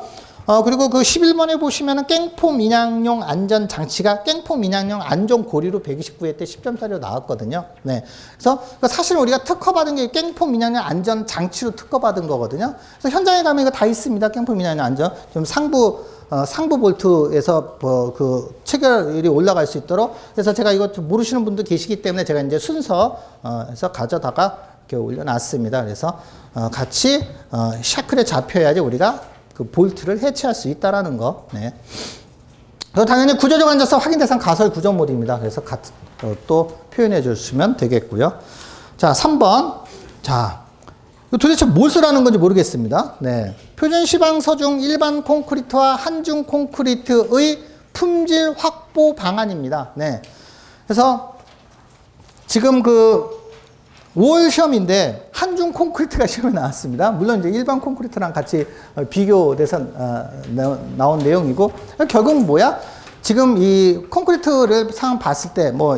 그리고 그 11번에 보시면은 깽폼 인양용 안전 장치가 깽폼 인양용 안전 고리로 129회 때 10점짜리로 나왔거든요. 네. 그래서 사실 우리가 특허받은 게 깽폼 인양용 안전 장치로 특허받은 거거든요. 그래서 현장에 가면 이거 다 있습니다. 깽폼 인양용 안전. 좀 상부 볼트에서 그 체결이 올라갈 수 있도록. 그래서 제가 이거 좀 모르시는 분도 계시기 때문에 제가 이제 순서에서 가져다가 이렇게 올려놨습니다. 그래서 같이 샤클에 잡혀야지 우리가 그 볼트를 해체할 수 있다라는 거. 네. 그리고 당연히 구조적 안전성 확인 대상 가설 구조물입니다. 그래서 또 표현해 주시면 되겠고요. 자, 3번. 자, 도대체 뭘 쓰라는 건지 모르겠습니다. 네. 표준 시방 서중 일반 콘크리트와 한중 콘크리트의 품질 확보 방안입니다. 네. 그래서 지금 그 5월 시험인데 한중 콘크리트가 시험에 나왔습니다. 물론 이제 일반 콘크리트랑 같이 비교돼서 나온 내용이고 결국 뭐야? 지금 이 콘크리트를 상황 봤을 때 뭐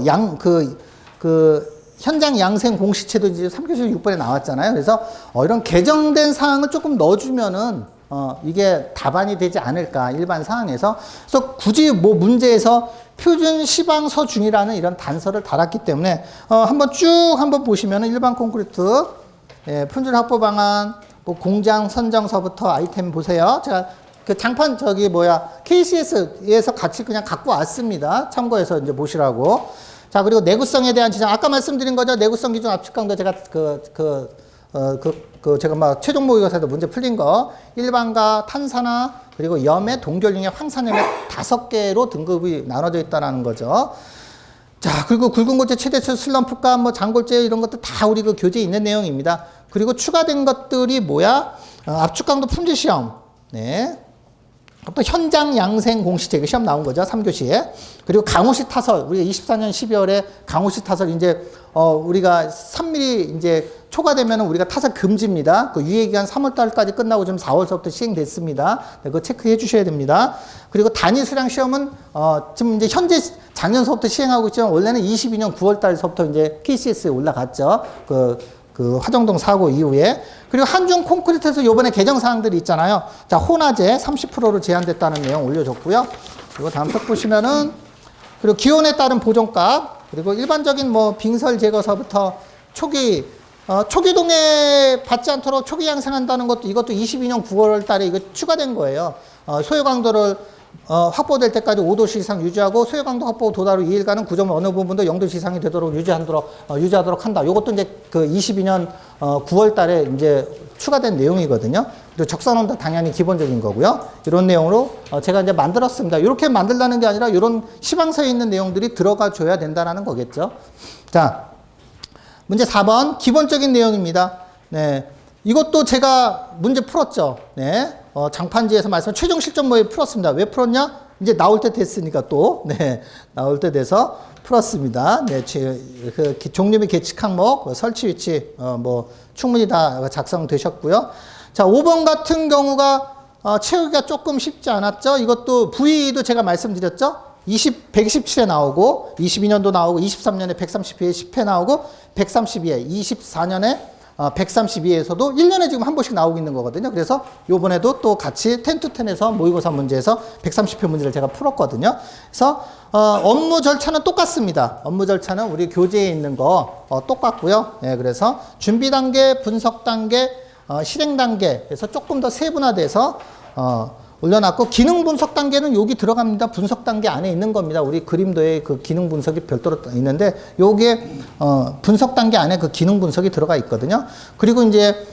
현장 양생 공시체도 이제 3교시 6번에 나왔잖아요. 그래서 이런 개정된 사항을 조금 넣어주면은 이게 답안이 되지 않을까 일반 사항에서. 그래서 굳이 뭐 문제에서 표준 시방 서중이라는 이런 단서를 달았기 때문에 한번 보시면은 일반 콘크리트 품질 확보 방안 뭐 공장 선정서부터 아이템 보세요. 제가 그 장판 KCS에서 같이 그냥 갖고 왔습니다. 참고해서 이제 보시라고. 자, 그리고 내구성에 대한 지정. 아까 말씀드린 거죠. 내구성 기준 압축 강도 제가 제가 막 최종 모의고사에도 문제 풀린 거. 일반과 탄산화, 그리고 염해, 동결융의 황산염의 5개로 등급이 나눠져 있다는 거죠. 자, 그리고 굵은 골재 최대수 슬럼프가 뭐 장골재 이런 것도 다 우리 그 교재에 있는 내용입니다. 그리고 추가된 것들이 뭐야? 압축 강도 품질 시험. 네. 또 현장 양생 공시제, 이거 시험 나온 거죠. 3교시에. 그리고 강호시 타설, 우리가 24년 12월에 강호시 타설 이제, 우리가 3mm 이제 초과되면은 우리가 타설 금지입니다. 그 유예기간 3월달까지 끝나고 지금 4월서부터 시행됐습니다. 네, 그거 체크해 주셔야 됩니다. 그리고 단위 수량 시험은, 지금 이제 현재 작년서부터 시행하고 있지만 원래는 22년 9월달서부터 이제 KCS에 올라갔죠. 그 화정동 사고 이후에. 그리고 한중 콘크리트에서 요번에 개정 사항들이 있잖아요. 자, 혼화재 30%로 제한됐다는 내용 올려줬고요. 그리고 다음 쪽 보시면은, 그리고 기온에 따른 보존값, 그리고 일반적인 뭐 빙설 제거서부터 초기 동해 받지 않도록 초기 양생한다는 것도 이것도 22년 9월 달에 이거 추가된 거예요. 소요 강도를 확보될 때까지 5도씨 이상 유지하고 소요 강도 확보 도달 후 2일간은 구조물 어느 부분도 0도씨 이상이 되도록 유지하도록 한다. 요것도 이제 그 22년 9월 달에 이제 추가된 내용이거든요. 그리고 적산 온도 당연히 기본적인 거고요. 이런 내용으로 제가 이제 만들었습니다. 이렇게 만들라는 게 아니라 이런 시방서에 있는 내용들이 들어가 줘야 된다는 거겠죠. 자, 문제 4번 기본적인 내용입니다. 네. 이것도 제가 문제 풀었죠. 네. 장판지에서 말씀 최종 실전 모의 풀었습니다. 왜 풀었냐? 이제 나올 때 됐으니까 또, 네. 나올 때 돼서 풀었습니다. 네. 그 종류 및 계측 항목, 설치 위치, 뭐, 충분히 다 작성되셨고요. 자, 5번 같은 경우가, 채우기가 조금 쉽지 않았죠? 이것도 V도 제가 말씀드렸죠? 127에 나오고, 22년도 나오고, 23년에 132에 10회 나오고, 132에 24년에 132에서도 1년에 지금 한 번씩 나오고 있는 거거든요. 그래서 요번에도 또 같이 10to10에서 모의고사 문제에서 130회 문제를 제가 풀었거든요. 그래서 업무 절차는 똑같습니다. 업무 절차는 우리 교재에 있는 거 똑같고요. 예, 그래서 준비 단계, 분석 단계, 실행 단계에서 조금 더 세분화돼서 올려놨고, 기능 분석 단계는 여기 들어갑니다. 분석 단계 안에 있는 겁니다. 우리 그림도에 그 기능 분석이 별도로 있는데, 요게 분석 단계 안에 그 기능 분석이 들어가 있거든요. 그리고 이제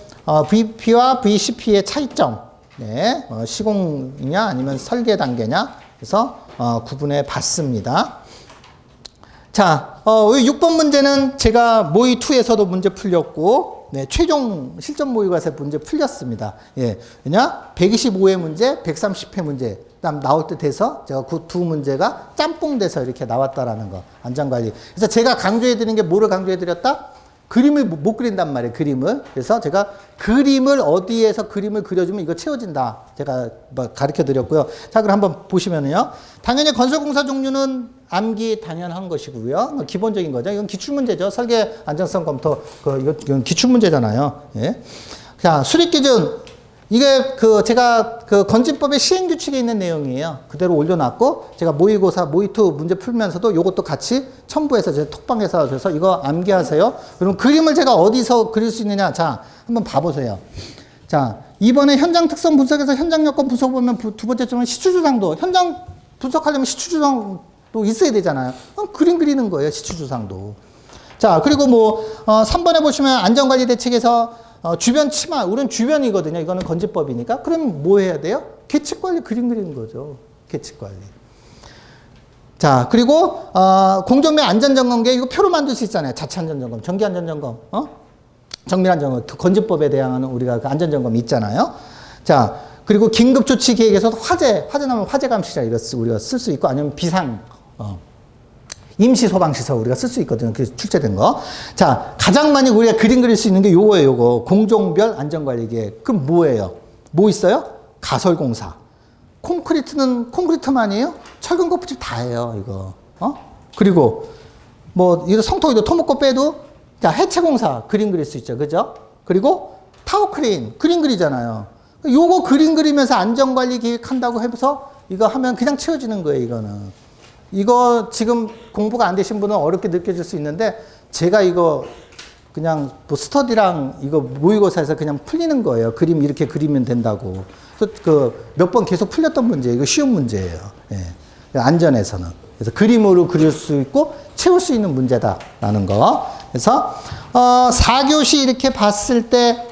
VP와 VCP의 차이점, 네, 시공이냐 아니면 설계 단계냐, 그래서 구분해 봤습니다. 자, 6번 문제는 제가 모의2에서도 문제 풀렸고, 네, 최종 실전 모의고사에서 문제 풀렸습니다. 예, 왜냐? 125회 문제, 130회 문제, 그다음 나올 때 돼서 제가 그 두 문제가 짬뽕 돼서 이렇게 나왔다라는 거, 안전관리. 그래서 제가 강조해 드리는 게 뭐를 강조해 드렸다? 그림을 못 그린단 말이에요, 그림을. 그래서 제가 그림을 어디에서 그림을 그려주면 이거 채워진다. 제가 가르쳐 드렸고요. 자, 그럼 한번 보시면요. 당연히 건설공사 종류는 암기 당연한 것이고요. 기본적인 거죠. 이건 기출문제죠. 설계 안정성 검토, 이건 기출문제잖아요. 예. 자, 수립기준. 이게 제가 건진법의 시행규칙에 있는 내용이에요. 그대로 올려놨고, 제가 모의고사, 모의2 문제 풀면서도 요것도 같이 첨부해서 제가 톡방에서 줘서 이거 암기하세요. 그럼 그림을 제가 어디서 그릴 수 있느냐. 자, 한번 봐보세요. 자, 이번에 현장 특성 분석에서 현장 여건 분석 보면 두 번째 점은 시추주상도. 현장 분석하려면 시추주상도 있어야 되잖아요. 그럼 그림 그리는 거예요, 시추주상도. 자, 그리고 3번에 보시면 안전관리 대책에서 주변 침하, 우리는 주변이거든요. 이거는 건지법이니까. 그럼 뭐 해야 돼요? 계측관리 그림 그리는 거죠. 계측관리. 자, 그리고 공정매 안전점검계 이거 표로 만들 수 있잖아요. 자체 안전점검, 정기 안전점검, 정밀 안전점검, 건지법에 대한 우리가 그 안전점검이 있잖아요. 자, 그리고 긴급조치 계획에서도 화재 나면 화재 감시자 우리가 쓸 수 있고, 아니면 비상 임시 소방시설 우리가 쓸 수 있거든요. 그래서 출제된 거. 자, 가장 많이 우리가 그림 그릴 수 있는 게 요거예요, 요거. 공종별 안전관리 계획. 그럼 뭐예요? 뭐 있어요? 가설공사. 콘크리트는 콘크리트만이에요? 철근 거푸집 다 해요, 이거. 그리고 이거 성토이도 토목고 빼도, 자, 해체공사 그림 그릴 수 있죠. 그죠? 그리고 타워크레인 그림 그리잖아요. 요거 그림 그리면서 안전관리 계획한다고 해서 이거 하면 그냥 채워지는 거예요, 이거는. 이거 지금 공부가 안 되신 분은 어렵게 느껴질 수 있는데, 제가 이거 그냥 스터디랑 이거 모의고사에서 그냥 풀리는 거예요. 그림 이렇게 그리면 된다고. 몇 번 계속 풀렸던 문제예요. 이거 쉬운 문제예요. 예. 안전에서는. 그래서 그림으로 그릴 수 있고 채울 수 있는 문제다라는 거. 그래서 4교시 이렇게 봤을 때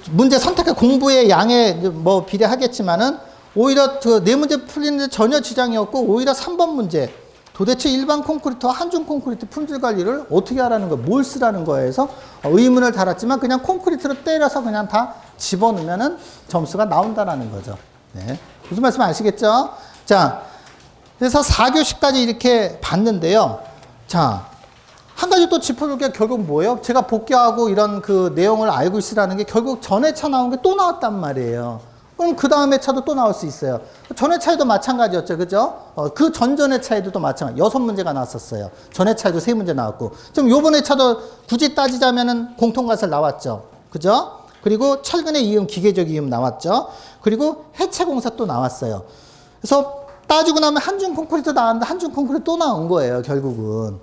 문제 선택할 공부의 양에 비례하겠지만은, 오히려 네 문제 풀리는데 전혀 지장이 없고, 오히려 3번 문제. 도대체 일반 콘크리트와 한중 콘크리트 품질 관리를 어떻게 하라는 거, 뭘 쓰라는 거에서 의문을 달았지만, 그냥 콘크리트로 때려서 그냥 다 집어넣으면은 점수가 나온다라는 거죠. 네. 무슨 말씀 아시겠죠? 자, 그래서 4교시까지 이렇게 봤는데요. 자, 한 가지 또 짚어볼 게 결국 뭐예요? 제가 복귀하고 이런 그 내용을 알고 있으라는 게 결국 전에 차 나온 게 또 나왔단 말이에요. 그럼 그 다음에 차도 또 나올 수 있어요. 전에 차에도 마찬가지였죠. 그죠? 그 전전의 차에도 또 마찬가지. 6문제가 나왔었어요. 전에 차에도 3문제 나왔고. 좀 요번에 차도 굳이 따지자면은 공통가설 나왔죠. 그죠? 그리고 철근의 이음, 기계적 이음 나왔죠. 그리고 해체공사 또 나왔어요. 그래서 따지고 나면 한중 콘크리트 나왔는데 한중 콘크리트 또 나온 거예요, 결국은.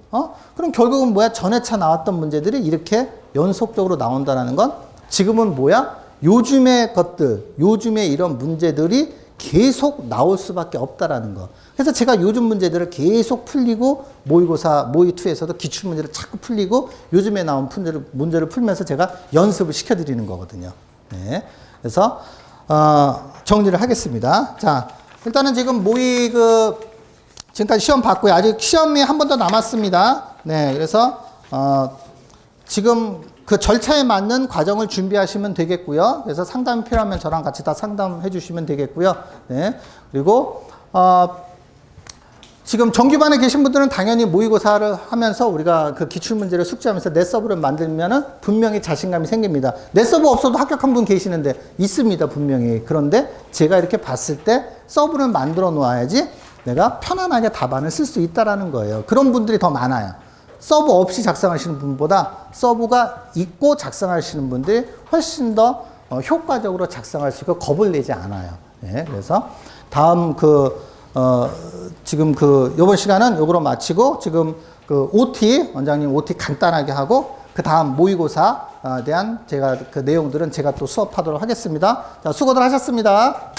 그럼 결국은 뭐야? 전에 차 나왔던 문제들이 이렇게 연속적으로 나온다는 건 지금은 뭐야? 요즘의 것들, 요즘의 이런 문제들이 계속 나올 수밖에 없다라는 거. 그래서 제가 요즘 문제들을 계속 풀리고, 모의고사, 모의2에서도 기출문제를 자꾸 풀리고, 요즘에 나온 문제를 풀면서 제가 연습을 시켜드리는 거거든요. 네. 그래서, 정리를 하겠습니다. 자, 일단은 지금 지금까지 시험 봤고요. 아직 시험이 한 번 더 남았습니다. 네. 그래서, 지금 그 절차에 맞는 과정을 준비하시면 되겠고요. 그래서 상담이 필요하면 저랑 같이 다 상담해 주시면 되겠고요. 네. 그리고, 지금 정규반에 계신 분들은 당연히 모의고사를 하면서 우리가 그 기출문제를 숙지하면서 내 서브를 만들면은 분명히 자신감이 생깁니다. 내 서브 없어도 합격한 분 계시는데 있습니다, 분명히. 그런데 제가 이렇게 봤을 때 서브를 만들어 놓아야지 내가 편안하게 답안을 쓸 수 있다라는 거예요. 그런 분들이 더 많아요. 서브 없이 작성하시는 분보다 서브가 있고 작성하시는 분들이 훨씬 더 효과적으로 작성할 수 있고 겁을 내지 않아요. 네, 그래서 다음 지금 요번 시간은 요거로 마치고, 지금 OT, 원장님 OT 간단하게 하고, 그 다음 모의고사에 대한 제가 그 내용들은 제가 또 수업하도록 하겠습니다. 자, 수고들 하셨습니다.